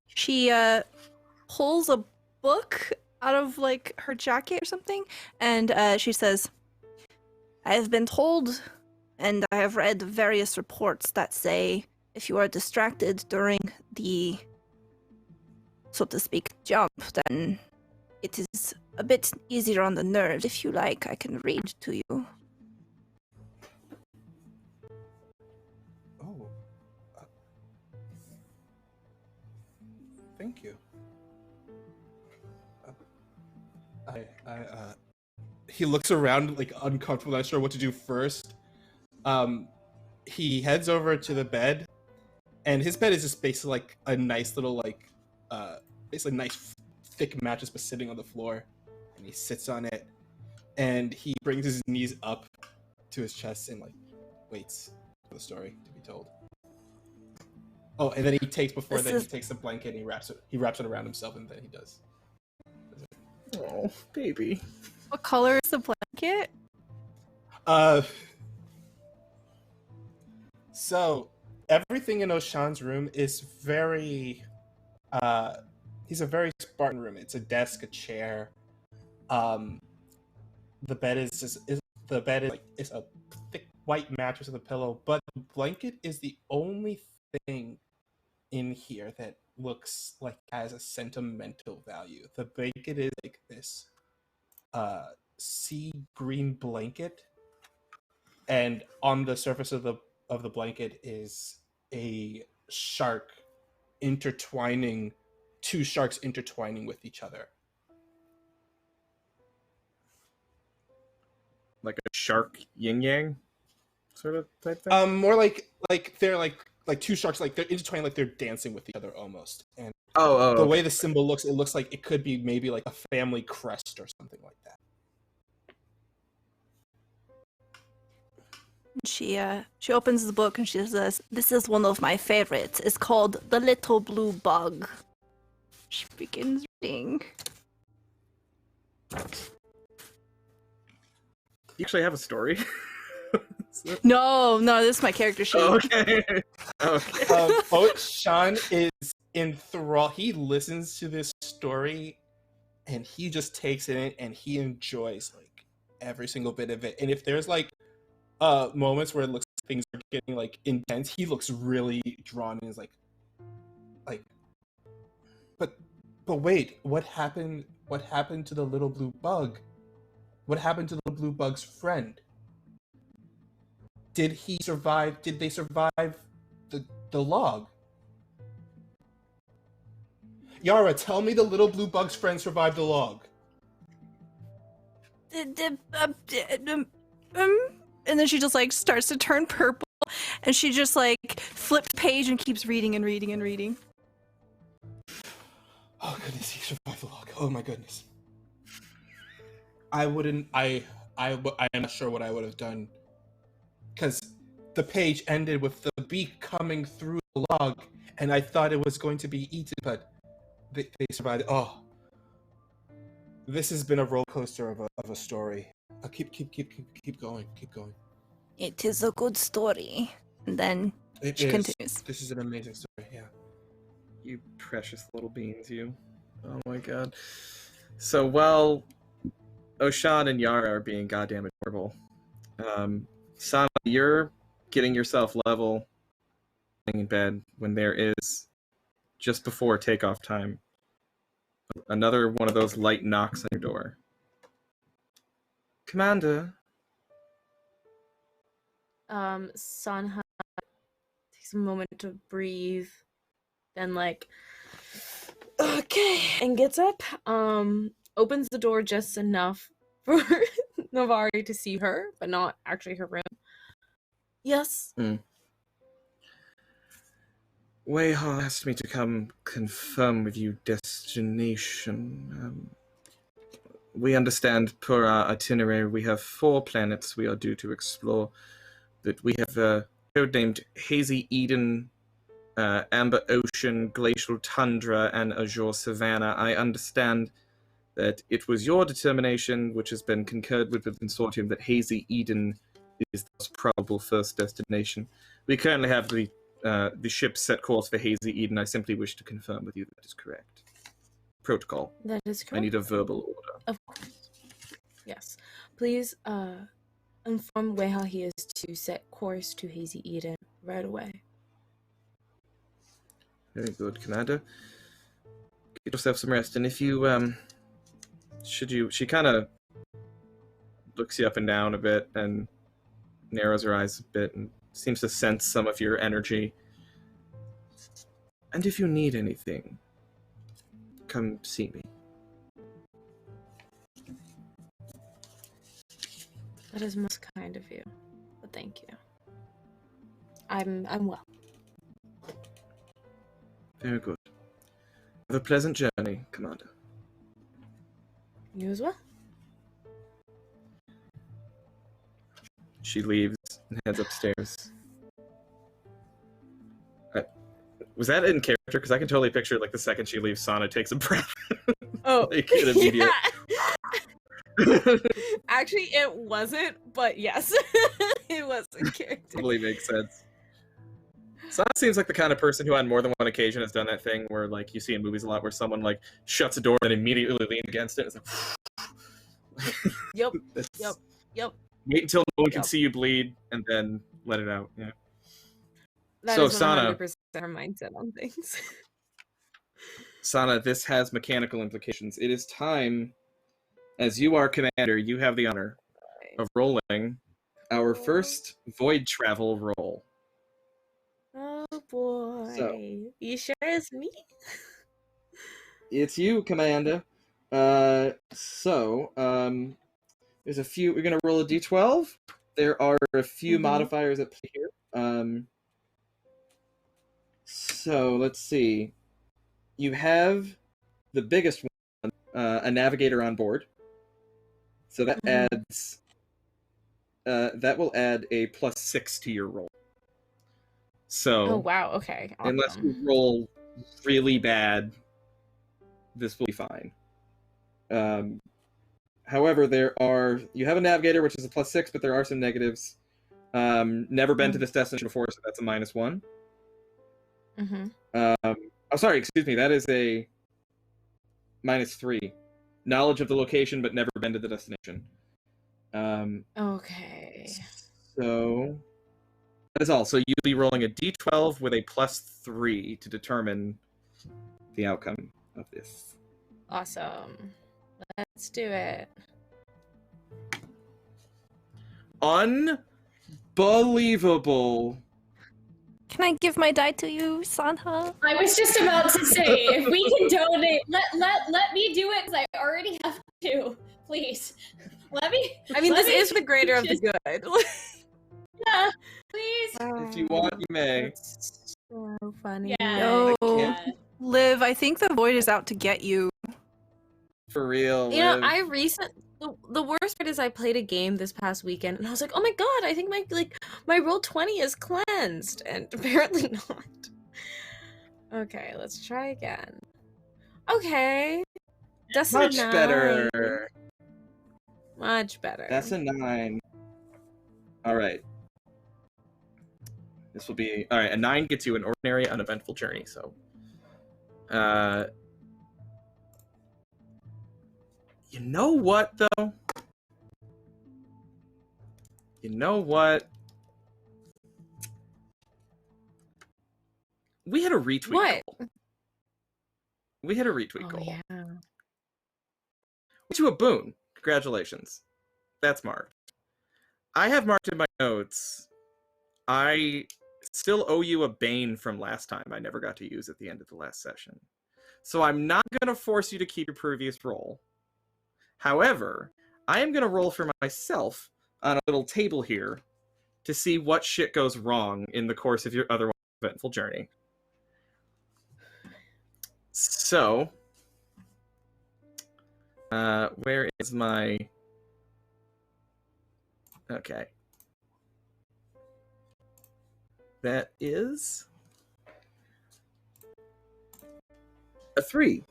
Speaker 5: she pulls a book out of like her jacket or something, and she says, "I have been told, and I have read various reports that say if you are distracted during the, so to speak, jump, then it is a bit easier on the nerves. If you like, I can read to you."
Speaker 2: Oh, thank you. He looks around like uncomfortable, not sure what to do first. He heads over to the bed, and his bed is just basically like a nice little basically nice thick mattress, but sitting on the floor. And he sits on it, and he brings his knees up to his chest and like waits for the story to be told. Oh, and then he takes the blanket and he wraps it around himself, and then he does.
Speaker 1: Oh, baby.
Speaker 5: What color is the blanket?
Speaker 2: So everything in Oshan's room is very he's a very Spartan room. It's a desk, a chair. The bed is it's a thick white mattress with a pillow, but the blanket is the only thing in here that looks like has a sentimental value. The blanket is like this sea green blanket, and on the surface of the blanket is a shark two sharks intertwining with each other.
Speaker 1: Like a shark yin yang sort of type thing?
Speaker 2: More like they're like two sharks, like they're intertwining, like they're dancing with each other almost. And the way the symbol looks, it looks like it could be maybe like a family crest or something like that.
Speaker 5: She opens the book and she says, "This is one of my favorites. It's called The Little Blue Bug." She begins reading.
Speaker 1: You actually have a story?
Speaker 5: No, this is my character sheet.
Speaker 1: Okay.
Speaker 2: Sean is enthralled. He listens to this story and he just takes it in and he enjoys like every single bit of it. And if there's like moments where it looks like things are getting like intense, he looks really drawn and is like but wait, what happened to the little blue bug? What happened to the blue bug's friend? Did he survive? Did they survive the log? Yara, tell me the little blue bug's friend survived the log.
Speaker 5: And then she just like starts to turn purple, and she just like flips page and keeps reading and reading and reading.
Speaker 2: Oh goodness, he survived the log. Oh my goodness. I am not sure what I would have done, because the page ended with the beak coming through the log, and I thought it was going to be eaten, but they survived. Oh, this has been a roller coaster of a story. Keep going.
Speaker 6: It is a good story. And then
Speaker 5: she continues.
Speaker 2: This is an amazing story. Yeah.
Speaker 1: You precious little beans, you. Oh my god. So, well, Oshan and Yara are being goddamn adorable. Sana, you're getting yourself level. laying in bed when there is, just before takeoff time, another one of those light knocks on your door. Commander.
Speaker 3: Sanha takes a moment to breathe, then okay, and gets up. Opens the door just enough for Navari to see her, but not actually her room. Yes.
Speaker 1: Weihar asked me to come confirm with you destination. We understand per our itinerary we have 4 planets we are due to explore. That we have codenamed Hazy Eden, Amber Ocean, Glacial Tundra, and Azure Savannah. I understand that it was your determination, which has been concurred with the consortium, that Hazy Eden is the most probable first destination. We currently have the ship set course for Hazy Eden. I simply wish to confirm with you that is correct. Protocol.
Speaker 3: That is correct.
Speaker 1: I need a verbal order.
Speaker 3: Of course. Yes. Please inform Weihar he is to set course to Hazy Eden right away.
Speaker 1: Very good, Commander. Get yourself some rest, and if you she kind of looks you up and down a bit and narrows her eyes a bit and seems to sense some of your energy. And if you need anything, come see me.
Speaker 3: That is most kind of you, but thank you. I'm well.
Speaker 1: Very good. Have a pleasant journey, Commander.
Speaker 3: You as well.
Speaker 1: She leaves and heads upstairs. Was that in character? Because I can totally picture the second she leaves, Sana takes a breath.
Speaker 3: Oh,
Speaker 1: immediate.
Speaker 3: Yeah. Actually, it wasn't, but yes, it was in character.
Speaker 1: Totally makes sense. Sana seems like the kind of person who on more than one occasion has done that thing where you see in movies a lot where someone shuts a door and immediately leans against it. It's
Speaker 3: Yep. Yep.
Speaker 1: Wait until no one can see you bleed and then let it out. Yeah.
Speaker 3: That
Speaker 1: So
Speaker 3: is 100%
Speaker 1: Sana,
Speaker 3: her mindset on things.
Speaker 1: Sana, this has mechanical implications. It is time, as you are commander, you have the honor of rolling our first void travel roll.
Speaker 3: Oh boy.
Speaker 1: So,
Speaker 3: you sure it's me?
Speaker 1: It's you, Commander. There's a few. We're gonna roll a d12. There are a few modifiers at play here. So let's see. You have the biggest one, a navigator on board. So that adds. That will add a +6 to your roll. So.
Speaker 3: Oh wow! Okay. Awesome.
Speaker 1: Unless you roll really bad, this will be fine. However, you have a navigator, which is a +6, but there are some negatives. Never been to this destination before, so that's a -1. Sorry, excuse me, that is a -3. Knowledge of the location, but never been to the destination.
Speaker 3: Okay.
Speaker 1: So that is all. So you'll be rolling a d12 with a +3 to determine the outcome of this.
Speaker 3: Awesome. Let's do it.
Speaker 1: Unbelievable.
Speaker 6: Can I give my die to you, Sanha?
Speaker 4: I was just about to say, if we can donate, let me do it because I already have to. Please, let me.
Speaker 3: I mean, this is the greater of the good.
Speaker 4: Yeah, please.
Speaker 1: If you want, you may.
Speaker 3: That's so funny.
Speaker 4: Yeah.
Speaker 5: No. Liv, I think the void is out to get you.
Speaker 1: For real.
Speaker 3: You know, the worst part is I played a game this past weekend and I was like, oh my god, I think my roll 20 is cleansed, and apparently not. Okay, let's try again. Okay. That's
Speaker 1: Much
Speaker 3: a 9.
Speaker 1: better.
Speaker 3: Much better.
Speaker 1: That's a 9. Alright. This will be... Alright, a 9 gets you an ordinary, uneventful journey, so... You know what, though? You know what? We hit a retweet
Speaker 3: What?
Speaker 1: goal. We hit a retweet
Speaker 3: Oh,
Speaker 1: goal.
Speaker 3: yeah.
Speaker 1: Which you a boon. Congratulations. That's marked. I have marked in my notes. I still owe you a Bane from last time I never got to use at the end of the last session. So I'm not going to force you to keep your previous roll. However, I am going to roll for myself on a little table here to see what shit goes wrong in the course of your otherwise eventful journey. So, where is my... Okay. That is a 3.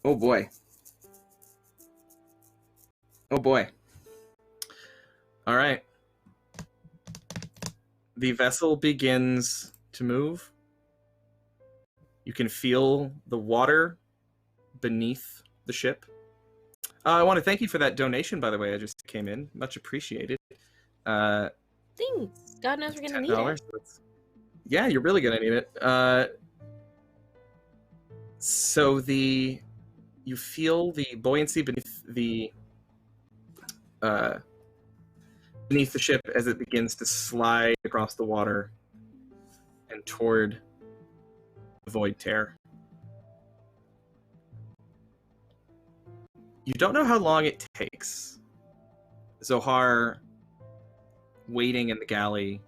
Speaker 1: Oh boy. Oh boy. All right. The vessel begins to move. You can feel the water beneath the ship. I want to thank you for that donation, by the way. I just came in. Much appreciated.
Speaker 3: Thanks. God knows we're gonna need it.
Speaker 1: Yeah, you're really gonna need it. So you feel the buoyancy beneath the ship as it begins to slide across the water and toward the void tear. You don't know how long it takes. Zohar waiting in the galley,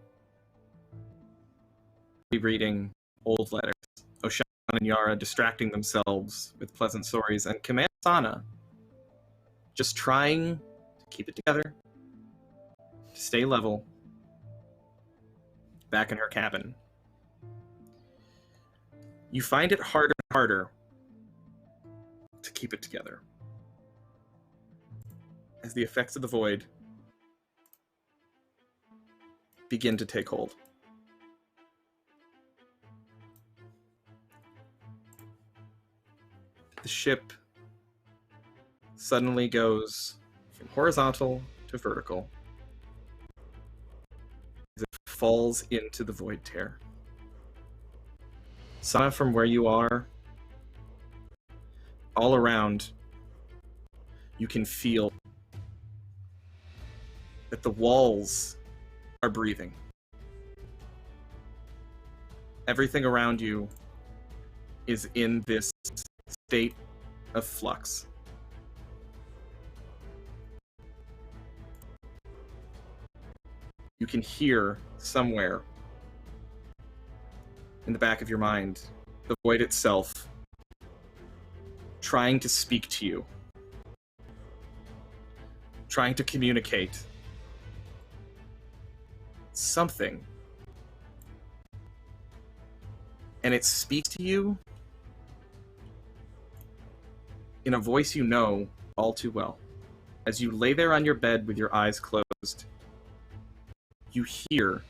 Speaker 1: rereading old letters. Oshan and Yara distracting themselves with pleasant stories, and Command Sana just trying to keep it together, to stay level, back in her cabin. You find it harder and harder to keep it together as the effects of the void begin to take hold. The ship suddenly goes from horizontal to vertical as it falls into the void tear. Sana, from where you are, all around, you can feel that the walls are breathing. Everything around you is in this state of flux. You can hear somewhere in the back of your mind the void itself trying to speak to you, trying to communicate something. And it speaks to you in a voice you know all too well. As you lay there on your bed with your eyes closed, you hear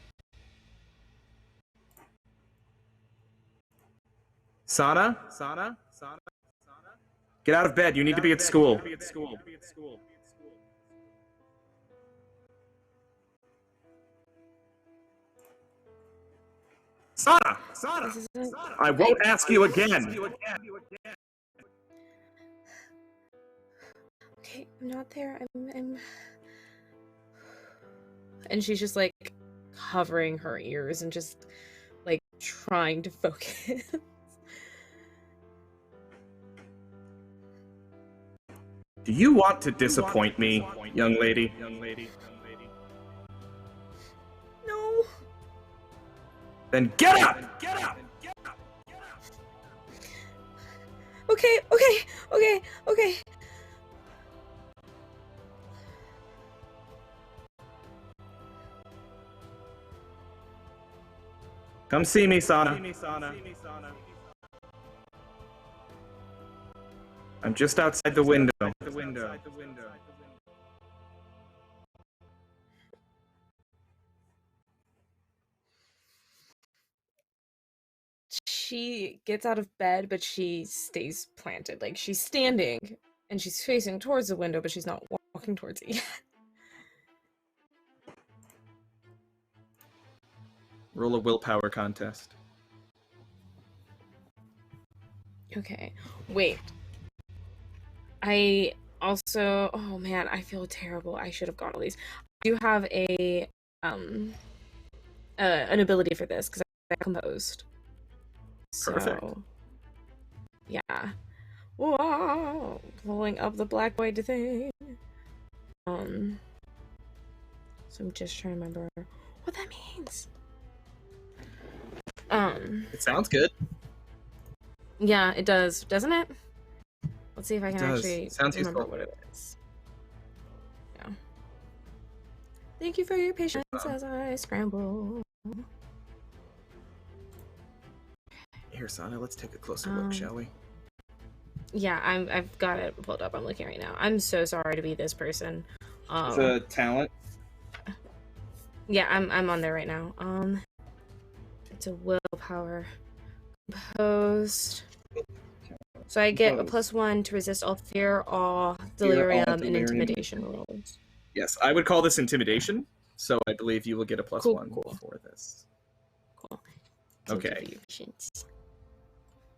Speaker 1: Sana? Get out of bed. You need to be at school. Sana! I won't ask you again.
Speaker 3: Okay, I'm not there. I'm... And she's just like covering her ears and just like trying to focus.
Speaker 1: Do you want to disappoint me, young lady?
Speaker 3: No.
Speaker 1: Then get up!
Speaker 3: Okay.
Speaker 1: Come see me, Sana. I'm just outside the window.
Speaker 3: She gets out of bed, but she stays planted. Like, she's standing, and she's facing towards the window, but she's not walking towards it yet.
Speaker 1: Roll a willpower contest.
Speaker 3: Okay. Wait. I also, oh man, I feel terrible. I should have got all these. I do have an ability for this because I composed.
Speaker 1: Perfect.
Speaker 3: So, yeah. Wow, blowing up the black void thing. So I'm just trying to remember what that means.
Speaker 1: It sounds good.
Speaker 3: Yeah, it does, doesn't it? Let's see if I can actually
Speaker 1: Sounds
Speaker 3: remember
Speaker 1: useful.
Speaker 3: what it is. Yeah. Thank you for your patience as I scramble.
Speaker 1: Here, Sana, let's take a closer look, shall we?
Speaker 3: Yeah, I've got it pulled up. I'm looking right now. I'm so sorry to be this person.
Speaker 1: It's a talent.
Speaker 3: Yeah, I'm on there right now. It's a willpower. Composed. So I get a +1 to resist all fear, awe, delirium, and intimidation rolls.
Speaker 1: Yes, I would call this intimidation. So I believe you will get a +1 for this.
Speaker 3: Cool.
Speaker 1: Okay.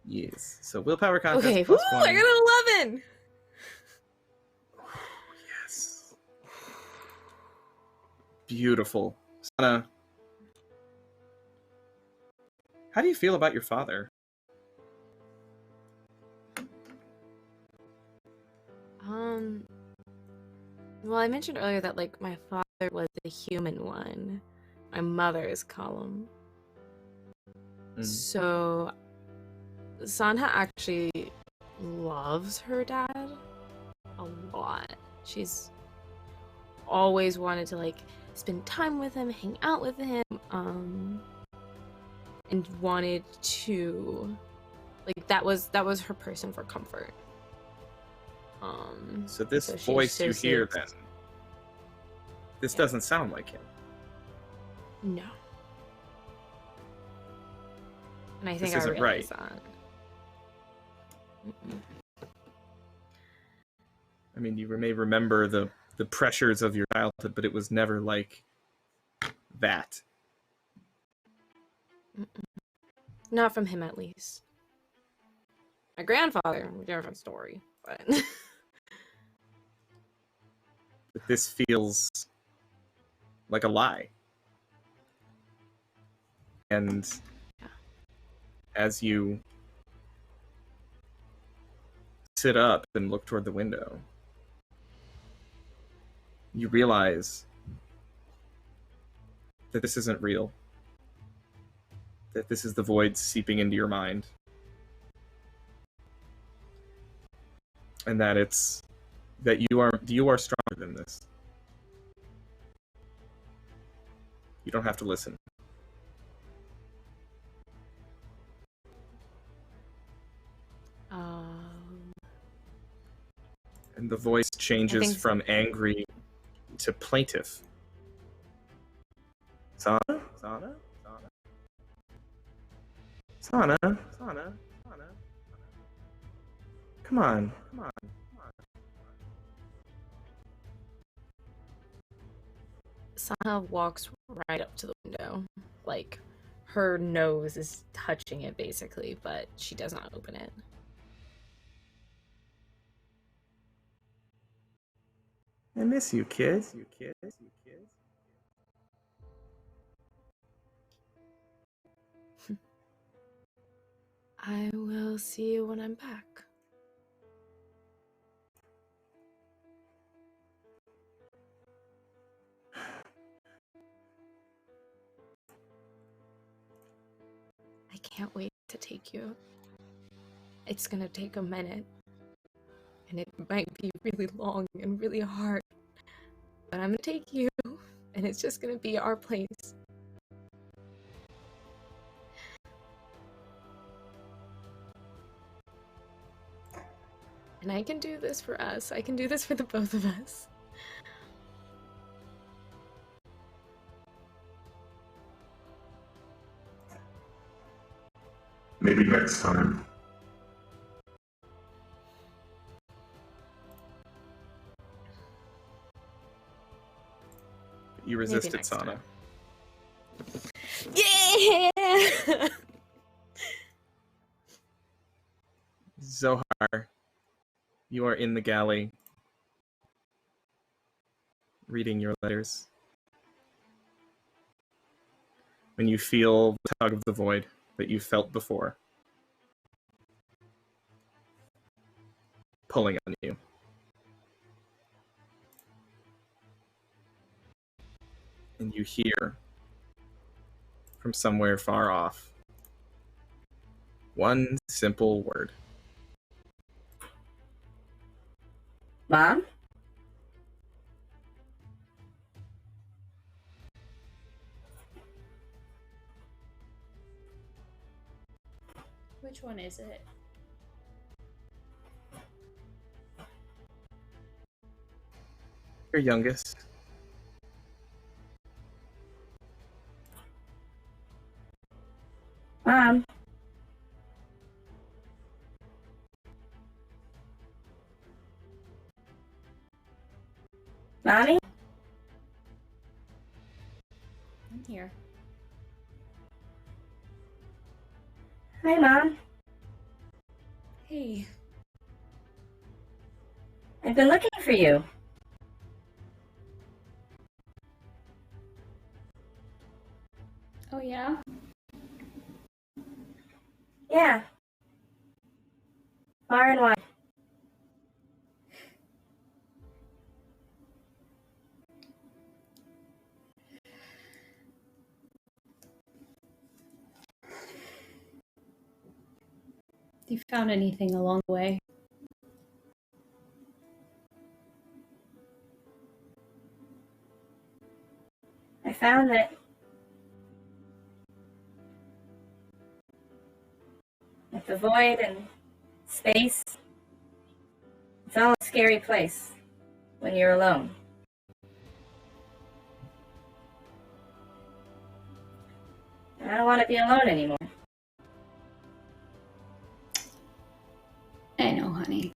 Speaker 1: Yes. So willpower contest.
Speaker 3: Okay. Woo! I got an 11.
Speaker 1: Yes. Beautiful. Sana, how do you feel about your father?
Speaker 3: Well, I mentioned earlier that like my father was the human one. My mother's column. So Sanha actually loves her dad a lot. She's always wanted to like spend time with him, hang out with him, and wanted to like that was her person for comfort.
Speaker 1: So this
Speaker 3: so
Speaker 1: voice you hear then, this doesn't sound like him.
Speaker 3: No. And I think
Speaker 1: This
Speaker 3: I
Speaker 1: isn't
Speaker 3: realize
Speaker 1: right.
Speaker 3: that.
Speaker 1: I mean, you may remember the pressures of your childhood, but it was never like that.
Speaker 3: Not from him, at least. My grandfather, different story, but
Speaker 1: But this feels like a lie. And as you sit up and look toward the window, you realize that this isn't real. That this is the void seeping into your mind. And that it's that you are stronger than this. You don't have to listen. And the voice changes from angry to plaintive. Sana? Sana? Sana? Sana? Sana? Sana? Come on. Come on.
Speaker 3: Sana walks right up to the window. Like, her nose is touching it, basically, but she does not open it.
Speaker 1: I miss you, kid.
Speaker 3: I will see you when I'm back. I can't wait to take you. It's gonna take a minute. And it might be really long and really hard. But I'm gonna take you, and it's just gonna be our place. And I can do this for us. I can do this for the both of us.
Speaker 7: Maybe next time.
Speaker 1: You resisted, Sana.
Speaker 3: Yay!
Speaker 1: Zohar, you are in the galley, reading your letters. When you feel the tug of the void that you felt before, pulling on you. And you hear from somewhere far off one simple word.
Speaker 9: Mom?
Speaker 4: Which one is it?
Speaker 1: Your youngest.
Speaker 9: Mom? Mommy?
Speaker 4: I'm here.
Speaker 9: Hi, Mom.
Speaker 4: Hey.
Speaker 9: I've been looking for you.
Speaker 4: Oh, yeah?
Speaker 9: Yeah. Far and wide.
Speaker 4: You found anything along the way?
Speaker 9: I found that the void and space, it's all a scary place when you're alone. I don't want to be alone anymore.
Speaker 4: I know, honey.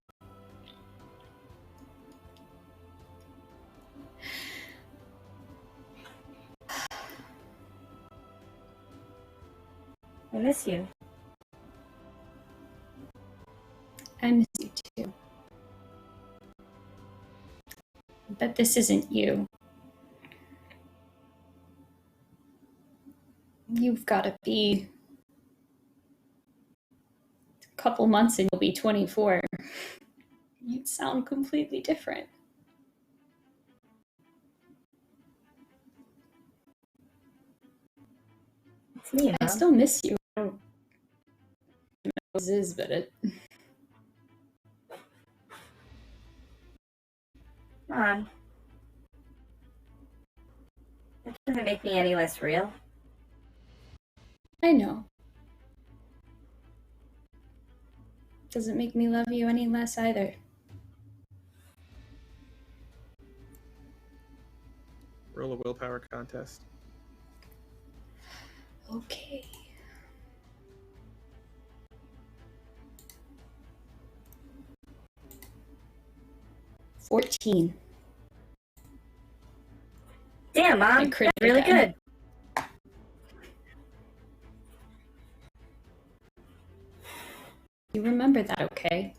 Speaker 9: I miss you.
Speaker 4: I miss you too. But this isn't you. You've got to be a couple months and you'll be 24. You'd sound completely different.
Speaker 9: It's me, Mom.
Speaker 4: I still miss you. I don't know what this is, but it...
Speaker 9: Mom. That doesn't make me any less real.
Speaker 4: I know. Doesn't make me love you any less either.
Speaker 1: Roll a willpower contest.
Speaker 4: Okay. $14.
Speaker 9: Damn, Mom.
Speaker 4: I crit
Speaker 9: That's really
Speaker 4: again.
Speaker 9: good.
Speaker 4: You remember that, okay?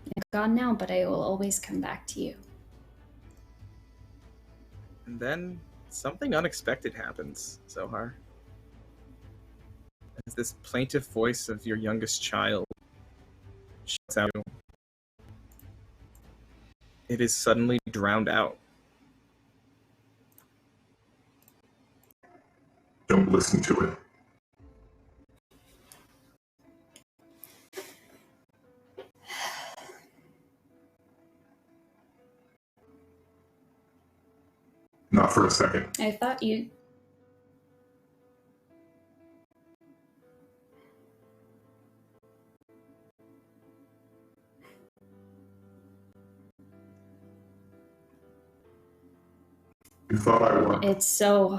Speaker 4: I'm gone now, but I will always come back to you.
Speaker 1: And then something unexpected happens, Zohar. As this plaintive voice of your youngest child shouts out, it is suddenly drowned out.
Speaker 7: Don't listen to it. Not for a second.
Speaker 4: I thought you...
Speaker 7: You thought I won.
Speaker 4: It's so...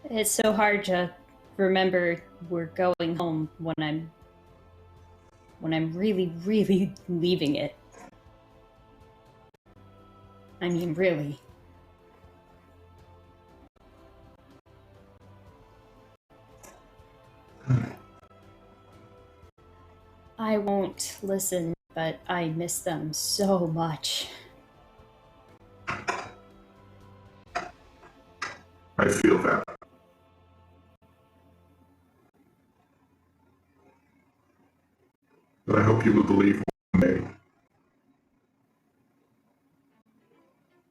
Speaker 4: It's so hard to remember we're going home when I'm really, really leaving it. I mean, really. I won't listen, but I miss them so much.
Speaker 7: I feel that. But I hope you will believe one day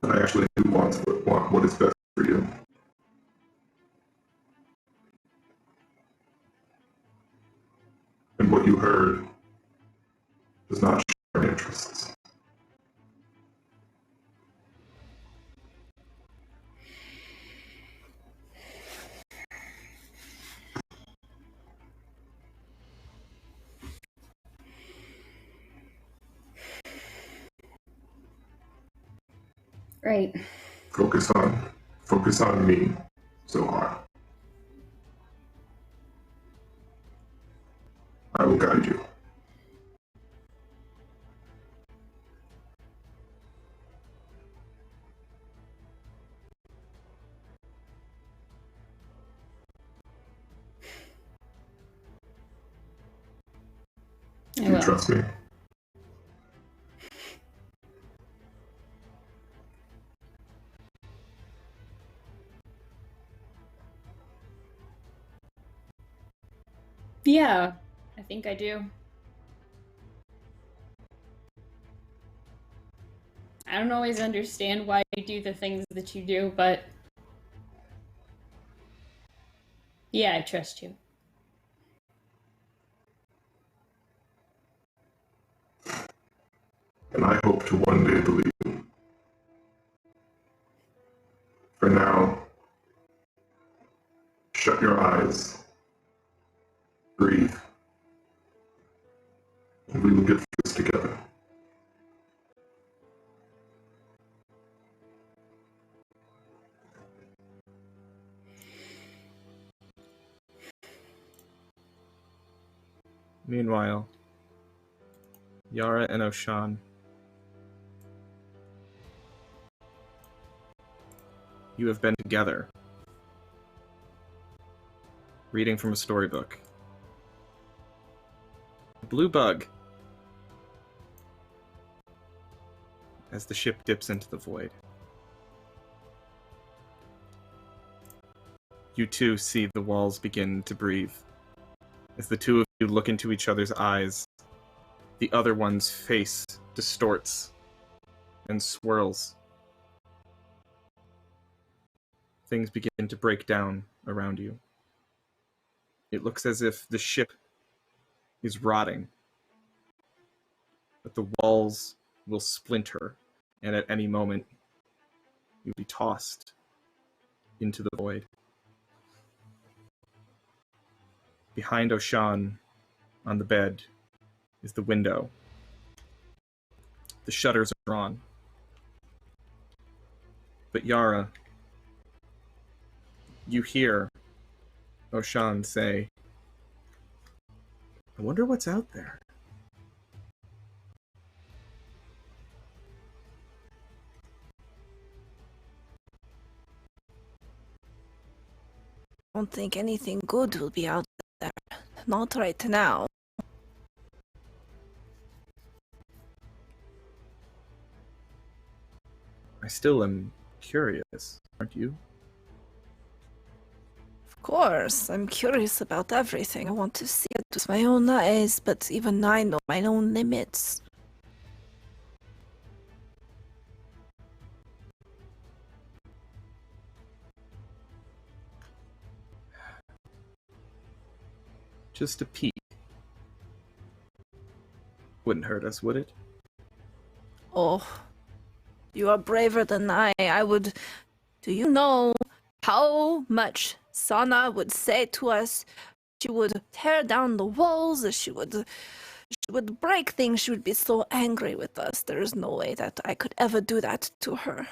Speaker 7: that I actually do want what is best for you. And what you heard does not share my interests.
Speaker 4: Right.
Speaker 7: Focus on me, Zohar. I will guide you. Do you trust me?
Speaker 4: Yeah, I think I do. I don't always understand why you do the things that you do, but yeah, I trust you.
Speaker 7: And I hope to one day believe you. For now, shut your eyes, breathe, and we will get through this together.
Speaker 1: Meanwhile, Yara and Oshan, you have been together, reading from a storybook. Blue bug. As the ship dips into the void. You too see the walls begin to breathe. As the two of you look into each other's eyes, the other one's face distorts and swirls. Things begin to break down around you. It looks as if the ship is rotting, but the walls will splinter, and at any moment, you'll be tossed into the void. Behind Oshan, on the bed, is the window. The shutters are drawn. But Yara, you hear Oshan say, I wonder what's out there.
Speaker 6: I don't think anything good will be out there. Not right now.
Speaker 1: I still am curious, aren't you?
Speaker 6: Of course, I'm curious about everything. I want to see it with my own eyes, but even I know my own limits.
Speaker 1: Just a peek. Wouldn't hurt us, would it?
Speaker 6: Oh, you are braver than I. Do you know how much Sana would say to us? She would tear down the walls, she would break things, she would be so angry with us. There is no way that I could ever do that to her.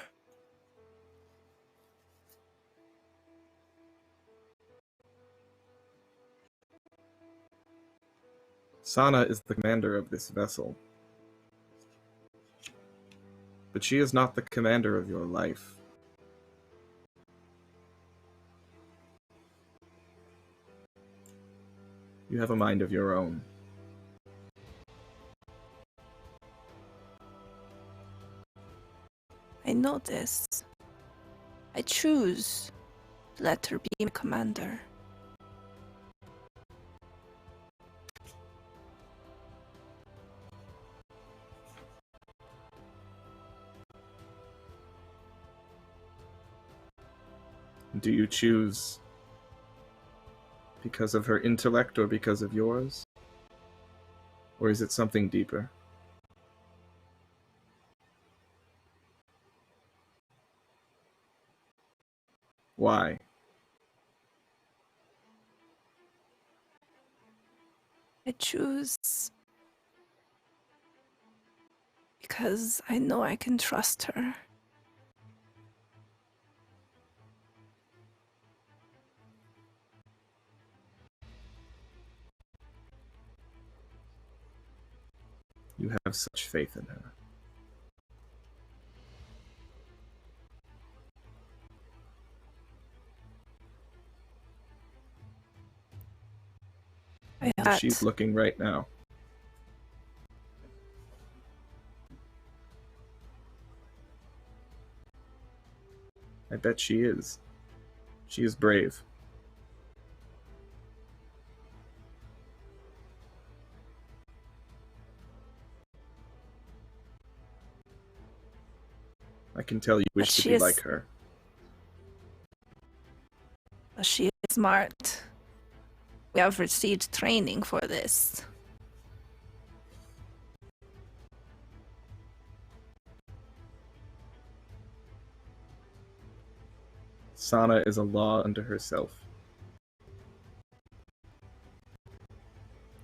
Speaker 1: Sana is the commander of this vessel. but she is not the commander of your life. You have a mind of your own.
Speaker 6: I know this. I choose to let her be my commander.
Speaker 1: Do you choose because of her intellect or because of yours? Or is it something deeper? Why?
Speaker 6: I choose because I know I can trust her.
Speaker 1: You have such faith in her. She's looking right now. I bet she is. She is brave. I can tell you wish to be like her.
Speaker 6: She is smart. We have received training for this.
Speaker 1: Sana is a law unto herself.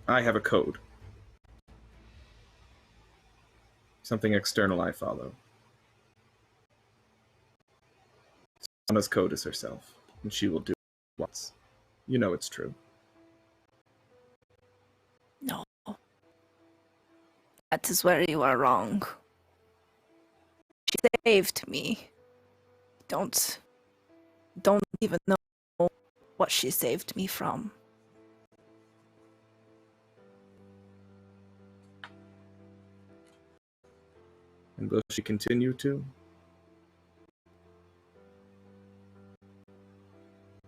Speaker 1: I have a code. Something external I follow. Sana's code is herself, and she will do it once. You know it's true.
Speaker 6: No. That is where you are wrong. She saved me. Don't even know what she saved me from.
Speaker 1: And will she continue to?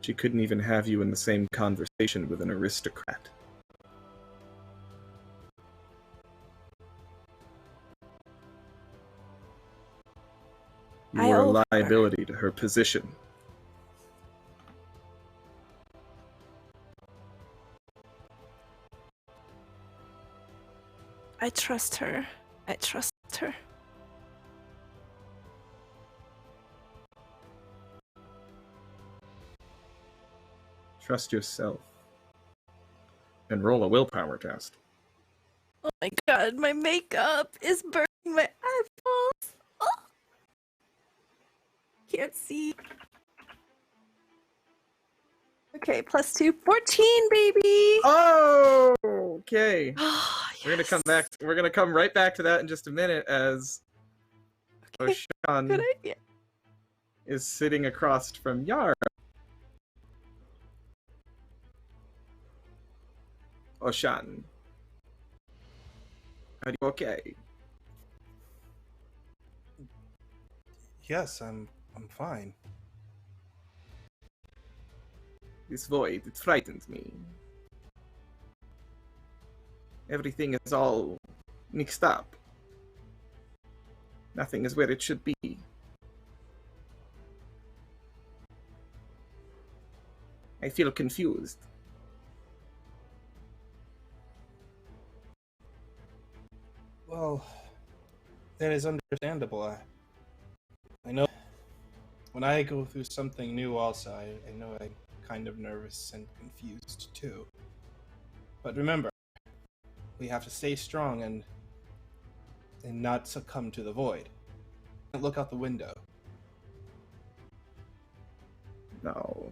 Speaker 1: She couldn't even have you in the same conversation with an aristocrat. You are a liability to her position.
Speaker 6: I trust her. I trust her.
Speaker 1: Trust yourself. And roll a willpower test.
Speaker 6: Oh my god, my makeup is burning my eyeballs. Oh. Can't see. Okay, +2, 14, baby.
Speaker 1: Oh, okay.
Speaker 6: Oh, yes.
Speaker 1: We're gonna come back. We're gonna come right back to that in just a minute as Oshan is sitting across from Yar. Oshan, are you okay?
Speaker 2: Yes, I'm fine.
Speaker 1: This void, it frightens me. Everything is all mixed up. Nothing is where it should be. I feel confused.
Speaker 2: Well, that is understandable. I know when I go through something new also, I know I'm kind of nervous and confused too. But remember, we have to stay strong and not succumb to the void. Don't look out the window.
Speaker 1: No.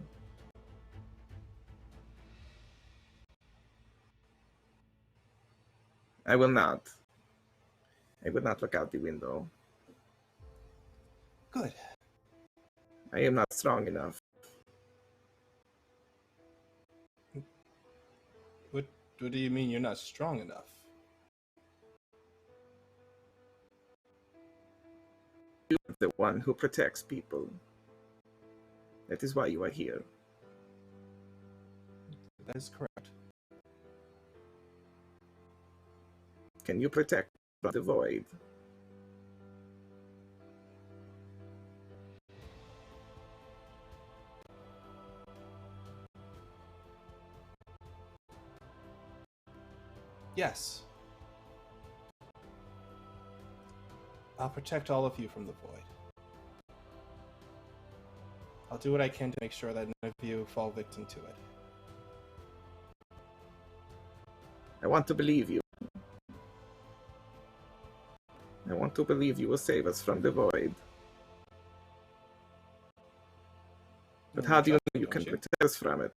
Speaker 1: I will not. I will not look out the window.
Speaker 2: Good.
Speaker 1: I am not strong enough.
Speaker 2: What do you mean you're not strong enough?
Speaker 1: You are the one who protects people. That is why you are here.
Speaker 2: That is correct.
Speaker 1: Can you protect the void?
Speaker 2: Yes. I'll protect all of you from the void. I'll do what I can to make sure that none of you fall victim to it.
Speaker 1: I want to believe you. I want to believe you will save us from the void. But how do you know you can protect us from it?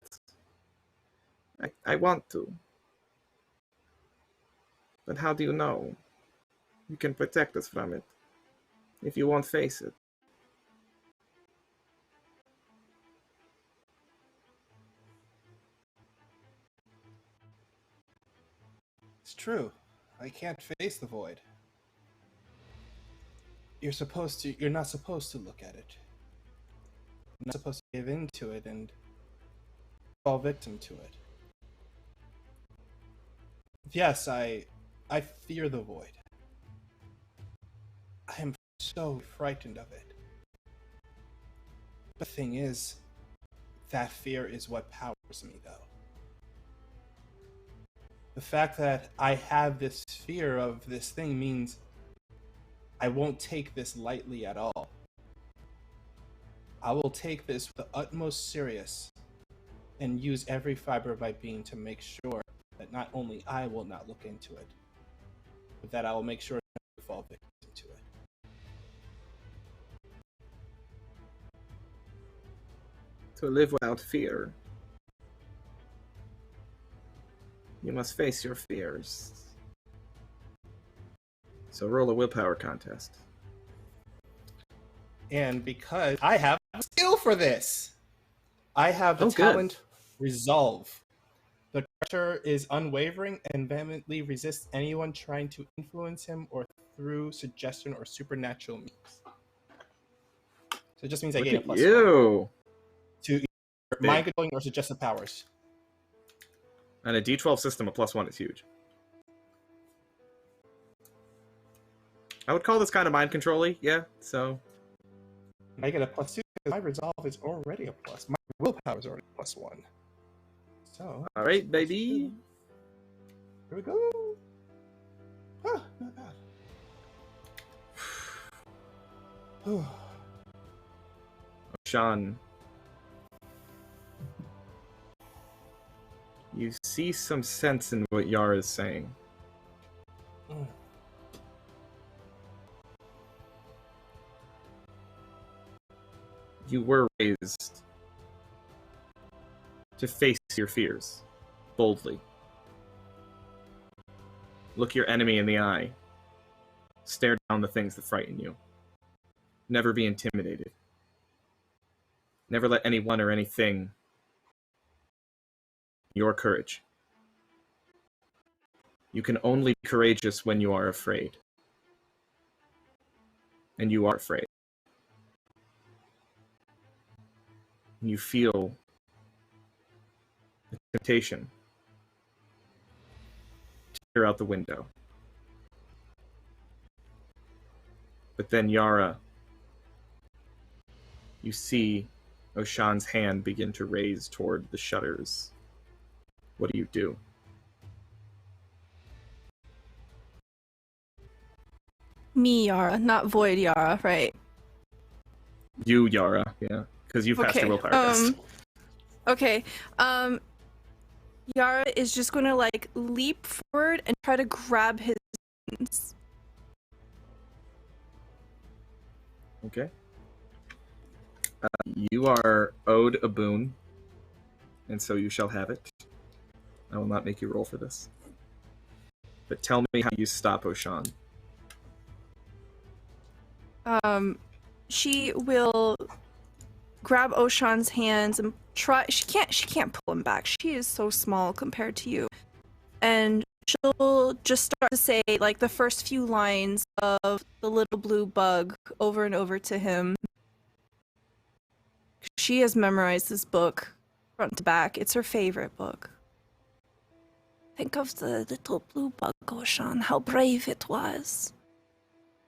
Speaker 1: I want to. But how do you know you can protect us from it if you won't face it?
Speaker 2: It's true. I can't face the void. You're not supposed to look at it. You're not supposed to give in to it and fall victim to it. Yes, I fear the void. I am so frightened of it. The thing is, that fear is what powers me, though. The fact that I have this fear of this thing means I won't take this lightly at all. I will take this with the utmost serious and use every fiber of my being to make sure that not only I will not look into it, but that I will make sure not to fall victim to it.
Speaker 1: To live without fear, you must face your fears. So roll a willpower contest.
Speaker 2: And because I have a skill for this, I have the talent Resolve. The character is unwavering and vehemently resists anyone trying to influence him or through suggestion or supernatural means. So it just means I gain a plus one to either mind controlling or suggestive powers.
Speaker 1: On a D12 system, a +1 is huge. I would call this kind of mind control-y, yeah, so.
Speaker 2: I get a +2 because my resolve is already a plus. My willpower is already a +1. So.
Speaker 1: Alright, baby.
Speaker 2: Here we go. Ah, not bad.
Speaker 1: Sean. You see some sense in what Yara is saying. You were raised to face your fears boldly. Look your enemy in the eye. Stare down the things that frighten you. Never be intimidated. Never let anyone or anything your courage. You can only be courageous when you are afraid. And you are afraid. You feel the temptation to peer out the window. But then Yara, you see Oshan's hand begin to raise toward the shutters. What do?
Speaker 5: Me, Yara, not Void Yara, right?
Speaker 1: You, Yara, yeah. Because you passed your willpower test.
Speaker 5: Okay. Yara is just gonna like leap forward and try to grab his hands.
Speaker 1: Okay. You are owed a boon, and so you shall have it. I will not make you roll for this. But tell me how you stop Oshan.
Speaker 5: she will grab Oshan's hands and try. She can't pull him back. She is so small compared to you. And she'll just start to say like the first few lines of The Little Blue Bug over and over to him. She has memorized this book front to back. It's her favorite book. Think of the little blue bug, Oshan, how brave it was.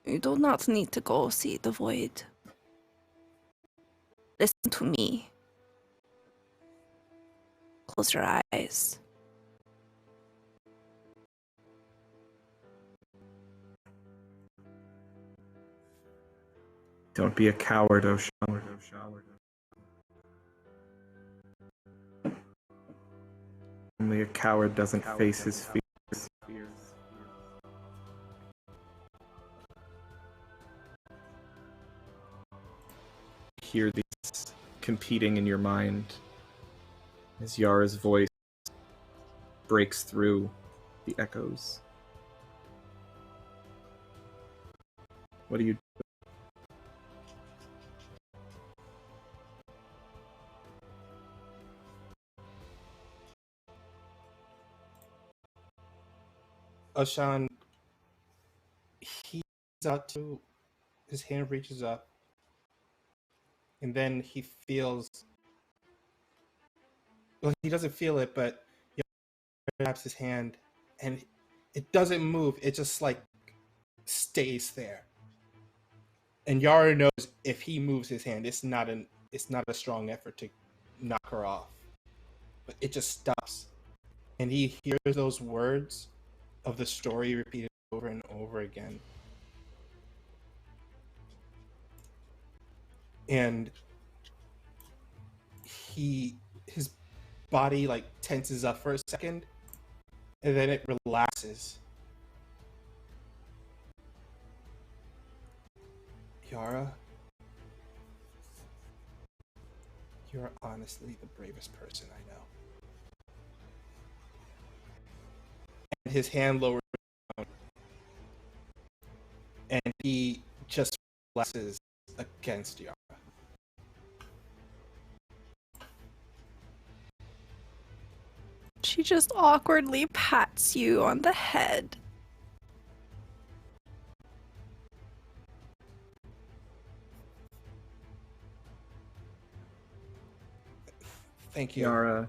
Speaker 5: You do not need to go see the void. Listen to me. Close your eyes.
Speaker 1: Don't be a coward, Oshan. Only a coward doesn't face his fears. Hear these competing in your mind as Yara's voice breaks through the echoes. What do you do?
Speaker 2: Oshan, he's out to, his hand reaches up, and then he feels, well, he doesn't feel it, but he grabs his hand, and it doesn't move, it just like stays there. And Yara knows if he moves his hand, it's not a strong effort to knock her off, but it just stops, and he hears those words of the story repeated over and over again. And his body like tenses up for a second, and then it relaxes. Yara, you're honestly the bravest person I know. And his hand lowers down, and he just relaxes against Yara.
Speaker 5: She just awkwardly pats you on the head.
Speaker 2: Thank you,
Speaker 1: Yara.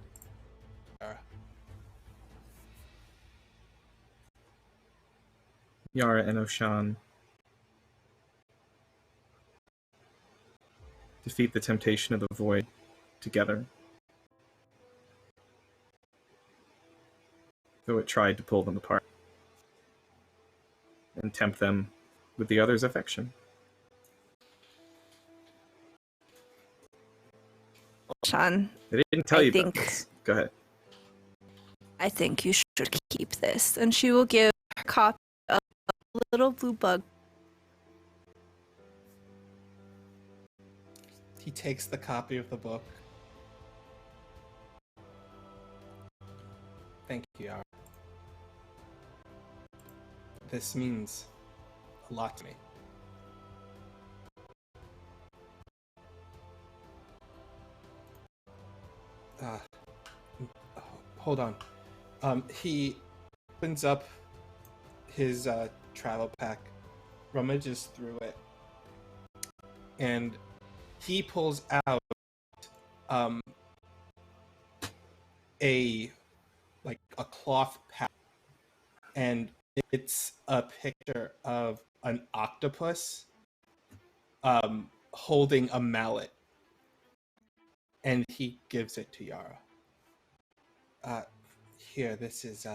Speaker 1: Yara and Oshan defeat the temptation of the void together. Though it tried to pull them apart and tempt them with the other's affection.
Speaker 5: Oshan,
Speaker 1: They didn't tell you about
Speaker 5: think-
Speaker 1: this. Go ahead.
Speaker 5: I think you should keep this. And she will give a copy of Little Blue Bug.
Speaker 2: He takes the copy of the book. Thank you, Yara. This means a lot to me. Hold on. He opens up his travel pack, rummages through it, and he pulls out a cloth pack, and it's a picture of an octopus holding a mallet, and he gives it to Yara. Here, this is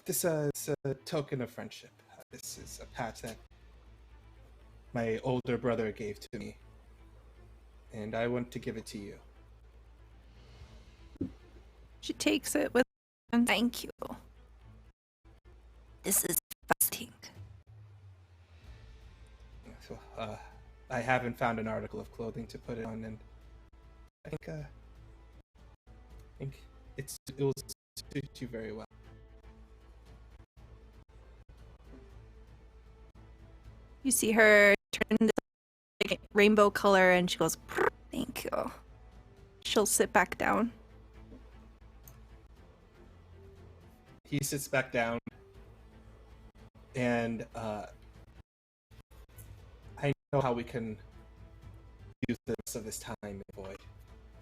Speaker 2: it's a token of friendship. This is a patch that my older brother gave to me, and I want to give it to you.
Speaker 5: She takes it with and thank you. This is fascinating.
Speaker 2: So, I haven't found an article of clothing to put it on, and I think it will suit you very well.
Speaker 6: You see her turn this like, rainbow color, and she goes, "Thank you." She'll sit back down.
Speaker 2: He sits back down, and I know how we can use the rest of this time in Void.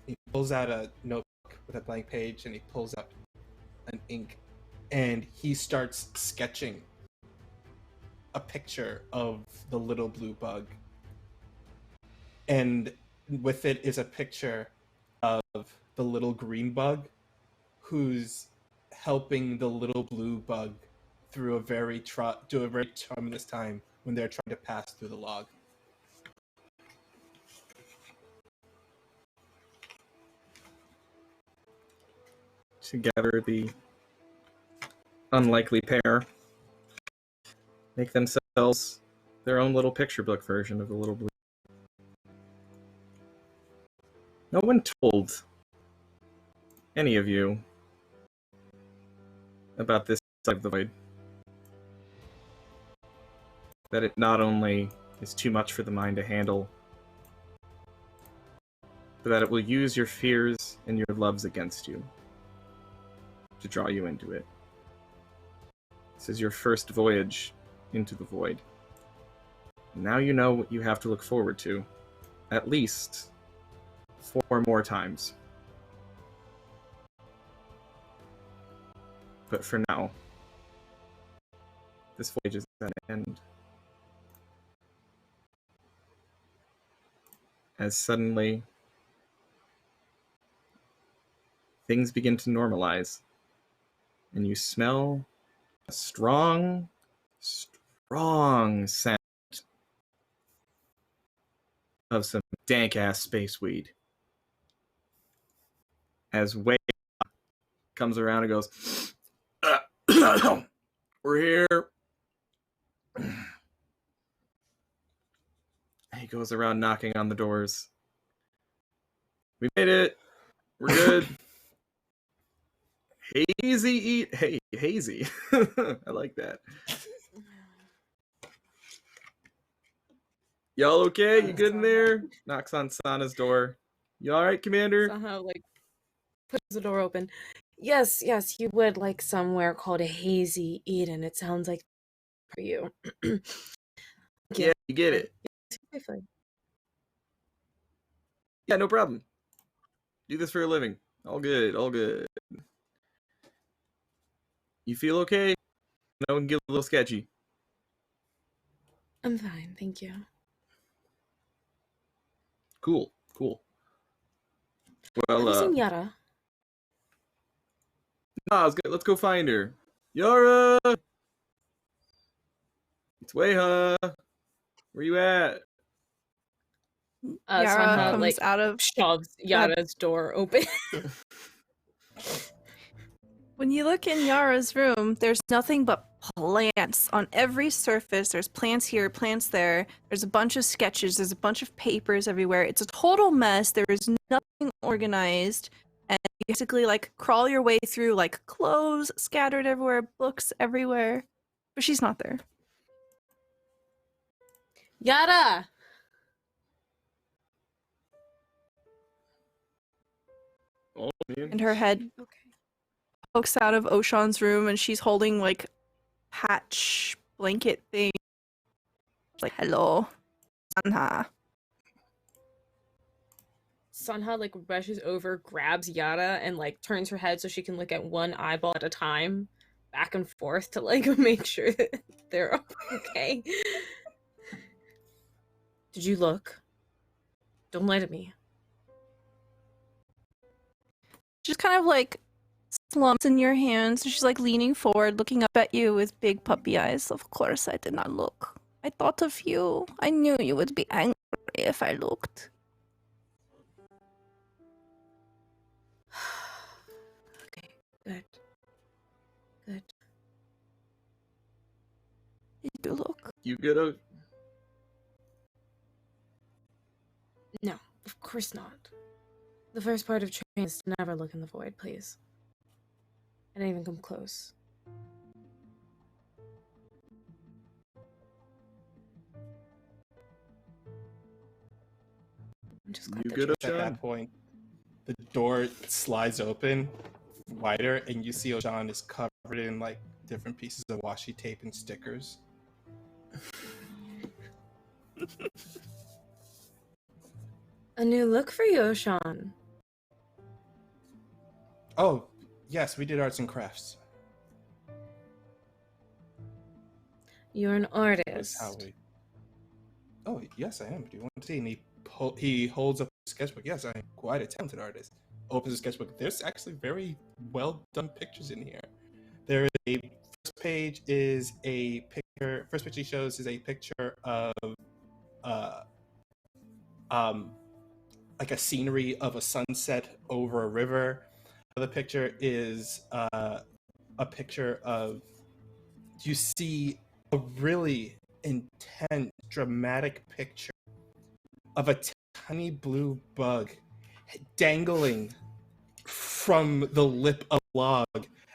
Speaker 2: He pulls out a notebook with a blank page, and he pulls out an ink, and he starts sketching a picture of the little blue bug. And with it is a picture of the little green bug who's helping the little blue bug through a very tremendous time when they're trying to pass through the log.
Speaker 1: Together, the unlikely pair make themselves their own little picture book version of the little blue. No one told any of you about this side of the void. That it not only is too much for the mind to handle, but that it will use your fears and your loves against you to draw you into it. This is your first voyage into the void. Now you know what you have to look forward to, at least 4 more times. But for now, this voyage is at an end. As suddenly, things begin to normalize, and you smell a strong scent of some dank-ass space weed. As Wade comes around and goes, "We're here." He goes around knocking on the doors. "We made it. We're good." Hazy. I like that. Y'all okay? You good in there? Knocks on Sana's door. You alright, Commander?
Speaker 3: Somehow, pushes the door open. Yes, you would like somewhere called a Hazy Eden. It sounds like for you.
Speaker 1: Yeah, you get it. Yeah, no problem. Do this for a living. All good. You feel okay? No one get a little sketchy.
Speaker 3: I'm fine, thank you.
Speaker 1: Cool. Well,
Speaker 3: Have you seen Yara?
Speaker 1: Nah, let's go find her. Yara! It's Weha. Where you at?
Speaker 6: Yara
Speaker 3: Somehow,
Speaker 6: comes out of
Speaker 3: shoves Yara's door open.
Speaker 6: When you look in Yara's room, there's nothing but plants on every surface. There's plants here, plants there. There's a bunch of sketches. There's a bunch of papers everywhere. It's a total mess. There is nothing organized. And you basically crawl your way through clothes scattered everywhere, books everywhere. But she's not there.
Speaker 3: Yara!
Speaker 1: Oh, man.
Speaker 6: And her head pokes out of Oshan's room, and she's holding patch blanket thing. She's "Hello, Sanha."
Speaker 3: Sanha rushes over, grabs Yara, and turns her head so she can look at one eyeball at a time, back and forth to make sure that they're okay. Did you look? Don't lie to me.
Speaker 6: Just kind of slumps in your hands. She's leaning forward, looking up at you with big puppy eyes. "Of course I did not look. I thought of you. I knew you would be angry if I looked."
Speaker 3: Okay, good.
Speaker 6: Did you look?
Speaker 1: You good?
Speaker 3: No, of course not. The first part of training is to never look in the void, please. I didn't even come close. I'm just glad
Speaker 1: You
Speaker 3: that
Speaker 1: good,
Speaker 3: you're
Speaker 2: At that point, the door slides open wider, and you see Oshan is covered in like different pieces of washi tape and stickers.
Speaker 3: a new look for you, Oshan.
Speaker 2: Oh, yes, we did arts and crafts.
Speaker 3: You're an
Speaker 2: That's
Speaker 3: artist.
Speaker 2: how we. Oh, yes, I am. Do you want to see? And he holds up a sketchbook. Yes, I'm quite a talented artist. Opens a sketchbook. There's actually very well done pictures in here. There is a first page is a picture. First picture he shows is a picture of, like a scenery of a sunset over a river. Another picture is a picture of. You see a really intense, dramatic picture of a tiny blue bug dangling from the lip of a log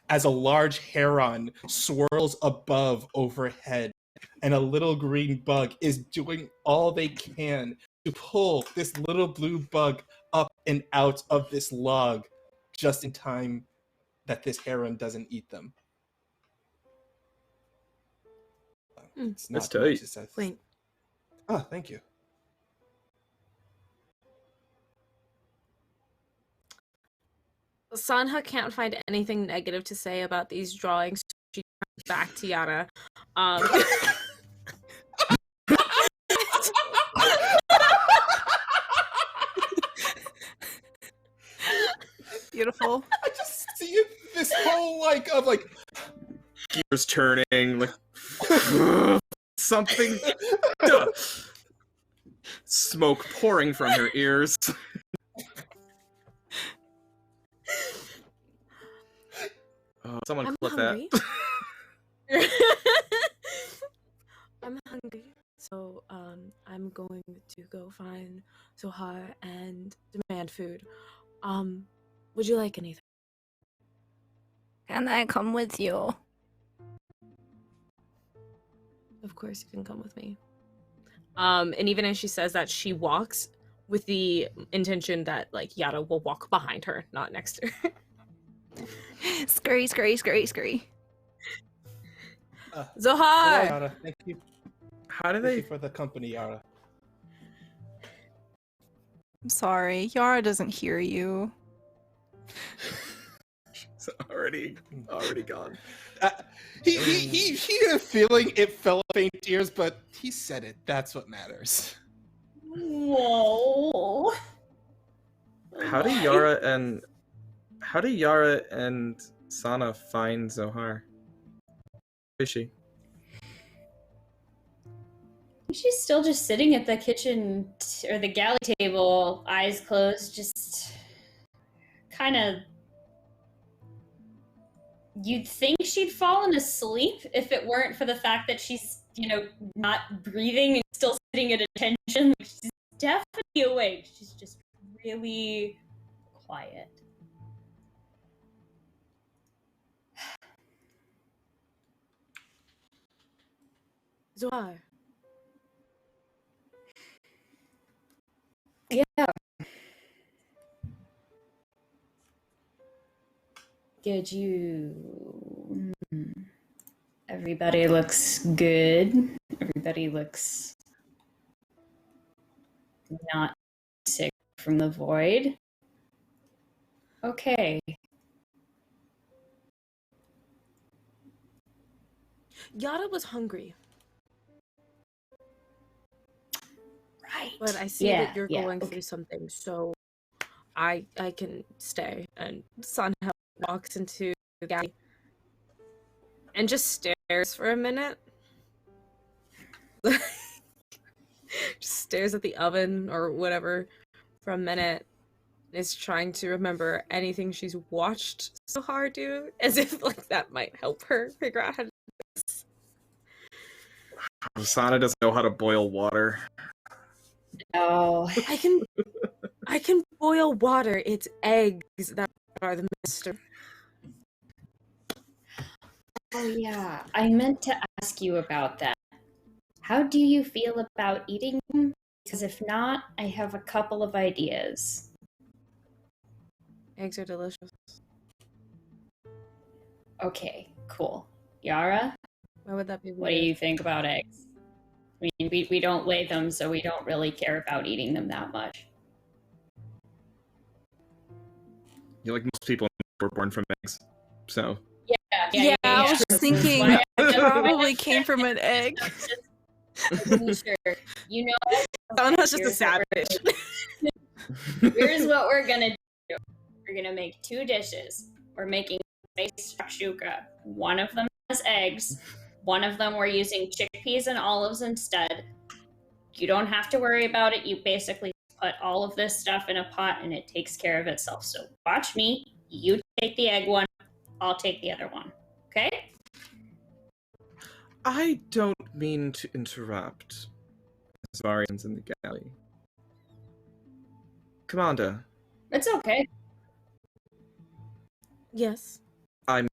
Speaker 2: as a large heron swirls above overhead, and a little green bug is doing all they can to pull this little blue bug up and out of this log just in time that this heron doesn't eat them. It's not
Speaker 1: That's tight.
Speaker 2: much.
Speaker 3: Wait.
Speaker 2: Oh, thank you.
Speaker 3: Sanha can't find anything negative to say about these drawings. She turns back to Yara.
Speaker 5: Beautiful.
Speaker 2: I just see this whole
Speaker 1: gears turning, like something. Smoke pouring from her ears. Oh, someone
Speaker 3: I'm
Speaker 1: clip
Speaker 3: hungry.
Speaker 1: that.
Speaker 3: I'm hungry, so I'm going to go find Zohar and demand food. Would you like anything?
Speaker 6: Can I come with you?
Speaker 3: Of course, you can come with me. And even as she says that, she walks with the intention that like Yara will walk behind her, not next to her.
Speaker 6: Scurry, scurry, scurry, scurry.
Speaker 3: Zohar!
Speaker 2: Yara, thank you.
Speaker 1: How do
Speaker 2: Thank you
Speaker 1: they?
Speaker 2: for the company, Yara.
Speaker 5: I'm sorry. Yara doesn't hear you.
Speaker 1: It's already gone.
Speaker 2: He had a feeling it fell off faint ears, but he said it. That's what matters.
Speaker 4: Whoa.
Speaker 1: How do Yara and Sana find Zohar? Where is she?
Speaker 4: She's still just sitting at the kitchen or the galley table, eyes closed, just kind of. You'd think she'd fallen asleep if it weren't for the fact that she's, not breathing and still sitting at attention. She's definitely awake. She's just really quiet.
Speaker 3: Zohar.
Speaker 4: Yeah. Did you? Everybody looks good. Everybody looks not sick from the void. Okay.
Speaker 3: Yara was hungry.
Speaker 4: Right.
Speaker 3: But I see that you're going through something, so I can stay. And Sanha walks into the galley and just stares for a minute. Just stares at the oven or whatever for a minute. Is trying to remember anything she's watched Zohar do, as if like that might help her figure out how to do this.
Speaker 1: Sana doesn't know how to boil water.
Speaker 4: Oh.
Speaker 3: I can boil water. It's eggs that are the master.
Speaker 4: Oh yeah, I meant to ask you about that. How do you feel about eating them? Because if not, I have a couple of ideas.
Speaker 3: Eggs are delicious.
Speaker 4: Okay, cool. Yara,
Speaker 3: Why would that be weird?
Speaker 4: what do you think about eggs? I mean, we don't lay them, so we don't really care about eating them that much.
Speaker 1: You like most people were born from eggs, so.
Speaker 5: Yeah, I was just thinking it probably came from an egg.
Speaker 4: Sure. You know,
Speaker 3: Sanha's just a savage.
Speaker 4: Here's what we're gonna do. We're gonna make 2 dishes. We're making space shakshuka. One of them has eggs. One of them we're using chickpeas and olives instead. You don't have to worry about it. You basically put all of this stuff in a pot and it takes care of itself. So watch me. You take the egg one. I'll take the other one. Okay?
Speaker 1: I don't mean to interrupt. Zvarians in the galley. Commander.
Speaker 4: It's okay.
Speaker 3: Yes.
Speaker 1: I'm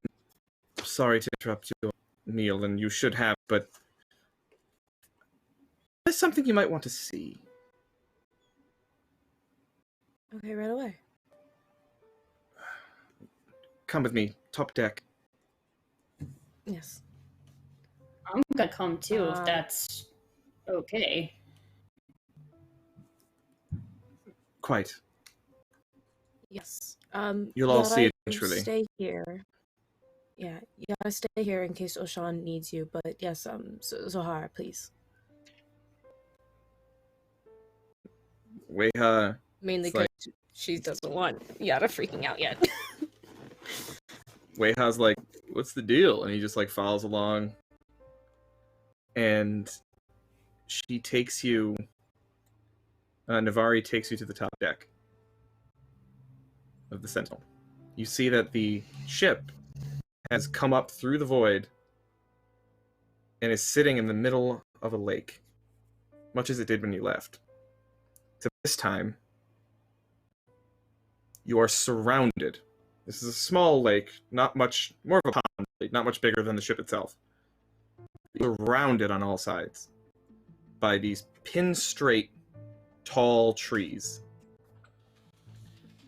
Speaker 1: sorry to interrupt your meal, and you should have, but there's something you might want to see.
Speaker 3: Okay, right away.
Speaker 1: Come with me, top deck.
Speaker 3: Yes.
Speaker 4: I'm gonna come too if that's okay.
Speaker 1: Quite.
Speaker 3: Yes.
Speaker 1: You'll all see it
Speaker 3: you
Speaker 1: eventually.
Speaker 3: Stay here. Yeah, you gotta stay here in case Oshan needs you. But yes, Zohar, please.
Speaker 1: Weha.
Speaker 3: Mainly because she doesn't want Yara freaking out yet.
Speaker 1: Weha's like, what's the deal? And he just like follows along. And she takes you. Navari takes you to the top deck of the Sentinel. You see that the ship has come up through the void and is sitting in the middle of a lake, much as it did when you left. So this time, you are surrounded. This is a small lake, not much, more of a pond, not much bigger than the ship itself. You're surrounded on all sides by these pin-straight, tall trees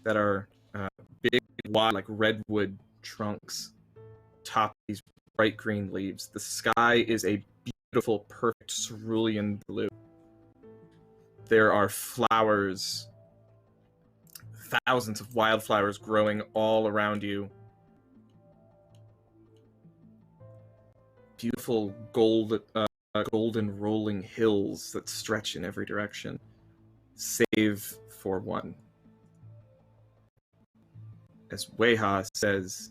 Speaker 1: that are big, wide, like redwood trunks, top these bright green leaves. The sky is a beautiful, perfect cerulean blue. There are flowers, thousands of wildflowers growing all around you. Beautiful golden rolling hills that stretch in every direction, save for one. As Weha says,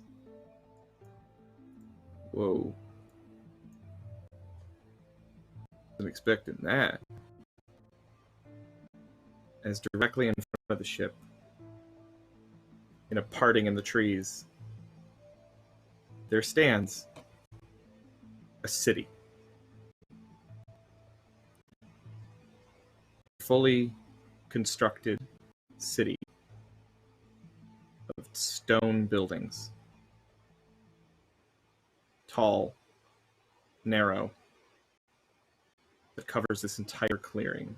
Speaker 1: "Whoa. Wasn't expecting that." As directly in front of the ship, in a parting in the trees, there stands a city. Fully constructed city of stone buildings. Tall, narrow, that covers this entire clearing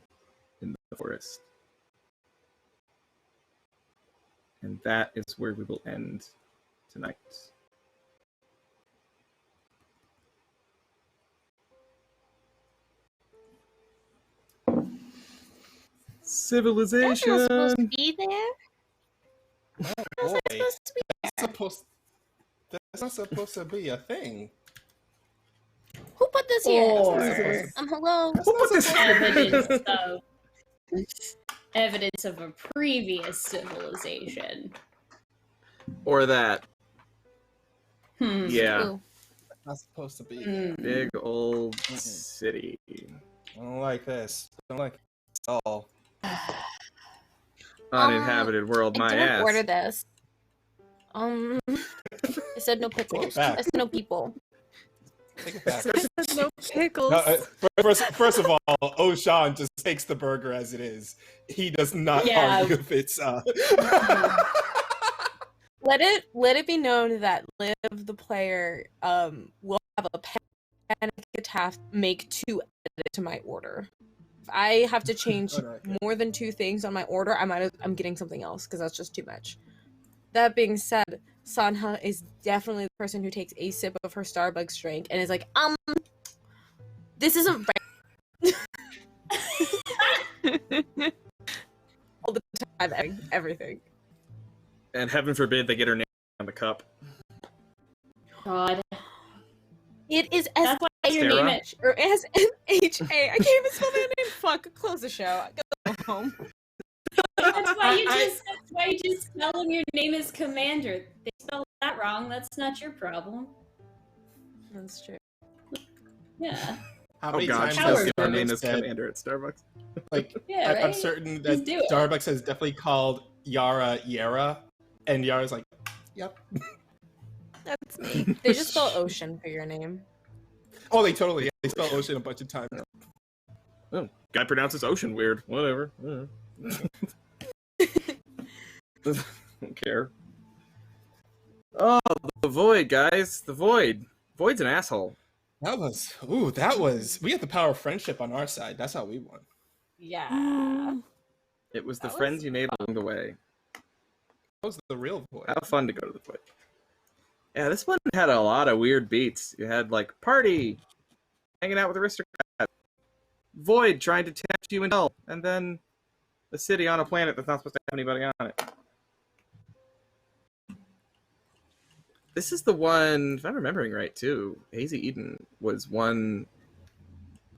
Speaker 1: in the forest. And that is where we will end tonight. Civilization.
Speaker 3: That's not supposed to be there.
Speaker 2: Oh boy. That's not supposed to be a thing.
Speaker 3: Who put this here? Hello.
Speaker 1: Who put this
Speaker 4: Evidence of a previous civilization.
Speaker 1: Or that. Yeah.
Speaker 3: Ooh.
Speaker 2: Not supposed to be.
Speaker 1: Big old city.
Speaker 2: I don't like this. I don't like this at all.
Speaker 1: Uninhabited world, my
Speaker 3: I didn't
Speaker 1: ass.
Speaker 3: order this. I said no pickles. I said no people.
Speaker 2: Take it back.
Speaker 5: No pickles.
Speaker 2: No, first of all, Oshan just takes the burger as it is. He does not argue if it's.
Speaker 3: Let it be known that Liv, the player, will have a panic attack. Make 2 edits to my order. I have to change
Speaker 2: Oh, no, okay.
Speaker 3: more than 2 things on my order, I'm getting something else because that's just too much. That being said, Sanha is definitely the person who takes a sip of her Starbucks drink and is like, this isn't right. All the time, everything.
Speaker 1: And heaven forbid they get her name on the cup.
Speaker 4: God.
Speaker 3: It is
Speaker 4: That's why your name
Speaker 1: Sarah?
Speaker 4: it.
Speaker 3: or S-N-H-A. I can't even spell that name. Fuck, close the show. Go home.
Speaker 4: That's why you just tell them your name is Commander. They spelled that wrong. That's not your problem.
Speaker 3: That's true.
Speaker 4: Yeah.
Speaker 2: How
Speaker 1: Oh
Speaker 2: many
Speaker 1: god,
Speaker 2: times
Speaker 1: she
Speaker 2: has
Speaker 1: does get her name
Speaker 2: Starbucks
Speaker 1: as
Speaker 2: said,
Speaker 1: Commander at Starbucks.
Speaker 2: like,
Speaker 4: Yeah,
Speaker 2: I'm
Speaker 4: right?
Speaker 2: certain that
Speaker 4: Just do it.
Speaker 2: Starbucks has definitely called Yara Yara, and Yara's like, yep.
Speaker 5: That's me.
Speaker 3: They just spell ocean for your name.
Speaker 2: Oh, they spell ocean a bunch of times.
Speaker 1: Oh, guy pronounces ocean weird. Whatever. Don't care. Oh, the Void, guys. The Void. Void's an asshole.
Speaker 2: We had the power of friendship on our side. That's how we won.
Speaker 3: Yeah.
Speaker 1: It was the
Speaker 3: That
Speaker 1: friends
Speaker 3: was
Speaker 1: you made along the way.
Speaker 2: That was the real Void.
Speaker 1: How fun to go to the Void. Yeah, this one had a lot of weird beats. You had, like, party, hanging out with aristocrats, Void trying to tempt you in hell, and then the city on a planet that's not supposed to have anybody on it. This is the one, if I'm remembering right, too. Hazy Eden was one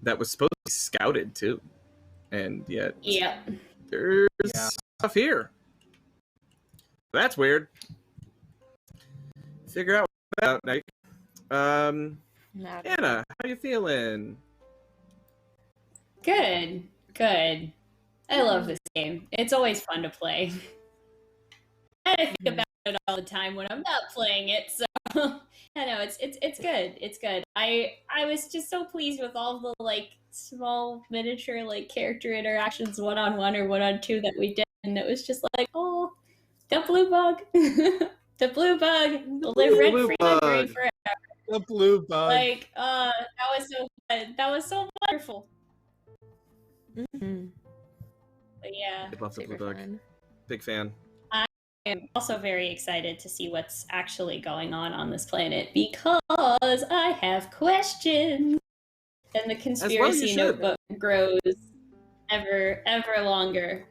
Speaker 1: that was supposed to be scouted, too. And yet, there's stuff here. That's weird. Figure out what that's about, Nick. Anna, how you feeling?
Speaker 4: Good. Good. I love this game. It's always fun to play. And I think about it all the time when I'm not playing it, so I know it's good. It's good. I was just so pleased with all the like small miniature like character interactions one-on-one or one-on-two that we did, and it was just like, oh, the blue bug. The blue bug will live rent-free in my brain forever.
Speaker 2: The blue bug.
Speaker 4: Like, that was so fun. That was so wonderful.
Speaker 3: Mm-hmm.
Speaker 4: But yeah.
Speaker 1: I love the blue bug. Big fan.
Speaker 4: I am also very excited to see what's actually going on this planet because I have questions. And the conspiracy notebook grows ever longer.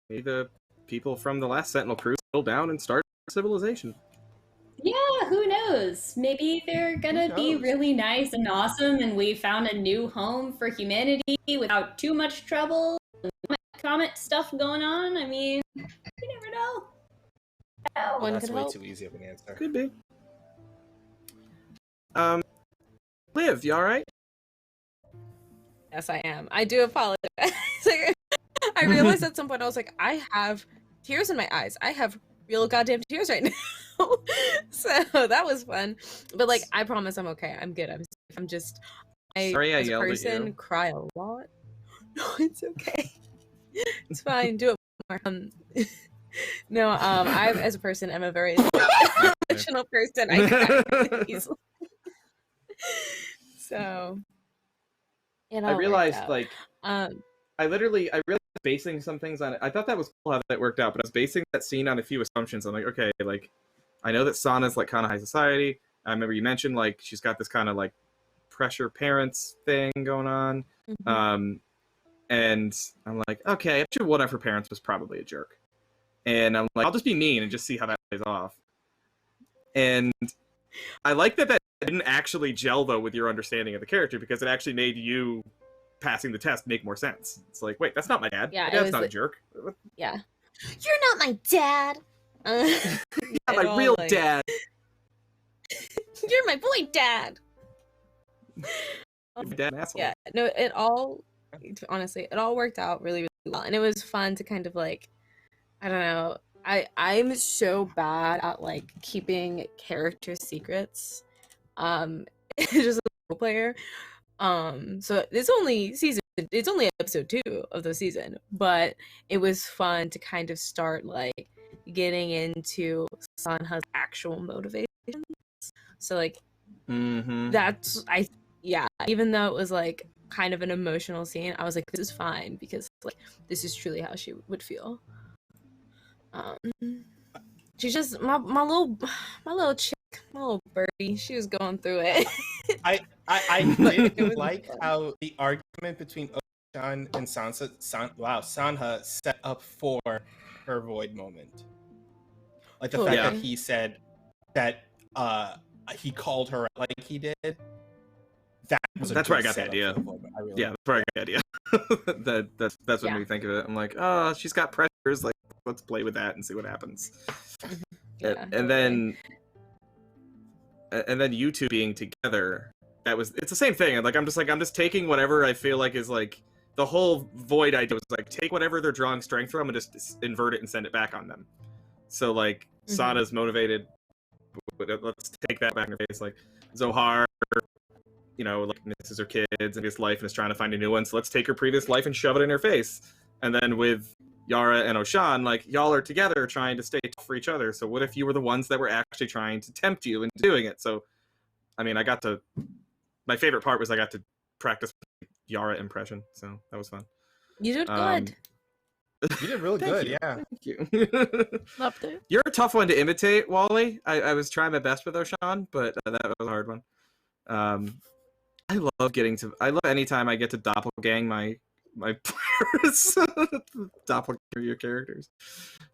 Speaker 1: Maybe the people from the last Sentinel crew settle down and start civilization.
Speaker 4: Yeah, who knows? Maybe they're gonna be really nice and awesome and we found a new home for humanity without too much trouble. Comet stuff going on. I mean, you never know.
Speaker 2: Oh, that's way too easy of an answer.
Speaker 1: Could be. Liv, you alright?
Speaker 3: Yes, I am. I do apologize. I realized at some point I was like, I have tears in my eyes. I have real goddamn tears right now. So that was fun. But like, I promise I'm okay. I'm good. I'm safe.
Speaker 1: Sorry I
Speaker 3: as a
Speaker 1: yelled
Speaker 3: person,
Speaker 1: at you.
Speaker 3: cry a lot. No, it's okay. It's fine. Do it more. No, I as a person am a very emotional person. I cry easily. So
Speaker 1: I realized like I realized basing some things on it. I thought that was cool how that worked out, but I was basing that scene on a few assumptions. I'm like, okay, like I know that Sana's like kind of high society. I remember you mentioned like she's got this kind of like pressure parents thing going on.
Speaker 3: Mm-hmm.
Speaker 1: And I'm like, okay, I'm sure one of her parents was probably a jerk. And I'm like, I'll just be mean and just see how that plays off. And I like that didn't actually gel though with your understanding of the character because it actually made you passing the test make more sense. It's like, wait, that's not my dad.
Speaker 3: Yeah,
Speaker 1: my dad's not a jerk.
Speaker 3: Yeah. You're not my dad.
Speaker 1: Not my real dad.
Speaker 3: You're my boy dad.
Speaker 1: Dad asshole.
Speaker 3: Yeah, no, honestly, it all worked out really, really well. And it was fun to kind of like, I don't know, I'm so bad at like keeping character secrets. Just a role player. So it's only episode 2 of the season, but it was fun to kind of start like getting into Sanha's actual motivations. So like that's yeah, even though it was like kind of an emotional scene, I was like, this is fine because like this is truly how she would feel. She's just my little chick, my little birdie. She was going through it.
Speaker 2: I did like how the argument between Oshan and Sanha set up for her void moment. Like the fact that he said that he called her like he did.
Speaker 1: That's where I got the idea. Yeah, that's where I got the idea. that's what made me think of it. I'm like, oh, she's got pressures. Like, let's play with that and see what happens. And then you two being together, it's the same thing. Like I'm just taking whatever I feel like is like the whole void idea was like take whatever they're drawing strength from and just invert it and send it back on them. So like Sana's motivated. Let's take that back in her face. Like Zohar, you know, like misses her kids and his life and is trying to find a new one. So let's take her previous life and shove it in her face. And then with Yara and Oshan, like y'all are together trying to stay tough for each other. So what if you were the ones that were actually trying to tempt you into doing it? So, I mean, my favorite part was I got to practice Yara impression. So that was fun.
Speaker 3: You did good.
Speaker 2: You did really good,
Speaker 1: you.
Speaker 2: yeah.
Speaker 1: Thank you.
Speaker 5: Loved it.
Speaker 1: You're a tough one to imitate, Wally. I was trying my best with Oshan, but that was a hard one. I love anytime I get to doppelgang my players. Doppelganger your characters.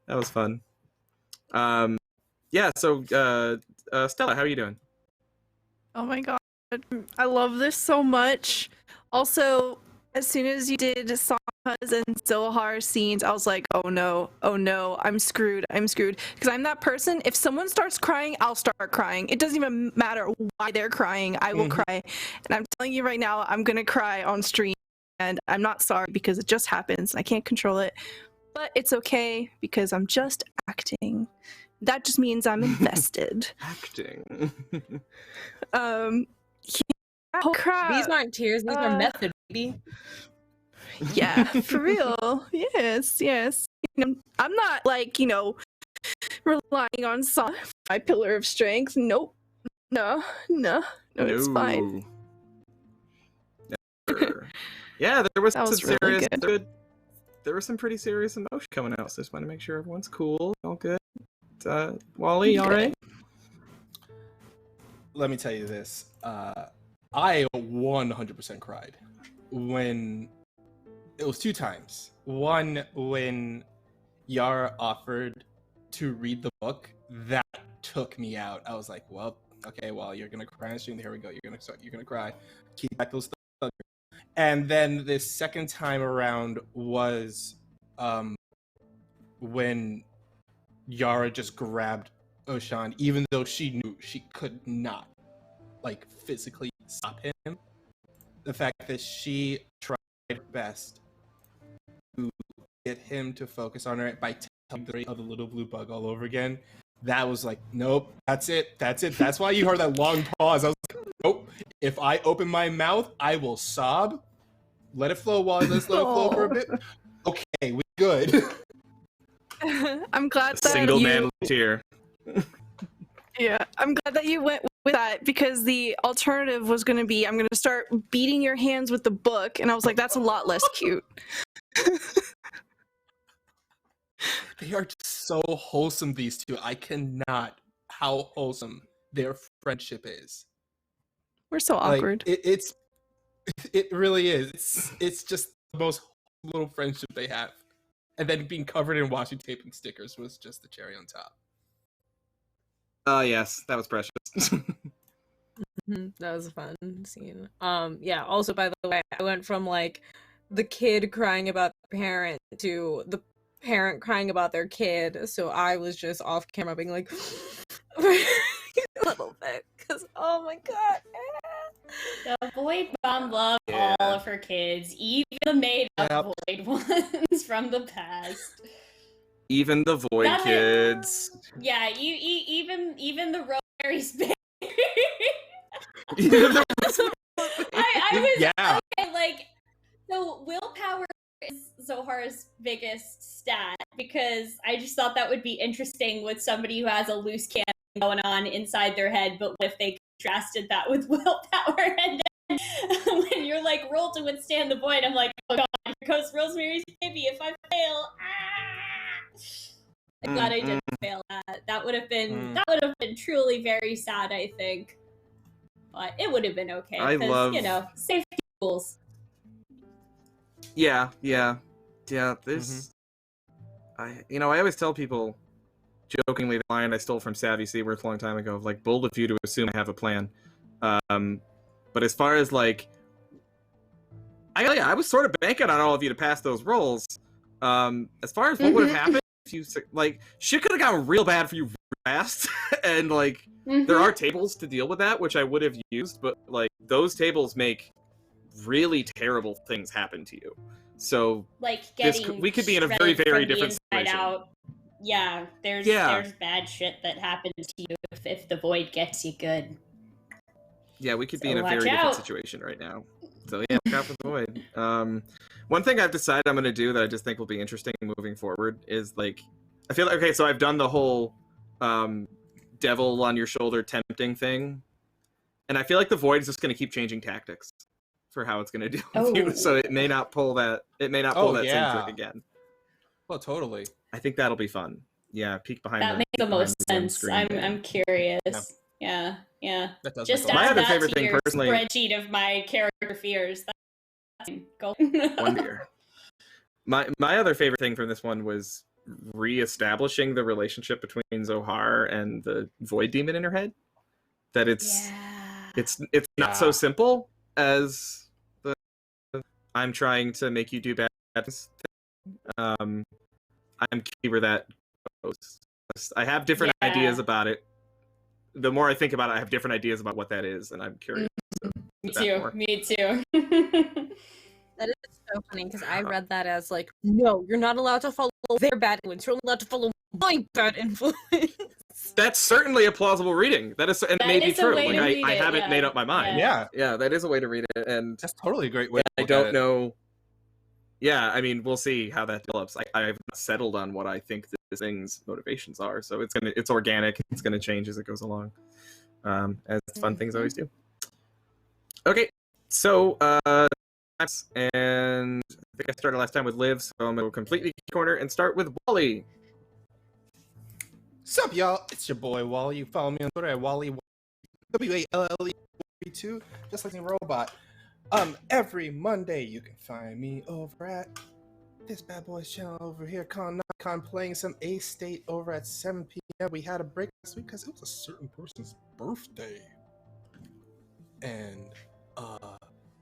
Speaker 1: That was fun. Yeah, so Stella, how are you doing?
Speaker 5: Oh my god. I love this so much. Also, as soon as you did Sanha's and Zohar scenes, I was like, oh no, I'm screwed. Because I'm that person, if someone starts crying, I'll start crying. It doesn't even matter why they're crying, I will cry. And I'm telling you right now, I'm gonna cry on stream. And I'm not sorry because it just happens. I can't control it. But it's okay because I'm just acting. That just means I'm invested.
Speaker 1: Acting.
Speaker 5: Oh crap.
Speaker 3: These aren't tears, these are method, baby.
Speaker 5: Yeah, for real. Yes. You know, I'm not like, you know, relying on my pillar of strength. Nope. No, it's fine.
Speaker 1: Never. Yeah, there was some
Speaker 5: really
Speaker 1: serious
Speaker 5: good.
Speaker 1: There was some pretty serious emotion coming out, so just want to make sure everyone's cool, all good. Wally, all right?
Speaker 2: Let me tell you this. I 100% cried when it was 2 times. One, when Yara offered to read the book, that took me out. I was like, well, okay, well, you're gonna cry on stream. Here we go. You're gonna cry. Keep back those thugs. And then the second time around was when Yara just grabbed Oshan, even though she knew she could not, like, physically stop him. The fact that she tried her best to get him to focus on her by telling the rate of the little blue bug all over again, that was like, nope, that's it. That's why you heard that long pause. I was like, nope, if I open my mouth, I will sob. Let it flow, Wally. Let's let it flow for a bit. Okay, we good.
Speaker 5: I'm glad that
Speaker 1: single man tear.
Speaker 5: Yeah, I'm glad that you went with that because the alternative was going to be I'm going to start beating your hands with the book, and I was like, that's a lot less cute.
Speaker 2: They are just so wholesome, these two. I cannot how wholesome their friendship is.
Speaker 5: We're so awkward.
Speaker 2: It really is. It's just the most little friendship they have. And then being covered in washi tape and stickers was just the cherry on top.
Speaker 1: Yes, that was precious.
Speaker 3: That was a fun scene. Yeah, also, by the way, I went from like the kid crying about the parent to the parent crying about their kid, so I was just off camera being like a little bit because oh my god.
Speaker 4: The Void Mom loved all of her kids, even the made-up Void ones from the past.
Speaker 1: Even the Void kids.
Speaker 4: Yeah, even the Rosemary Spade. I was okay, like, so willpower is Zohar's biggest stat because I just thought that would be interesting with somebody who has a loose cannon going on inside their head, but what if they contrasted that with willpower and when you're like, roll to withstand the void, I'm like, oh god, here goes Rosemary's Baby if I fail. I'm glad I didn't fail that. That would have been truly very sad, I think. But it would have been okay.
Speaker 1: I love,
Speaker 4: you know, safety rules.
Speaker 1: Yeah. This, I always tell people, jokingly, the line I stole from Savvy Seaworth a long time ago, of like, bold of you to assume I have a plan. But as far as like, I was sort of banking on all of you to pass those rolls. As far as what would have happened if you like, shit could have gotten real bad for you fast, and like, there are tables to deal with that, which I would have used, but like, those tables make really terrible things happen to you. So
Speaker 4: like,
Speaker 1: we could be in a very, very different situation.
Speaker 4: Out. Yeah, there's bad shit that happens to you if the void gets you good.
Speaker 1: Yeah, we could be in a very different situation right now. So yeah, look out for the void. One thing I've decided I'm going to do that I just think will be interesting moving forward is like, I feel like, okay, so I've done the whole devil on your shoulder tempting thing, and I feel like the void is just going to keep changing tactics for how it's going to deal with you. So it may not pull that. It may not pull that same trick again.
Speaker 2: Well, totally.
Speaker 1: I think that'll be fun. Yeah, peek behind.
Speaker 4: That makes the most sense. I'm curious. Yeah.
Speaker 2: That does
Speaker 4: just
Speaker 1: my other
Speaker 4: that
Speaker 1: favorite
Speaker 4: to
Speaker 1: thing
Speaker 4: your
Speaker 1: personally.
Speaker 4: Spreadsheet of my character fears. Go.
Speaker 1: One beer. My other favorite thing from this one was reestablishing the relationship between Zohar and the void demon in her head. That it's not so simple as the I'm trying to make you do bad things. I'm key where that goes. I have different ideas about it. The more I think about it, I have different ideas about what that is, and I'm curious.
Speaker 4: Me too.
Speaker 3: That is so funny, because I read that as like, no, you're not allowed to follow their bad influence. You're only allowed to follow my bad influence.
Speaker 1: That's certainly a plausible reading. That is, and it may be true. Like, I haven't made up my mind.
Speaker 2: Yeah,
Speaker 1: that is a way to read it, and
Speaker 2: that's totally a great way.
Speaker 1: I don't know. Yeah, I mean, we'll see how that develops. I've not settled on what I think this thing's motivations are, so it's organic. It's gonna change as it goes along, as fun things always do. Okay, so and I think I started last time with Liv, so I'm gonna go completely corner and start with Wally.
Speaker 2: Sup, y'all? It's your boy Wally. You follow me on Twitter at Wally WALLE2, just like a robot. Every Monday you can find me over at this bad boy's channel over here, Con playing some A State over at 7 p.m. We had a break last week because it was a certain person's birthday, and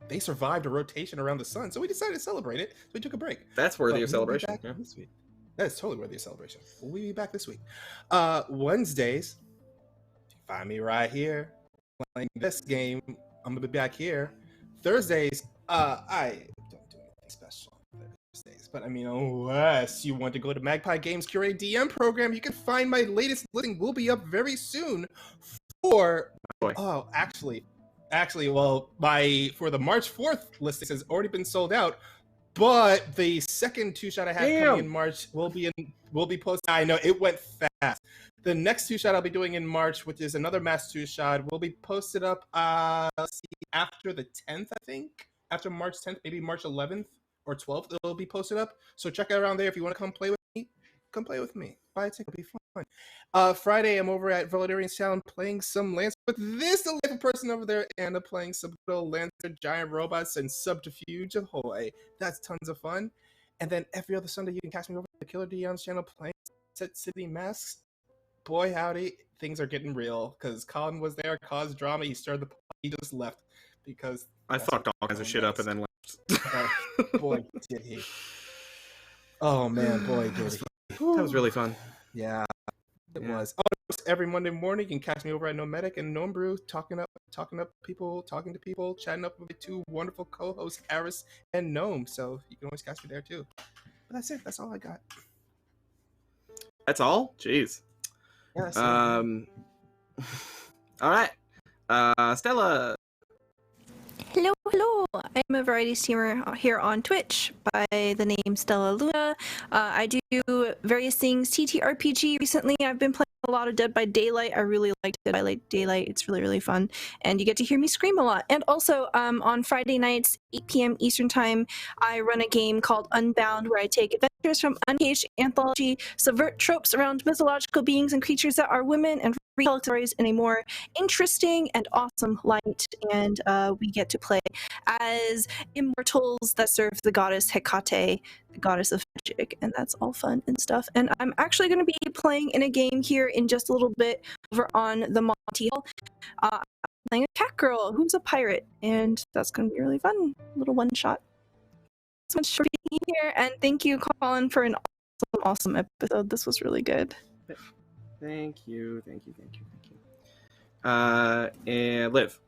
Speaker 2: they survived a rotation around the sun, so we decided to celebrate it. So we took a break.
Speaker 1: That's worthy of celebration.
Speaker 2: This week. That is totally worthy of celebration. We'll be back this week. Wednesdays, you find me right here playing this game. I'm gonna be back here. Thursdays, I don't do anything special on Thursdays, but I mean, unless you want to go to Magpie Games Curated DM program, you can find my latest listing will be up very soon for actually, well, for the March 4th listing has already been sold out, but the second two-shot I have coming in March will be posted. I know it went fast. The next two-shot I'll be doing in March, which is another mass two-shot, will be posted up after the 10th, I think. After March 10th, maybe March 11th or 12th, it'll be posted up. So check it around there. If you want to come play with me, come play with me. Buy a ticket, it'll be fun. Friday, I'm over at Valerian's Town playing some Lancer with this delightful person over there, Anna, playing some good old Lancer, giant robots, and Subterfuge. Ahoy. That's tons of fun. And then every other Sunday, you can catch me over at the Killer Dion's channel playing Set City Masks. Boy, howdy, things are getting real, because Colin was there, caused drama, he stirred the pot, he just left, because...
Speaker 1: I fucked all kinds of shit up and then left.
Speaker 2: Boy, did he. Oh, man, boy, did he.
Speaker 1: That was really fun.
Speaker 2: Yeah, it was. Oh, every Monday morning, you can catch me over at Nomadic and Gnome Brew, talking to people, chatting up with my two wonderful co-hosts, Aris and Gnome, so you can always catch me there, too. But that's it, that's all I got.
Speaker 1: That's all? Jeez.
Speaker 2: Yeah,
Speaker 1: all right. Stella.
Speaker 6: Hello.
Speaker 5: Hello, I'm a variety streamer here on Twitch by the name Stella Luna. I do various things, TTRPG. Recently, I've been playing a lot of Dead by Daylight. I really like Dead by Daylight. It's really, really fun. And you get to hear me scream a lot. And also, on Friday nights, 8 p.m. Eastern Time, I run a game called Unbound, where I take adventures from Uncaged Anthology, subvert tropes around mythological beings and creatures that are women, and retell stories in a more interesting and awesome light. And we get to play as immortals that serve the goddess Hecate, the goddess of magic, and that's all fun and stuff. And I'm actually going to be playing in a game here in just a little bit over on the Monty Hall. I'm playing a cat girl who's a pirate, and that's going to be really fun. Little one shot. So much for being here, and thank you, Colin, for an awesome episode. This was really good.
Speaker 1: Thank you. And Liv.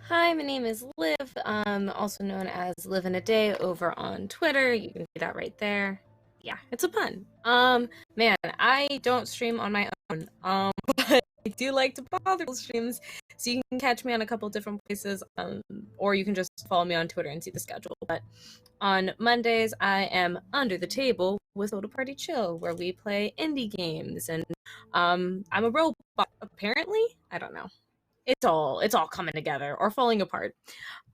Speaker 3: Hi, my name is Liv, also known as Live in a Day over on Twitter. You can see that right there. Yeah, it's a pun. Man, I don't stream on my own, but I do like to bother people's streams, so you can catch me on a couple different places, or you can just follow me on Twitter and see the schedule. But on Mondays, I am under the table with Soda Party Chill, where we play indie games, and I'm a robot, apparently? I don't know. It's all coming together or falling apart.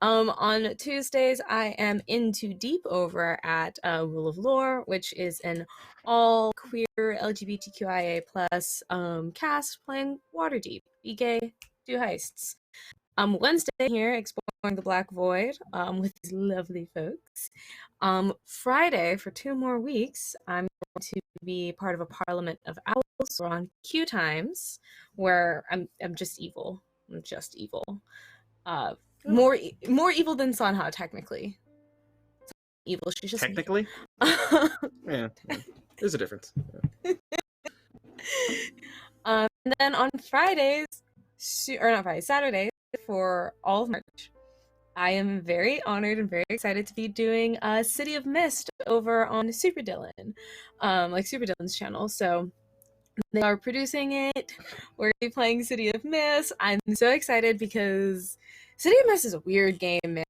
Speaker 3: On Tuesdays, I am in too deep over at Rule of Lore, which is an all queer LGBTQIA plus cast playing Waterdeep. Be gay, do heists. Wednesday here exploring the Black Void with these lovely folks. Friday for 2 more weeks, I'm going to be part of a Parliament of Owls. We're on Q Times, where I'm just evil. I'm just evil. More evil than Sanha, technically. Evil, she's just
Speaker 1: technically. Yeah, there's a difference. Yeah.
Speaker 3: And then on Fridays, Saturdays for all of March, I am very honored and very excited to be doing City of Mist over on Super Dylan, like Super Dylan's channel. So they are producing it. We're gonna be playing City of Mist. I'm so excited because City of Mist is a weird game, man.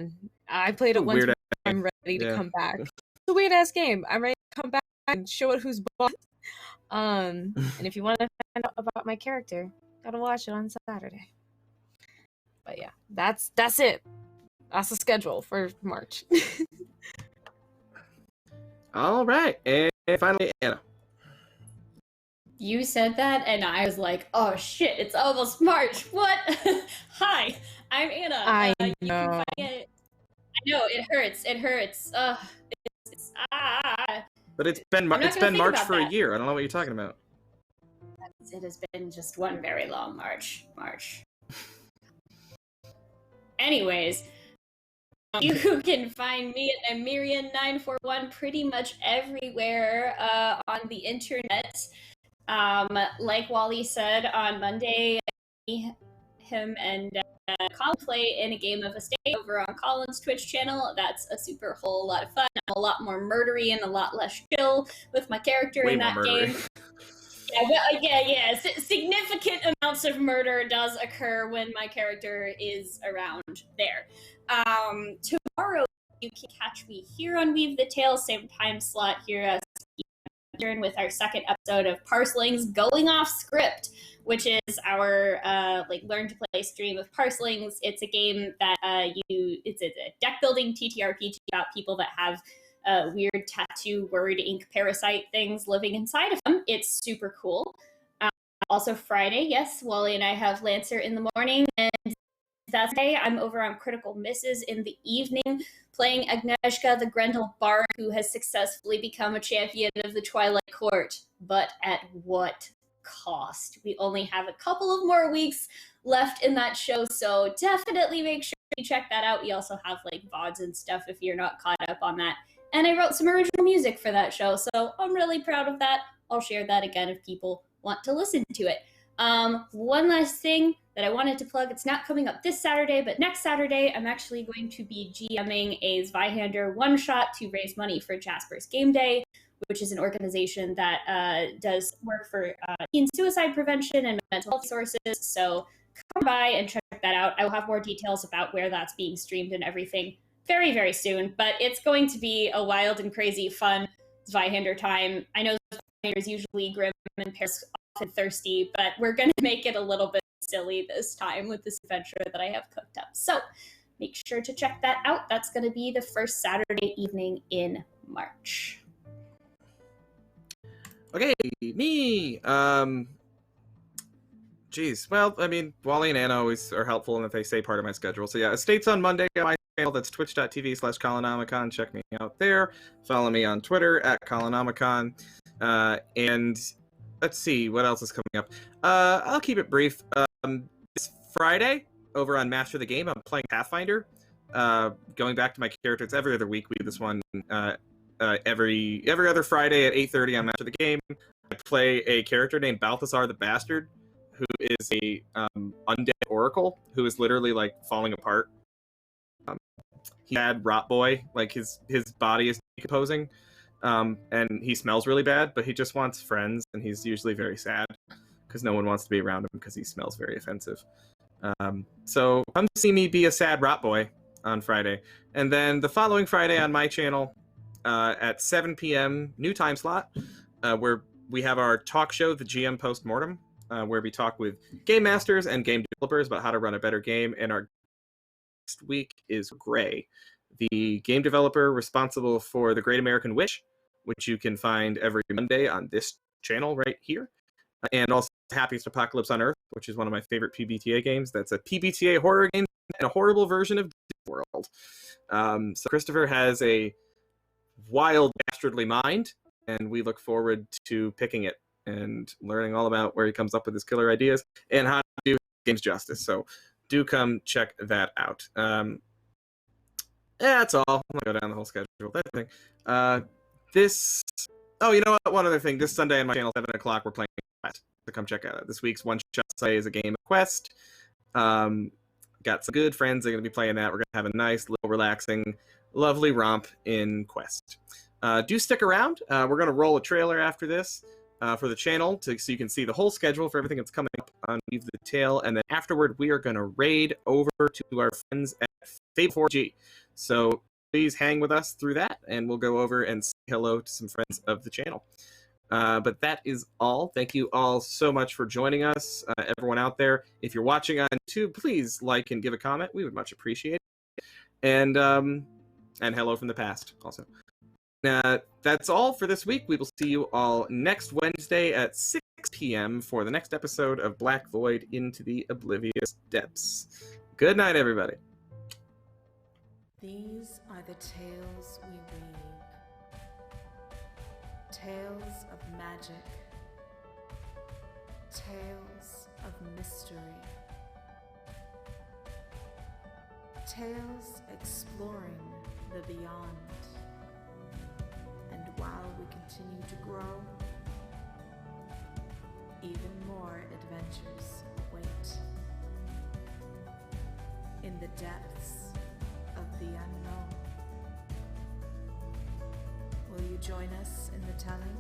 Speaker 3: I played it once. I'm ready to come back. It's a weird ass game. I'm ready to come back and show it who's boss. And if you want to find out about my character, gotta watch it on Saturday. But yeah, that's it. That's the schedule for March.
Speaker 1: All right, and finally Anna.
Speaker 4: You said that, and I was like, "Oh shit! It's almost March." What? Hi, I'm Anna.
Speaker 3: I know.
Speaker 4: You can find it. I know it hurts. It hurts.
Speaker 1: But it's been March for a year. I don't know what you're talking about.
Speaker 4: It has been just one very long March. Anyways, you can find me at Amirian941 pretty much everywhere on the internet. Like Wally said, on Monday, him and Colin play in a game of Estate over on Colin's Twitch channel. That's a super whole lot of fun. I'm a lot more murdery and a lot less chill with my character in that game. Yeah. Significant amounts of murder does occur when my character is around there. Tomorrow, you can catch me here on Weave the Tale, same time slot here as with our second episode of Parslings Going Off Script, which is our learn to play stream of Parslings. It's a game that it's a deck building TTRPG about people that have weird tattoo word ink parasite things living inside of them. It's super cool. Also Friday, yes, Wally and I have Lancer in the morning, and Saturday I'm over on Critical Misses in the evening playing Agnieszka the Grendel Bard, who has successfully become a champion of the Twilight Court. But at what cost? We only have a couple of more weeks left in that show, so definitely make sure you check that out. We also have VODs and stuff if you're not caught up on that. And I wrote some original music for that show, so I'm really proud of that. I'll share that again if people want to listen to it. One last thing that I wanted to plug, it's not coming up this Saturday, but next Saturday, I'm actually going to be GMing a Zweihander one-shot to raise money for Jasper's Game Day, which is an organization that does work for teen suicide prevention and mental health resources. So come by and check check that out. I will have more details about where that's being streamed and everything very, very soon. But it's going to be a wild and crazy, fun Zweihander time. I know Zweihander is usually grim and Paris often thirsty, but we're going to make it a little bit silly this time with this adventure that I have cooked up. So make sure to check that out. That's going to be the first Saturday evening in March.
Speaker 1: Okay, me. Geez, well, I mean, Wally and Anna always are helpful and if they say part of my schedule. So yeah, Estates on Monday on my channel. That's twitch.tv/Colonomicon. Check me out there. Follow me on Twitter @Colonomicon. And let's see what else is coming up. I'll keep it brief. This Friday over on Master the Game, I'm playing Pathfinder. Going back to my character, it's every other week. We do this one every other Friday at 8:30 on Master the Game. I play a character named Balthazar the Bastard, who is a undead oracle who is literally like falling apart. He had rot boy, like his body is decomposing, and he smells really bad, but he just wants friends, and he's usually very sad because no one wants to be around him because he smells very offensive. So come see me be a sad rot boy on Friday, and then the following Friday on my channel at 7 p.m. new time slot, where we have our talk show, the GM Postmortem. Where we talk with game masters and game developers about how to run a better game. And our next week is Gray, the game developer responsible for The Great American Witch, which you can find every Monday on this channel right here. And also Happiest Apocalypse on Earth, which is one of my favorite PBTA games. That's a PBTA horror game and a horrible version of Disney World. So Christopher has a wild, dastardly mind, and we look forward to picking it and learning all about where he comes up with his killer ideas and how to do games justice. So do come check that out. That's all. I'm gonna go down the whole schedule. That thing. Oh, you know what? One other thing. This Sunday on my channel, 7 o'clock, we're playing Quest. So come check out this week's One Shot Say is a game of Quest. Got some good friends that are gonna be playing that. We're gonna have a nice, little, relaxing, lovely romp in Quest. Do stick around. We're gonna roll a trailer after this. For the channel, so you can see the whole schedule for everything that's coming up on Weave the Tale, and then afterward we are going to raid over to our friends at Fable 4G. So please hang with us through that, and we'll go over and say hello to some friends of the channel. But that is all. Thank you all so much for joining us, everyone out there. If you're watching on YouTube, please like and give a comment. We would much appreciate it. And hello from the past, also. That's all for this week. We will see you all next Wednesday at 6 p.m. for the next episode of Black Void Into the Oblivious Depths. Good night, everybody.
Speaker 10: These are the tales we weave. Tales of magic. Tales of mystery. Tales exploring the beyond. And while we continue to grow, even more adventures await. In the depths of the unknown. Will you join us in the telling?